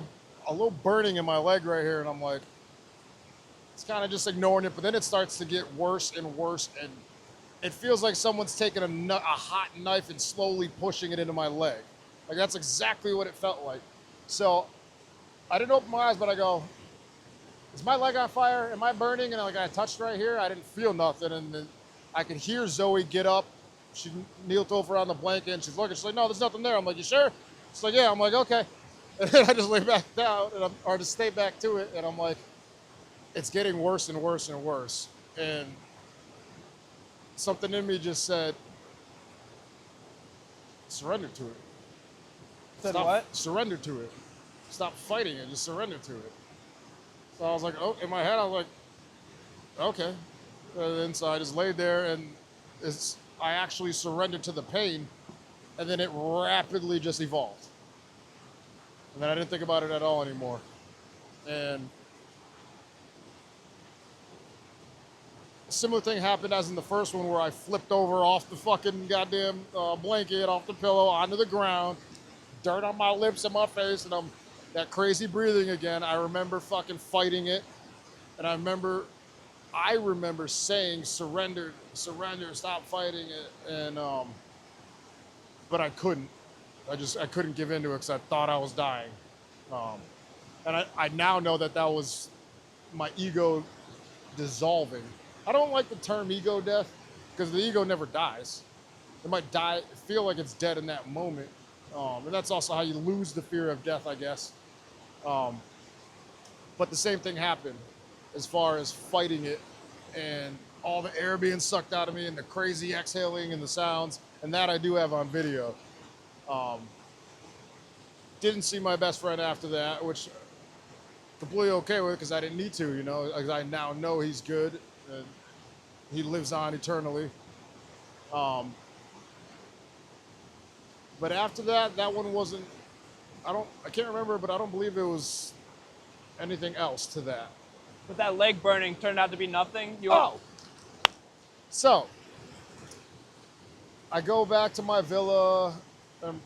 a little burning in my leg right here, and I'm like, it's kind of just ignoring it, but then it starts to get worse and worse, and it feels like someone's taking a hot knife and slowly pushing it into my leg. Like, that's exactly what it felt like. So I didn't open my eyes, but I go, is my leg on fire? Am I burning? And like, I touched right here. I didn't feel nothing. And then I could hear Zoe get up. She kneeled over on the blanket and she's looking. She's like, no, there's nothing there. I'm like, you sure? She's like, yeah. I'm like, okay. And then I just lay back down or just stay back to it. And I'm like, it's getting worse and worse and worse. And something in me just said, surrender to it. Said what? Surrender to it. Stop fighting it. Just surrender to it. So I was like, oh, in my head, I was like, okay. And then so I just laid there, and I actually surrendered to the pain, and then it rapidly just evolved. And then I didn't think about it at all anymore. And a similar thing happened as in the first one, where I flipped over off the fucking goddamn blanket, off the pillow, onto the ground, dirt on my lips and my face, and I'm that crazy breathing again. I remember fucking fighting it, and I remember saying, surrender, stop fighting it, and but I couldn't. I couldn't give into it because I thought I was dying. And I now know that was my ego dissolving. I don't like the term ego death because the ego never dies. It might die, feel like it's dead in that moment. And that's also how you lose the fear of death, I guess. But the same thing happened as far as fighting it and all the air being sucked out of me and the crazy exhaling and the sounds. And that I do have on video. Didn't see my best friend after that, which completely okay with because I didn't need to, you know, because I now know he's good and he lives on eternally. But after that one wasn't, I can't remember, but I don't believe it was anything else to that. But that leg burning turned out to be nothing? So, I go back to my villa, and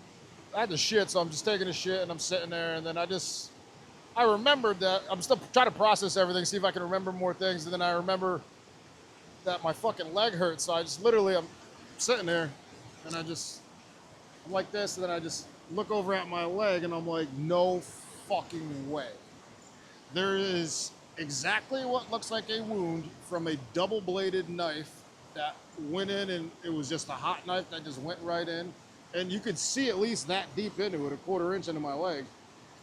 I had to shit, so I'm just taking a shit, and I'm sitting there, and then I remembered that, I'm still trying to process everything, see if I can remember more things, and then I remember that my fucking leg hurt, so I'm sitting there, and I'm like this, and then I just look over at my leg, and I'm like, no fucking way. There is exactly what looks like a wound from a double-bladed knife that went in, and it was just a hot knife that just went right in. And you could see at least that deep into it, a 1/4 inch into my leg.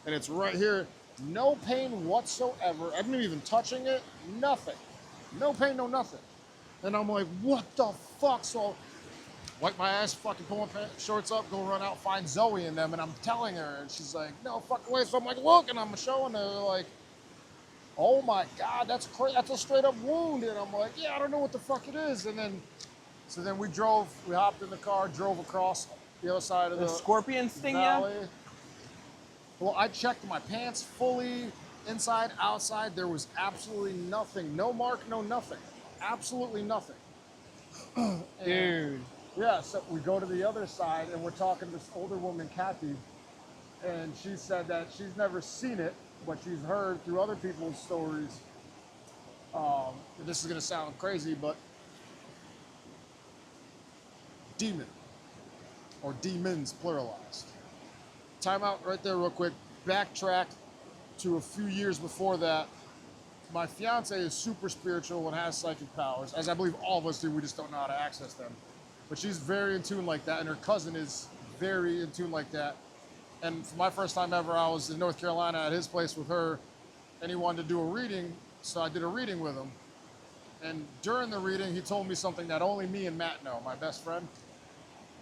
And it's right here. No pain whatsoever. I didn't even touching it. Nothing. No pain, no nothing. And I'm like, what the fuck? So wipe my ass, fucking pull my shorts up, go run out, find Zoe in them. And I'm telling her, and she's like, no fucking way. So I'm like, look, and I'm showing her, like, oh my God, that's a straight up wound. And I'm like, yeah, I don't know what the fuck it is. And then, so then we hopped in the car, drove across the other side of the scorpion sting valley. You? Well, I checked my pants fully, inside, outside. There was absolutely nothing. No mark, no nothing. Absolutely nothing. Dude. Yeah, so we go to the other side, and we're talking to this older woman, Kathy, and she said that she's never seen it, but she's heard through other people's stories. This is going to sound crazy, but demon, or demons pluralized. Time out right there real quick. Backtrack to a few years before that. My fiance is super spiritual and has psychic powers, as I believe all of us do. We just don't know how to access them. But she's very in tune like that, and her cousin is very in tune like that. And for my first time ever, I was in North Carolina at his place with her, and he wanted to do a reading, so I did a reading with him. And during the reading, he told me something that only me and Matt know, my best friend.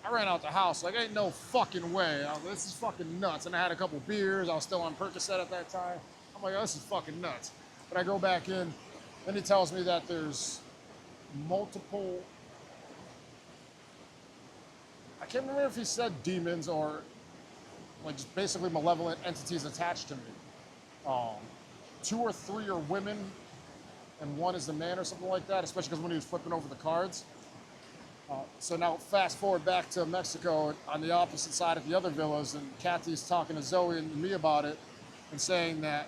I ran out the house, like, ain't no fucking way. This is fucking nuts. And I had a couple beers. I was still on Percocet at that time. I'm like, oh, this is fucking nuts. But I go back in, then he tells me that there's multiple, I can't remember if he said demons or like just basically malevolent entities attached to me. 2 or 3 are women and 1 is a man or something like that, especially because when he was flipping over the cards. So now fast forward back to Mexico on the opposite side of the other villas, and Kathy's talking to Zoe and me about it. and saying that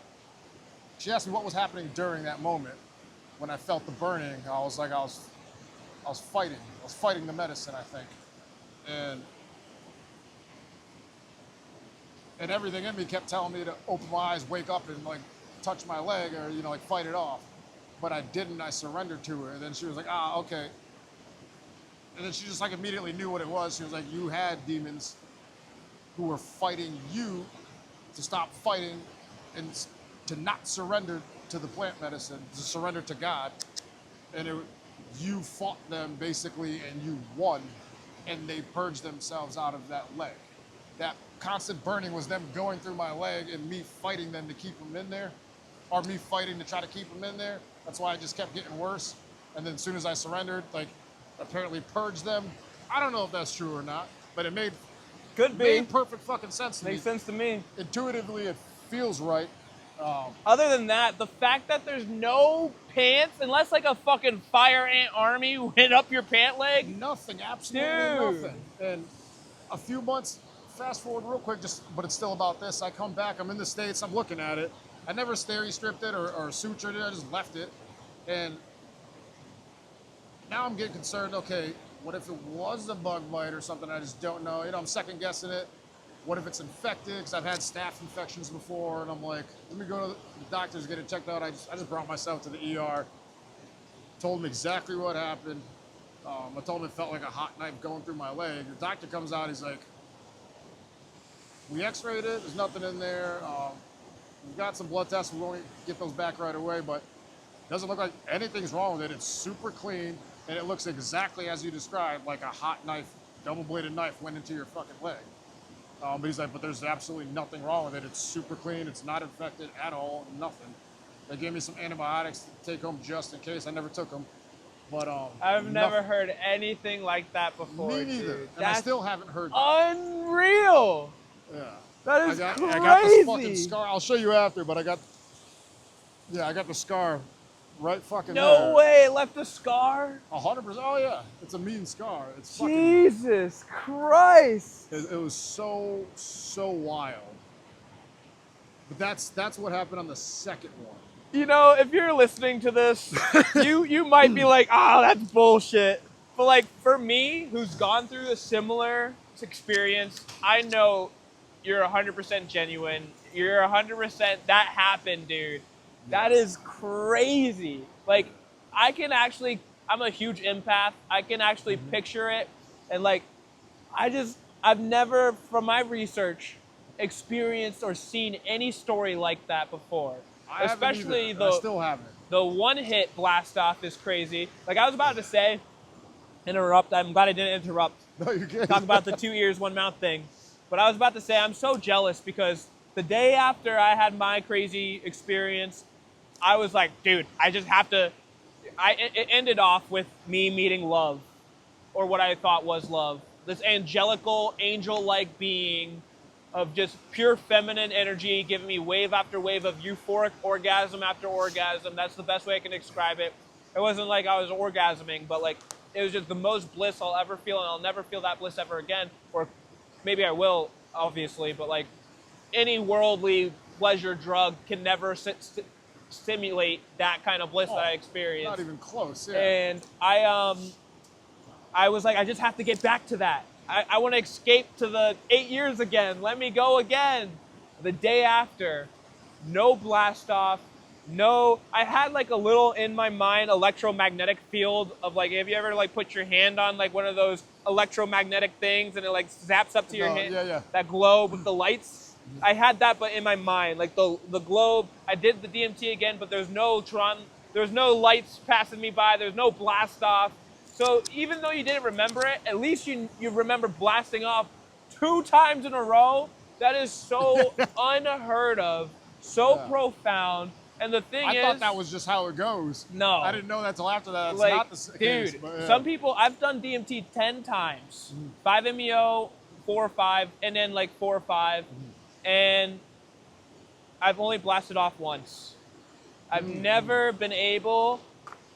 she asked me what was happening during that moment when I felt the burning. I was fighting. I was fighting the medicine, I think. And everything in me kept telling me to open my eyes, wake up, and like touch my leg or, you know, like fight it off. But I didn't. I surrendered to her. And then she was like, okay. And then she just like immediately knew what it was. She was like, you had demons who were fighting you to stop fighting and to not surrender to the plant medicine, to surrender to God. And you fought them basically and you won, and they purged themselves out of that leg. That constant burning was them going through my leg and me fighting them to keep them in there, or me fighting to try to keep them in there. That's why I just kept getting worse. And then as soon as I surrendered, like apparently purged them. I don't know if that's true or not, but it made perfect fucking sense to me. Makes sense to me. Intuitively, it feels right. Other than that, the fact that there's no pants, unless like a fucking fire ant army went up your pant leg. Nothing, absolutely nothing. And a few months, fast forward real quick, but it's still about this. I come back, I'm in the States, I'm looking at it. I never steri-stripped it or sutured it, I just left it. And now I'm getting concerned, okay, what if it was a bug bite or something? I just don't know. You know, I'm second guessing it. What if it's infected? Because I've had staph infections before, and I'm like, let me go to the doctors, get it checked out. I just brought myself to the ER, told him exactly what happened. I told him it felt like a hot knife going through my leg. The doctor comes out, he's like, we x-rayed it, there's nothing in there. We've got some blood tests, we won't get those back right away, but it doesn't look like anything's wrong with it. It's super clean, and it looks exactly as you described, like a hot knife, double-bladed knife went into your fucking leg. But he's like, but there's absolutely nothing wrong with it. It's super clean. It's not infected at all. Nothing. They gave me some antibiotics to take home just in case. I never took them. But I've never heard anything like that before. Me neither. Dude. And I still haven't heard that. Unreal. Yeah. That is crazy. I got this fucking scar. I'll show you after, but I got the scar right fucking there. No way, it left a scar? 100%. Oh yeah, it's a mean scar. It's fucking. Jesus Christ. It was so wild. But that's what happened on the second one. You know, if you're listening to this, you might be like, that's bullshit. But like for me, who's gone through a similar experience, I know you're 100% genuine. You're 100%, that happened, dude. That is crazy. Like, I'm a huge empath. I can actually picture it. And like, I've never, from my research, experienced or seen any story like that before. I still haven't. The one-hit blast off is crazy. Like I was about to say, interrupt. I'm glad I didn't interrupt. No, you're good. Talk about the 2 ears, 1 mouth thing. But I was about to say, I'm so jealous because the day after I had my crazy experience, I was like, dude, I just have to. It ended off with me meeting love, or what I thought was love. This angel-like being of just pure feminine energy, giving me wave after wave of euphoric orgasm after orgasm. That's the best way I can describe it. It wasn't like I was orgasming, but like it was just the most bliss I'll ever feel, and I'll never feel that bliss ever again. Or maybe I will, obviously, but like any worldly pleasure drug can never stimulate that kind of bliss that I experienced. Not even close, yeah. And I was like, I just have to get back to that. I want to escape to the 8 years again. Let me go again. The day after, no blast off, I had like a little in my mind electromagnetic field of like, have you ever like put your hand on like one of those electromagnetic things and it like zaps up to your hand? Yeah. That globe with the lights. I had that, but in my mind, like the globe. I did the DMT again, but there's no lights passing me by. There's no blast off. So even though you didn't remember it, at least you remember blasting off 2 times in a row. That is so unheard of, so profound. And the thing is, I thought that was just how it goes. No, I didn't know that till after that. That's like, not the case. Dude, but, yeah. Some people, I've done DMT 10 times, 5-MeO, 4 or 5, and then like 4 or 5, and I've only blasted off once. I've never been able.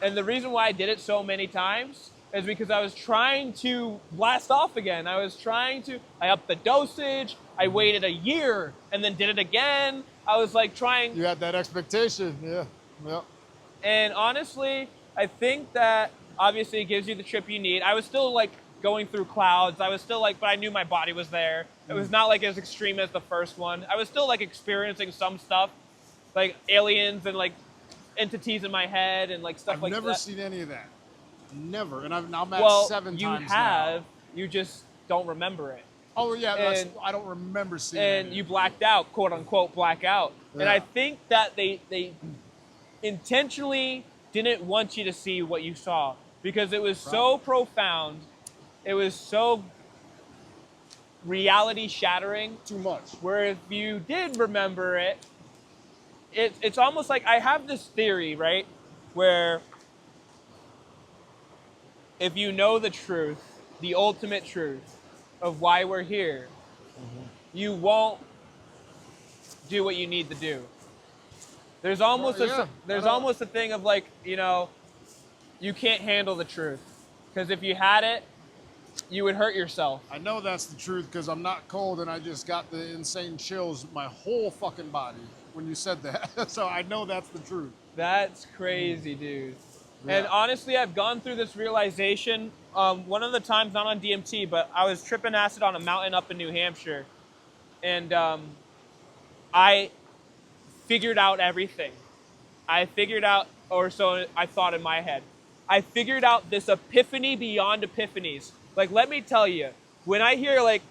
And the reason why I did it so many times is because I was trying to blast off again. I upped the dosage. I waited a year and then did it again. I was like trying. You had that expectation, yeah. Yep. And honestly, I think that obviously it gives you the trip you need. I was still like going through clouds. I was still like, but I knew my body was there. It was not like as extreme as the first one. I was still like experiencing some stuff, like aliens and like entities in my head and like stuff like that. I've never seen any of that. Never. And I'm at 7 times now. You have. You just don't remember it. Oh, yeah. I don't remember seeing it. And you blacked out, quote unquote, black out. Yeah. And I think that they intentionally didn't want you to see what you saw because it was so profound. It was so reality shattering. Too much. Where if you did remember it, it's almost like I have this theory, right? Where if you know the truth, the ultimate truth of why we're here, you won't do what you need to do. There's almost almost a thing of like, you know, you can't handle the truth. Because if you had it, you would hurt yourself. I know that's the truth because I'm not cold and I just got the insane chills my whole fucking body when you said that. So I know that's the truth. That's crazy, dude. Yeah. And honestly, I've gone through this realization. One of the times, not on DMT, but I was tripping acid on a mountain up in New Hampshire. And I figured out everything. I figured out, or so I thought in my head. I figured out this epiphany beyond epiphanies. Like, let me tell you, when I hear like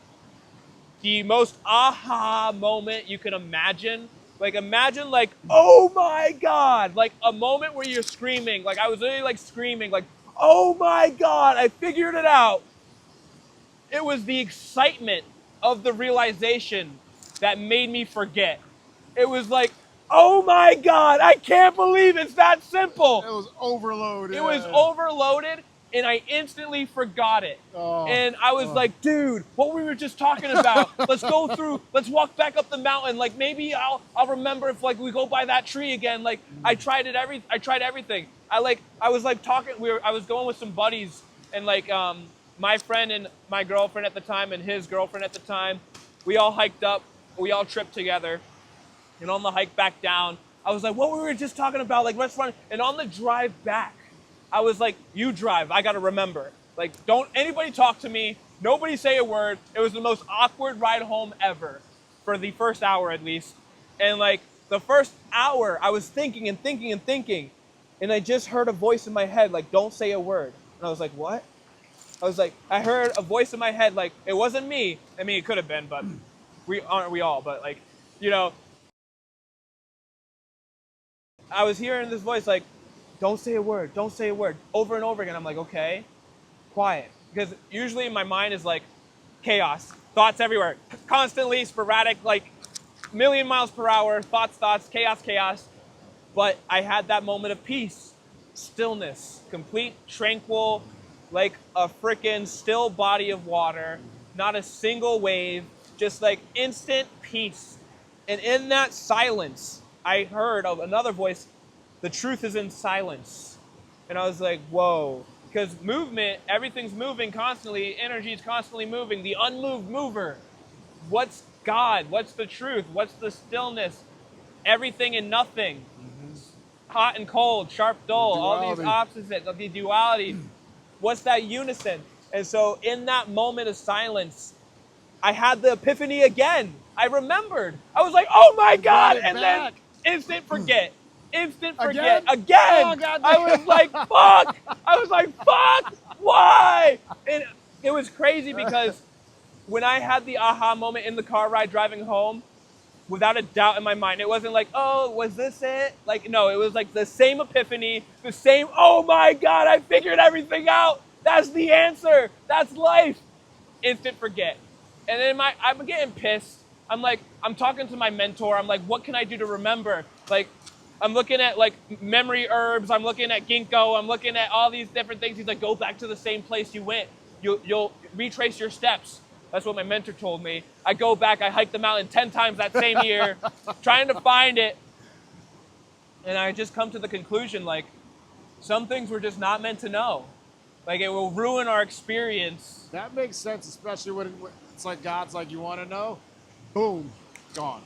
the most aha moment you can imagine, like imagine like, oh my God, like a moment where you're screaming. Like I was literally like screaming, like, oh my God, I figured it out. It was the excitement of the realization that made me forget. It was like, oh my God, I can't believe it's that simple. It was overloaded. It was overloaded, and I instantly forgot it. And I was like, dude, what we were just talking about, let's go through, let's walk back up the mountain. Like maybe I'll remember if like we go by that tree again. Like I tried everything. I was going with some buddies, and like my friend and my girlfriend at the time and his girlfriend at the time, we all hiked up, we all tripped together. And on the hike back down, I was like, what were we just talking about? Like, let's run. And on the drive back, I was like, you drive. I got to remember. Like, don't anybody talk to me. Nobody say a word. It was the most awkward ride home ever, for the first hour at least. And like the first hour, I was thinking and thinking and thinking. And I just heard a voice in my head, like, don't say a word. And I was like, what? I heard a voice in my head, like, it wasn't me. I mean, it could have been, but we all, but like, you know, I was hearing this voice like, don't say a word, over and over again. I'm like, okay, quiet. Because usually in my mind is like chaos, thoughts everywhere, constantly sporadic, like million miles per hour, thoughts, chaos. But I had that moment of peace, stillness, complete, tranquil, like a freaking still body of water, not a single wave, just like instant peace. And in that silence, I heard of another voice, the truth is in silence. And I was like, whoa. Because movement, everything's moving constantly. Energy is constantly moving. The unmoved mover. What's God? What's the truth? What's the stillness? Everything and nothing. Hot and cold, sharp, dull, all these opposites, the duality. What's that unison? And so in that moment of silence, I had the epiphany again. I remembered. I was like, oh my God. And then instant forget. Again. Oh, I was like, fuck. Why? And it was crazy because when I had the aha moment in the car ride driving home, without a doubt in my mind, it wasn't like, oh, was this it? Like, no, it was like the same epiphany, the same, oh my God, I figured everything out. That's the answer. That's life. Instant forget. And then I'm getting pissed. I'm like, I'm talking to my mentor. I'm like, what can I do to remember? Like, I'm looking at like memory herbs. I'm looking at ginkgo. I'm looking at all these different things. He's like, go back to the same place you went. You'll retrace your steps. That's what my mentor told me. I go back, I hiked the mountain 10 times that same year, trying to find it. And I just come to the conclusion, like, some things we're just not meant to know. Like, it will ruin our experience. That makes sense, especially when it's like God's like, you want to know? Boom, gone.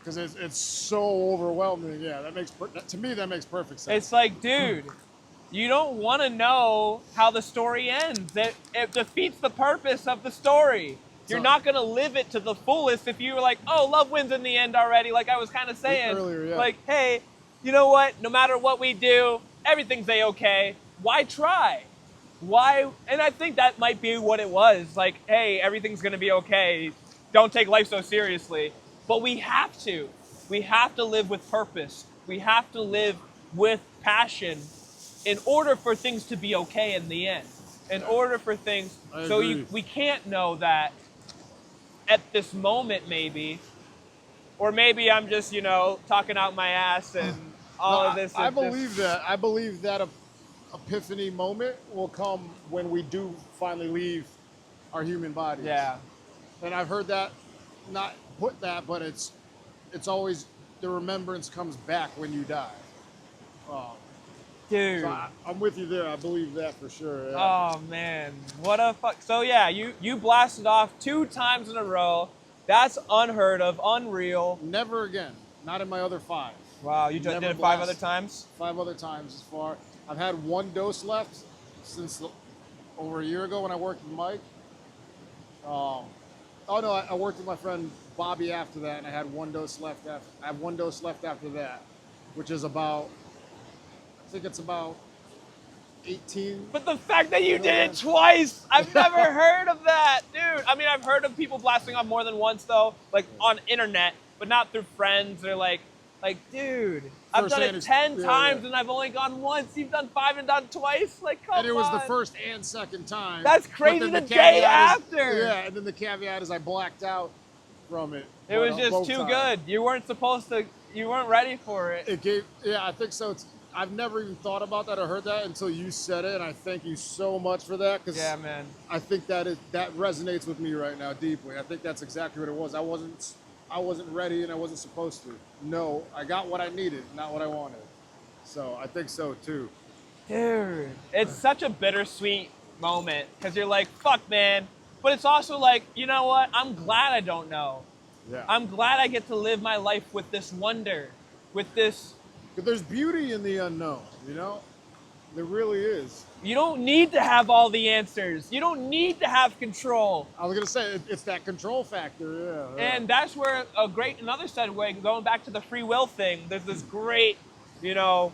Because it's so overwhelming. Yeah, to me that makes perfect sense. It's like, dude, you don't want to know how the story ends. It defeats the purpose of the story. You're not going to live it to the fullest if you were like, oh, love wins in the end already, like I was kind of saying. Earlier, yeah. Like, hey, you know what? No matter what we do, everything's A-okay. Why try? Why? And I think that might be what it was. Like, hey, everything's going to be okay. Don't take life so seriously. But we have to. We have to live with purpose. We have to live with passion in order for things to be okay in the end. In order for things... we can't know that at this moment, maybe. Or maybe I'm just, talking out my ass and all of this. I believe that. I believe that epiphany moment will come when we do finally leave our human bodies. Yeah. And I've heard that, not put that, but it's always the remembrance comes back when you die. Dude. So I'm with you there. I believe that for sure. Yeah. Oh, man. What a fuck. So, yeah, you blasted off 2 times in a row. That's unheard of, unreal. Never again. Not in my other 5. Wow, you did it 5 other times? 5 other times as far. I've had 1 dose left since over a year ago when I worked with Mike. I worked with my friend Bobby after that, and I had 1 dose left. I have 1 dose left after that, which is about, I think it's about 18. But the fact that you did it twice, I've never heard of that, dude. I mean, I've heard of people blasting off more than once, though, like on internet, but not through friends or like, dude, I've done it 10 times and I've only gone once. You've done 5 and done twice? Like, come on. And it was the first and second time. That's crazy, the day after. Yeah, and then the caveat is I blacked out from it. It was just too good. You weren't supposed to, you weren't ready for it. I think so. I've never even thought about that or heard that until you said it, and I thank you so much for that. Yeah, man. I think that resonates with me right now deeply. I think that's exactly what it was. I wasn't ready and I wasn't supposed to. No, I got what I needed, not what I wanted. So I think so too. Dude, it's such a bittersweet moment because you're like, fuck, man. But it's also like, you know what? I'm glad I don't know. Yeah. I'm glad I get to live my life with this wonder, with this. But there's beauty in the unknown, There really is. You don't need to have all the answers. You don't need to have control. I was going to say, it's that control factor, yeah. And that's where another segue, going back to the free will thing, there's this great, Neil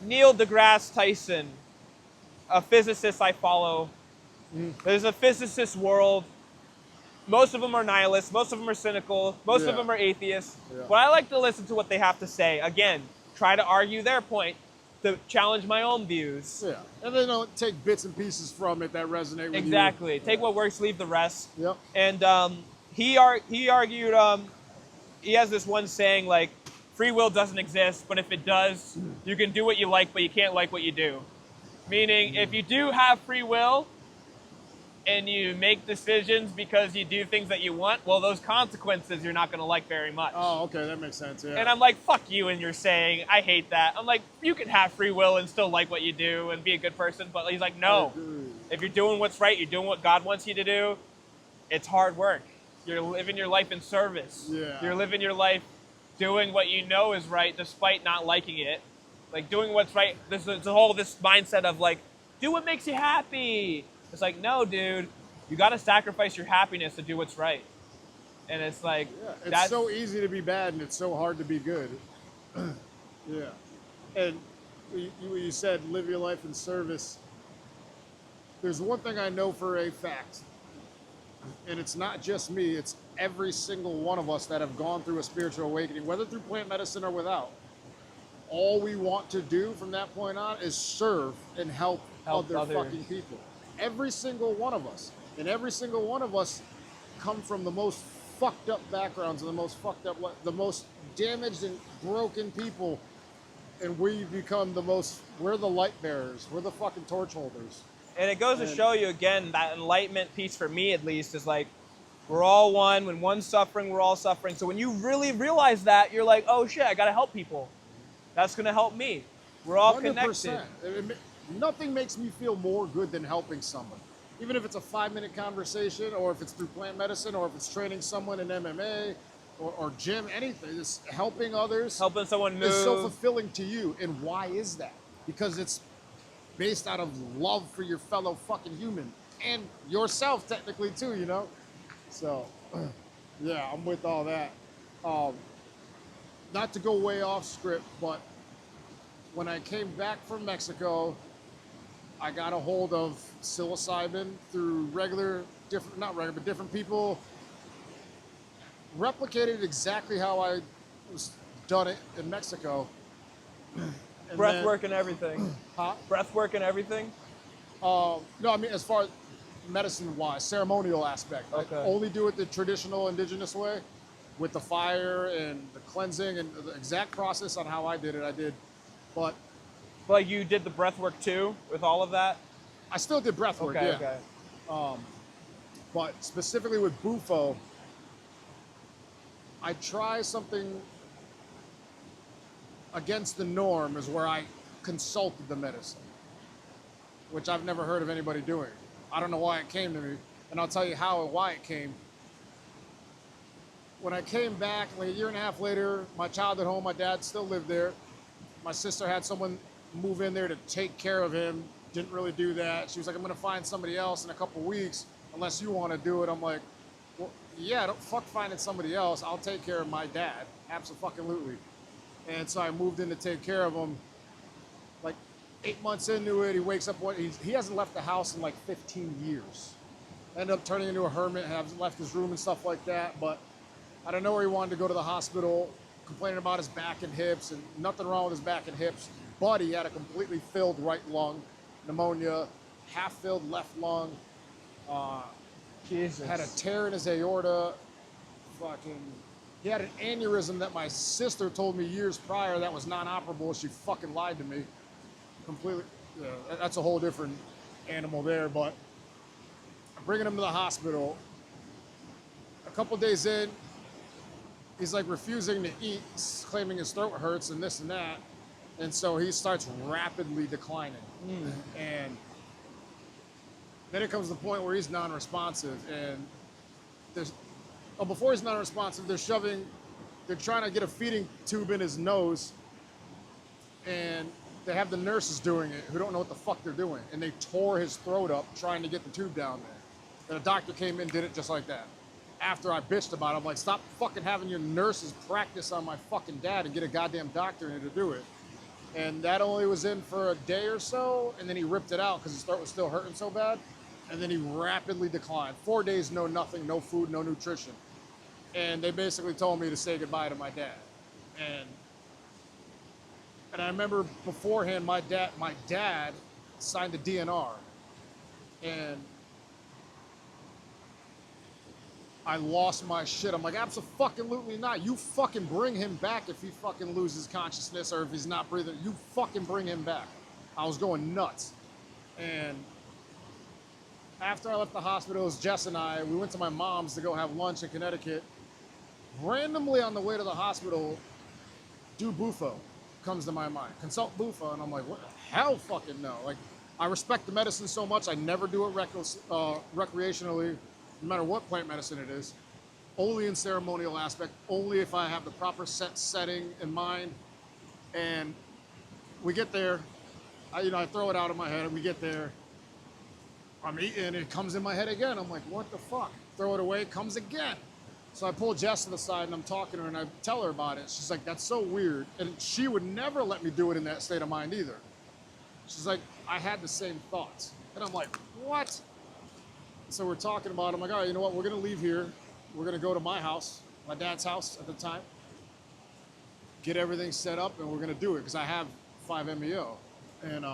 deGrasse Tyson, a physicist I follow. There's a physicist world. Most of them are nihilists. Most of them are cynical. Most of them are atheists. Yeah. But I like to listen to what they have to say. Again, try to argue their point, to challenge my own views. Yeah, and then take bits and pieces from it that resonate with you. Exactly. Take what works, leave the rest. Yep. And he argued, he has this one saying, like, free will doesn't exist, but if it does, you can do what you like, but you can't like what you do. Meaning, if you do have free will, and you make decisions because you do things that you want, well, those consequences you're not going to like very much. Oh, okay, that makes sense, yeah. And I'm like, fuck you and you're saying, I hate that. I'm like, you can have free will and still like what you do and be a good person, but he's like, no. If you're doing what's right, you're doing what God wants you to do, it's hard work. You're living your life in service. Yeah. You're living your life doing what you know is right despite not liking it. Like, doing what's right, this mindset of, like, do what makes you happy. It's like, no, dude, you got to sacrifice your happiness to do what's right. And it's like, it's so easy to be bad and it's so hard to be good. Yeah. And you said live your life in service. There's one thing I know for a fact, and it's not just me, it's every single one of us that have gone through a spiritual awakening, whether through plant medicine or without. All we want to do from that point on is serve and help other fucking people. Every single one of us. And every single one of us come from the most fucked up backgrounds and the most damaged and broken people. And we become we're the light bearers. We're the fucking torch holders. And it goes to show you, again, that enlightenment piece for me, at least, is like, we're all one. When one's suffering, we're all suffering. So when you really realize that, you're like, oh shit, I gotta help people. That's gonna help me. We're all 100%. Connected. Nothing makes me feel more good than helping someone. Even if it's a 5-minute conversation, or if it's through plant medicine, or if it's training someone in MMA, or gym, anything, just helping others, helping someone move, is so fulfilling to you. And why is that? Because it's based out of love for your fellow fucking human and yourself, technically too. You know. So, yeah, I'm with all that. Not to go way off script, but when I came back from Mexico, I got a hold of psilocybin through different people. Replicated exactly how I was done it in Mexico. Breath work and everything. Huh? Breath work and everything? No, I mean, as far as medicine-wise, ceremonial aspect. Okay. I only do it the traditional indigenous way with the fire and the cleansing, and the exact process on how I did it, But like you did the breath work too with all of that? I still did breath work, yeah. Okay. But specifically with Bufo, I try something against the norm is where I consulted the medicine, which I've never heard of anybody doing. I don't know why it came to me, and I'll tell you how and why it came. When I came back, like a year and a half later, my childhood home, my dad still lived there. My sister had someone move in there to take care of him. Didn't really do that. She was like, I'm gonna find somebody else in a couple weeks, unless you wanna do it. I'm like, well, yeah, don't fuck finding somebody else. I'll take care of my dad, absolutely. And so I moved in to take care of him. Like 8 months into it, he wakes up, he hasn't left the house in like 15 years. Ended up turning into a hermit, hasn't left his room and stuff like that, but out of nowhere he wanted to go to the hospital, complaining about his back and hips, and nothing wrong with his back and hips, but he had a completely filled right lung, pneumonia, half-filled left lung, Jesus. had a tear in his aorta, he had an aneurysm that my sister told me years prior that was non-operable. She fucking lied to me. Completely, yeah, that's a whole different animal there, but I'm bringing him to the hospital. A couple days in, he's like refusing to eat, claiming his throat hurts and this and that. And so he starts rapidly declining. And then it comes to the point where he's non-responsive. And before he's non-responsive, they're trying to get a feeding tube in his nose. And they have the nurses doing it who don't know what the fuck they're doing. And they tore his throat up trying to get the tube down there. And a doctor came in and did it just like that. After I bitched about it, I'm like, stop fucking having your nurses practice on my fucking dad and get a goddamn doctor in to do it. And that only was in for a day or so, and then he ripped it out because his throat was still hurting so bad. And then he rapidly declined. 4 days, no nothing, no food, no nutrition. And they basically told me to say goodbye to my dad. And I remember beforehand, my dad signed the DNR. And I lost my shit. I'm like, absolutely not. You fucking bring him back if he fucking loses consciousness or if he's not breathing. You fucking bring him back. I was going nuts. And after I left the hospital, it was Jess and I, we went to my mom's to go have lunch in Connecticut. Randomly on the way to the hospital, do Bufo comes to my mind. Consult Bufo. And I'm like, what the hell fucking no. Like, I respect the medicine so much. I never do it recreationally. No matter what plant medicine it is, only in ceremonial aspect, only if I have the proper setting in mind. And we get there, I throw it out of my head, and we get there, I'm eating, it comes in my head again. I'm like, what the fuck? Throw it away, it comes again. So I pull Jess to the side, and I'm talking to her, and I tell her about it. She's like, that's so weird. And she would never let me do it in that state of mind either. She's like, I had the same thoughts. And I'm like, what? So we're talking about it. I'm like, all right, you know what? We're going to leave here. We're going to go to my house, my dad's house at the time, get everything set up, and we're going to do it because I have 5-MeO. And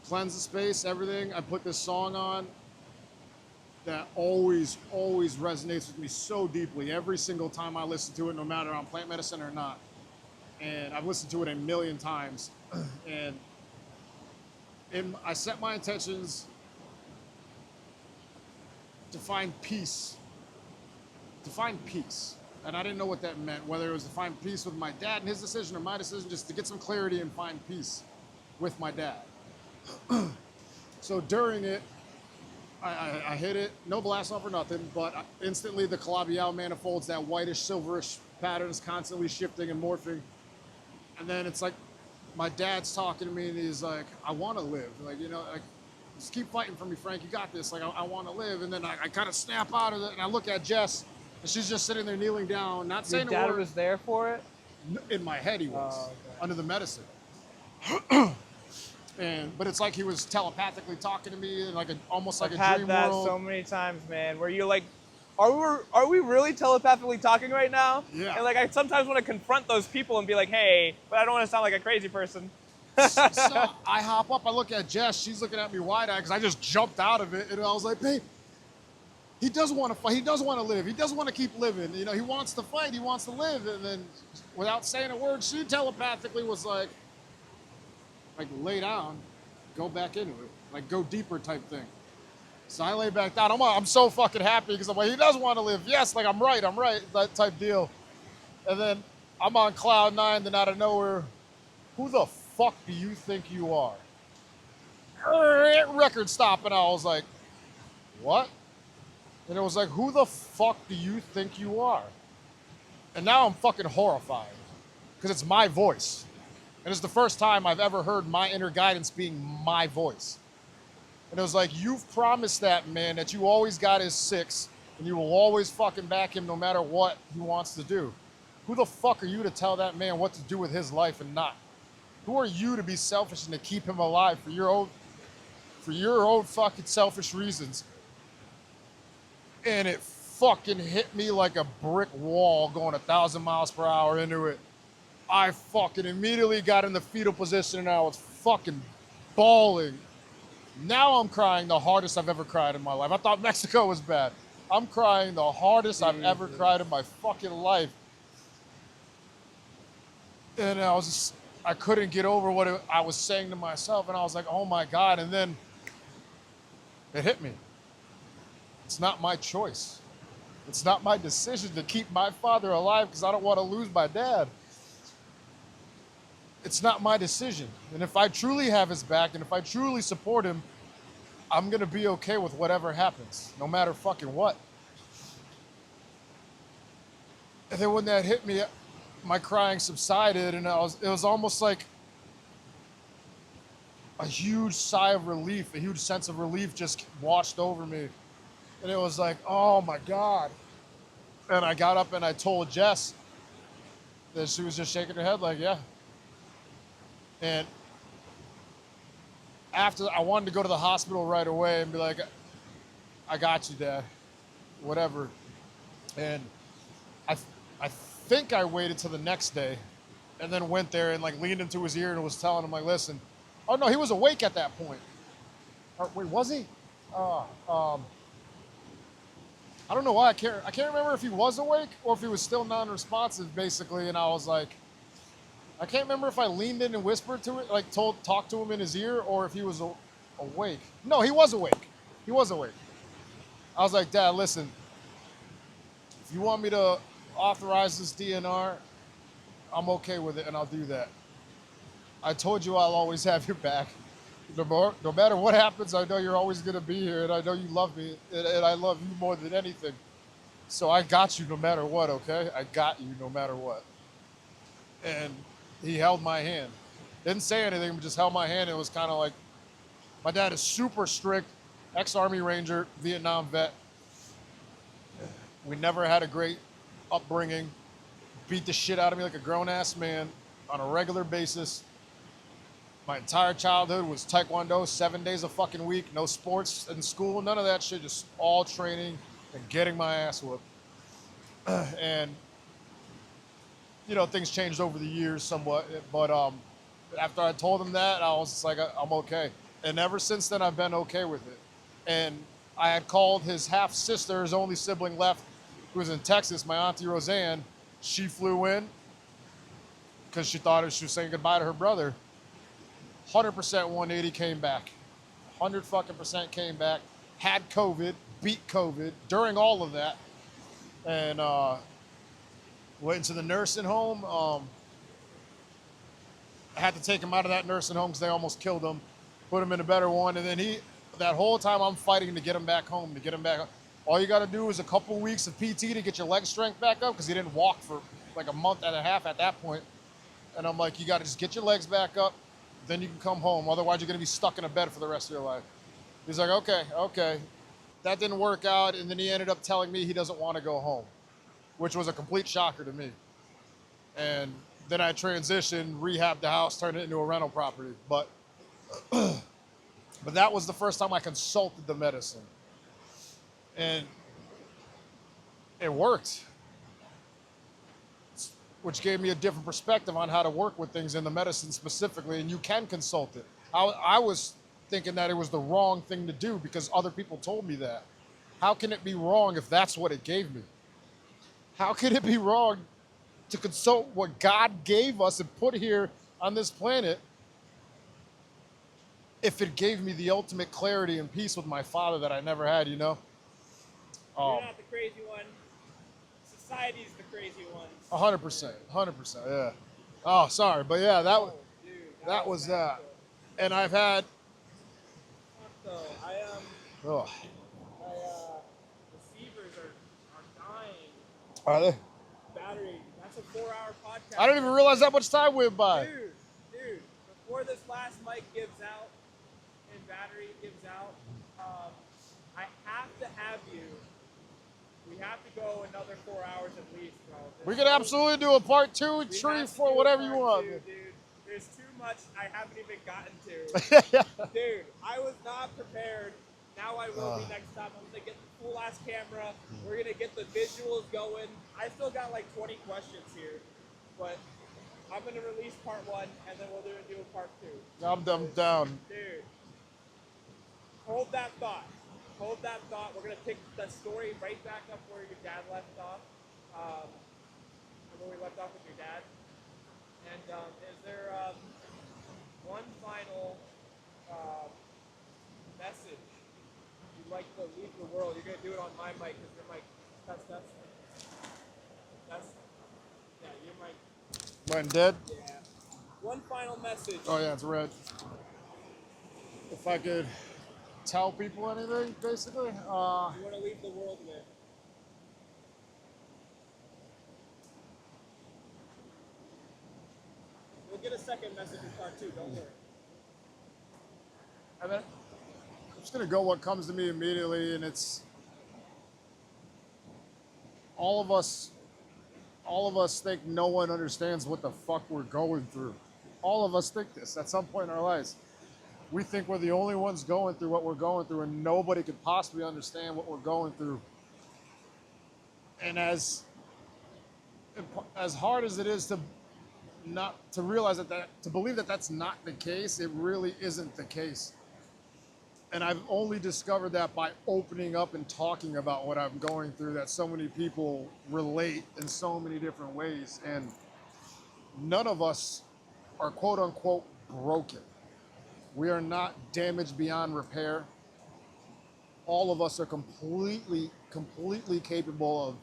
cleanse the space, everything. I put this song on that always resonates with me so deeply every single time I listen to it, no matter on plant medicine or not. And I've listened to it a million times. And I set my intentions to find peace. And I didn't know what that meant, whether it was to find peace with my dad and his decision or my decision, just to get some clarity and find peace with my dad. So during it, I hit it, no blast off or nothing, but instantly the collabial manifolds, that whitish, silverish pattern is constantly shifting and morphing. And then it's like, my dad's talking to me and he's like, I want to live. Like, you know, like, just keep fighting for me, Frank. You got this. Like, I want to live. And then I kind of snap out of it and I look at Jess and she's just sitting there kneeling down, not saying a word. Your dad was there for it? In my head he was, under the medicine. But it's like he was telepathically talking to me, and like almost like a dream world. I've had that so many times, man, where you're like, are we really telepathically talking right now? Yeah. And like, I sometimes want to confront those people and be like, hey, but I don't want to sound like a crazy person. So I hop up, I look at Jess, she's looking at me wide-eyed because I just jumped out of it, and I was like, babe, he does want to fight, he does want to live, he does want to keep living, you know, he wants to fight, he wants to live. And then without saying a word, she telepathically was like lay down, go back into it, like go deeper type thing. So I lay back down. I'm so fucking happy because I'm like, he does want to live. Yes, like I'm right, that type deal. And then I'm on cloud nine, then out of nowhere, who the fuck do you think you are? Record stop, and I was like, what? And it was like, who the fuck do you think you are? And now I'm fucking horrified because it's my voice. And it's the first time I've ever heard my inner guidance being my voice. And it was like, you've promised that man that you always got his six and you will always fucking back him no matter what he wants to do. Who the fuck are you to tell that man what to do with his life and not? Who are you to be selfish and to keep him alive for your own fucking selfish reasons? And it fucking hit me like a brick wall going 1,000 miles per hour into it. I fucking immediately got in the fetal position and I was fucking bawling. Now I'm crying the hardest I've ever cried in my life. I thought Mexico was bad. I'm crying the hardest I've ever cried in my fucking life. And I couldn't get over what I was saying to myself. And I was like, oh my God. And then it hit me. It's not my choice. It's not my decision to keep my father alive because I don't want to lose my dad. It's not my decision. And if I truly have his back and if I truly support him, I'm going to be okay with whatever happens, no matter fucking what. And then when that hit me, my crying subsided and it was almost like a huge sigh of relief, a huge sense of relief just washed over me. And it was like, oh my God. And I got up and I told Jess that she was just shaking her head like, yeah. And after, I wanted to go to the hospital right away and be like, I got you, Dad, whatever. And I think I waited till the next day and then went there and like leaned into his ear and was telling him like, listen, oh no, he was awake at that point. Wait, was he? I don't know why, I can't remember if he was awake or if he was still non-responsive basically. And I was like, I can't remember if I leaned in and whispered to it, like talked to him in his ear, or if he was awake. No, he was awake. He was awake. I was like, Dad, listen, if you want me to authorize this DNR, I'm okay with it and I'll do that. I told you I'll always have your back. No matter what happens, I know you're always gonna be here and I know you love me and I love you more than anything. So I got you no matter what, okay? I got you no matter what. And he held my hand. Didn't say anything, but just held my hand. It was kind of like, my dad is super strict, ex-Army Ranger, Vietnam vet. We never had a great upbringing. Beat the shit out of me like a grown-ass man on a regular basis. My entire childhood was Taekwondo, 7 days a fucking week, no sports in school, none of that shit, just all training and getting my ass whooped. And you know, things changed over the years somewhat, but after I told him that, I was just like, I'm okay. And ever since then, I've been okay with it. And I had called his half-sister, his only sibling left, who was in Texas, my auntie Roseanne. She flew in because she thought she was saying goodbye to her brother. 100% 180 came back. 100% came back, had COVID, beat COVID during all of that. And went into the nursing home. I had to take him out of that nursing home because they almost killed him. Put him in a better one. And then that whole time I'm fighting to get him back home, All you got to do is a couple weeks of PT to get your leg strength back up, because he didn't walk for like a month and a half at that point. And I'm like, you got to just get your legs back up, then you can come home. Otherwise, you're going to be stuck in a bed for the rest of your life. He's like, okay. That didn't work out, and then he ended up telling me he doesn't want to go home, which was a complete shocker to me. And then I transitioned, rehabbed the house, turned it into a rental property. But that was the first time I consulted the medicine. And it worked, which gave me a different perspective on how to work with things in the medicine specifically, and you can consult it. I was thinking that it was the wrong thing to do because other people told me that. How can it be wrong if that's what it gave me? How can it be wrong to consult what God gave us and put here on this planet if it gave me the ultimate clarity and peace with my father that I never had, you know? You're not the crazy one. Society's the crazy one. 100%, yeah. Oh, sorry, but yeah, that was that. And I've had. The receivers are dying. Are they? Battery. That's a 4-hour podcast. I didn't even realize that much time went by. Dude, before this last mic gives out and battery gives out, I have to have you. We have to go another 4 hours at least, bro. We could absolutely do a part 2, 3, 4, whatever you want. Dude. There's too much I haven't even gotten to. Dude, I was not prepared. Now I will be next time. I'm going to get the full ass camera. We're going to get the visuals going. I still got like 20 questions here. But I'm going to release part 1 and then we'll do a part 2. I'm down. Dude, hold that thought. We're going to pick the story right back up where your dad left off. Where we left off with your dad. And is there one final message you'd like to leave the world? You're going to do it on my mic because your mic, that's your mic. Mine dead? Yeah. One final message. Oh yeah, it's red. If I could tell people anything, basically. You want to leave the world with? We'll get a second message in part 2, don't worry. I'm just going to go what comes to me immediately, and it's all of us think no one understands what the fuck we're going through. All of us think this at some point in our lives. We think we're the only ones going through what we're going through, and nobody could possibly understand what we're going through. And as hard as it is to realize to believe that that's not the case, it really isn't the case. And I've only discovered that by opening up and talking about what I'm going through, that so many people relate in so many different ways. And none of us are quote unquote broken. We are not damaged beyond repair. All of us are completely capable of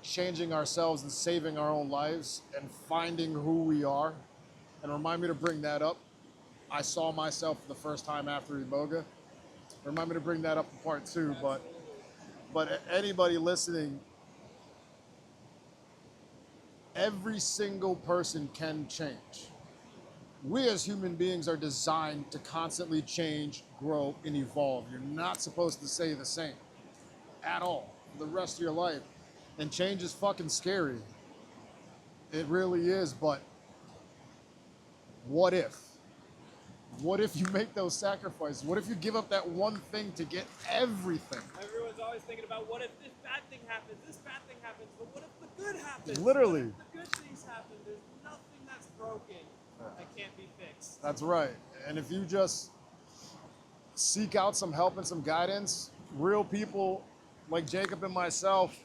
changing ourselves and saving our own lives and finding who we are. And remind me to bring that up. I saw myself for the first time after Iboga. Remind me to bring that up in part 2. But anybody listening, every single person can change. We as human beings are designed to constantly change, grow, and evolve. You're not supposed to stay the same at all for the rest of your life. And change is fucking scary. It really is, but what if? What if you make those sacrifices? What if you give up that one thing to get everything? Everyone's always thinking about what if this bad thing happens, but what if the good happens? Literally. What if the good things happen? There's nothing that's broken that can't be fixed. That's right. And if you just seek out some help and some guidance, real people like Jacob and myself,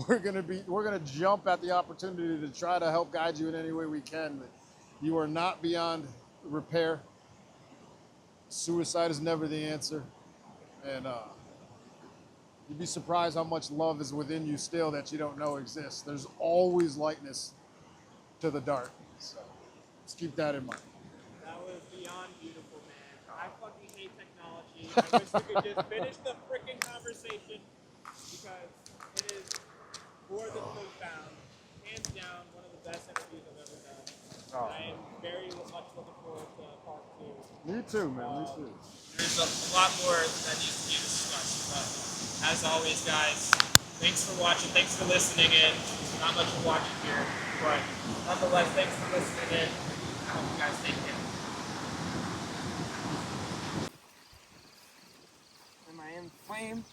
we're gonna jump at the opportunity to try to help guide you in any way we can. You are not beyond repair. Suicide is never the answer. And you'd be surprised how much love is within you still that you don't know exists. There's always lightness to the dark. So just keep that in mind. That was beyond beautiful, man. I fucking hate technology. G. I wish we could just finish the freaking conversation because it is more than profound. Hands down, one of the best interviews I've ever done. Oh. I am very much looking forward to part 2. Me too, man. Me too. There's a lot more that needs to be discussed. But as always, guys, thanks for watching. Thanks for listening in. Not much of watching here, but nonetheless, thanks for listening in. I hope you guys take care. Am I in flame?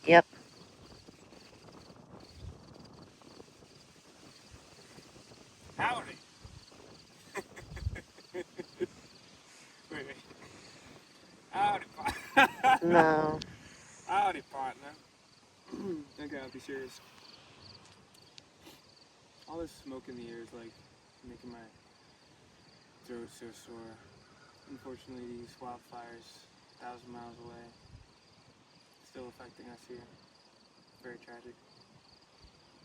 Yep. Howdy. Wait. Howdy, partner. No. Howdy, partner. Okay, I'll be serious. All this smoke in the air is like making my throat so sore. Unfortunately, these wildfires 1,000 miles away still affecting us here. Very tragic.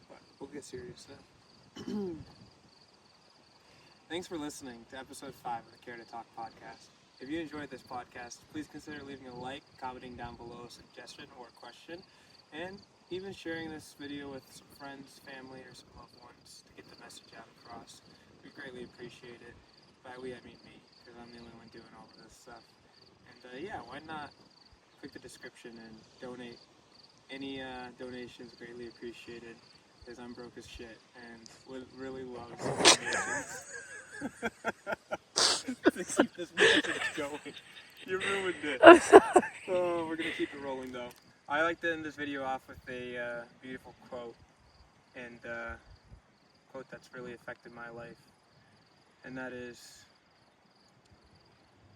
But we'll get serious though. Thanks for listening to episode 5 of the Care2Talk Podcast. If you enjoyed this podcast, please consider leaving a like, commenting down below a suggestion or a question, and even sharing this video with some friends, family, or some loved ones to get the message out across. We greatly appreciate it. By we, I mean me, because I'm the only one doing all of this stuff. And yeah, why not click the description and donate? Any donations greatly appreciated, because I'm broke as shit and would really love some donations. To keep this message going. You ruined it. I'm sorry. Oh, we're gonna keep it rolling though. I like to end this video off with a beautiful quote, and quote that's really affected my life, and that is,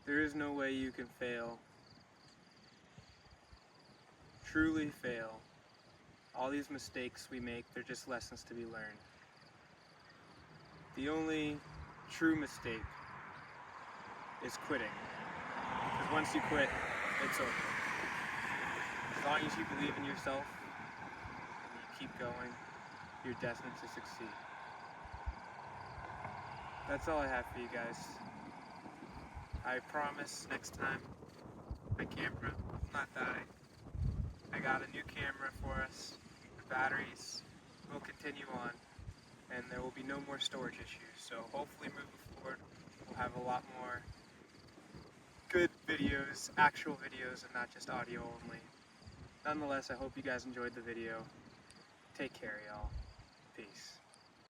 there is no way you can fail, truly fail. All these mistakes we make, they're just lessons to be learned. The only true mistake is quitting. Because once you quit, it's over. As long as you believe in yourself and you keep going, you're destined to succeed. That's all I have for you guys. I promise next time my camera will not die. I got a new camera for us. The batteries will continue on, and there will be no more storage issues. So hopefully moving forward, we'll have a lot more good videos, actual videos, and not just audio only. Nonetheless, I hope you guys enjoyed the video. Take care, y'all. Peace.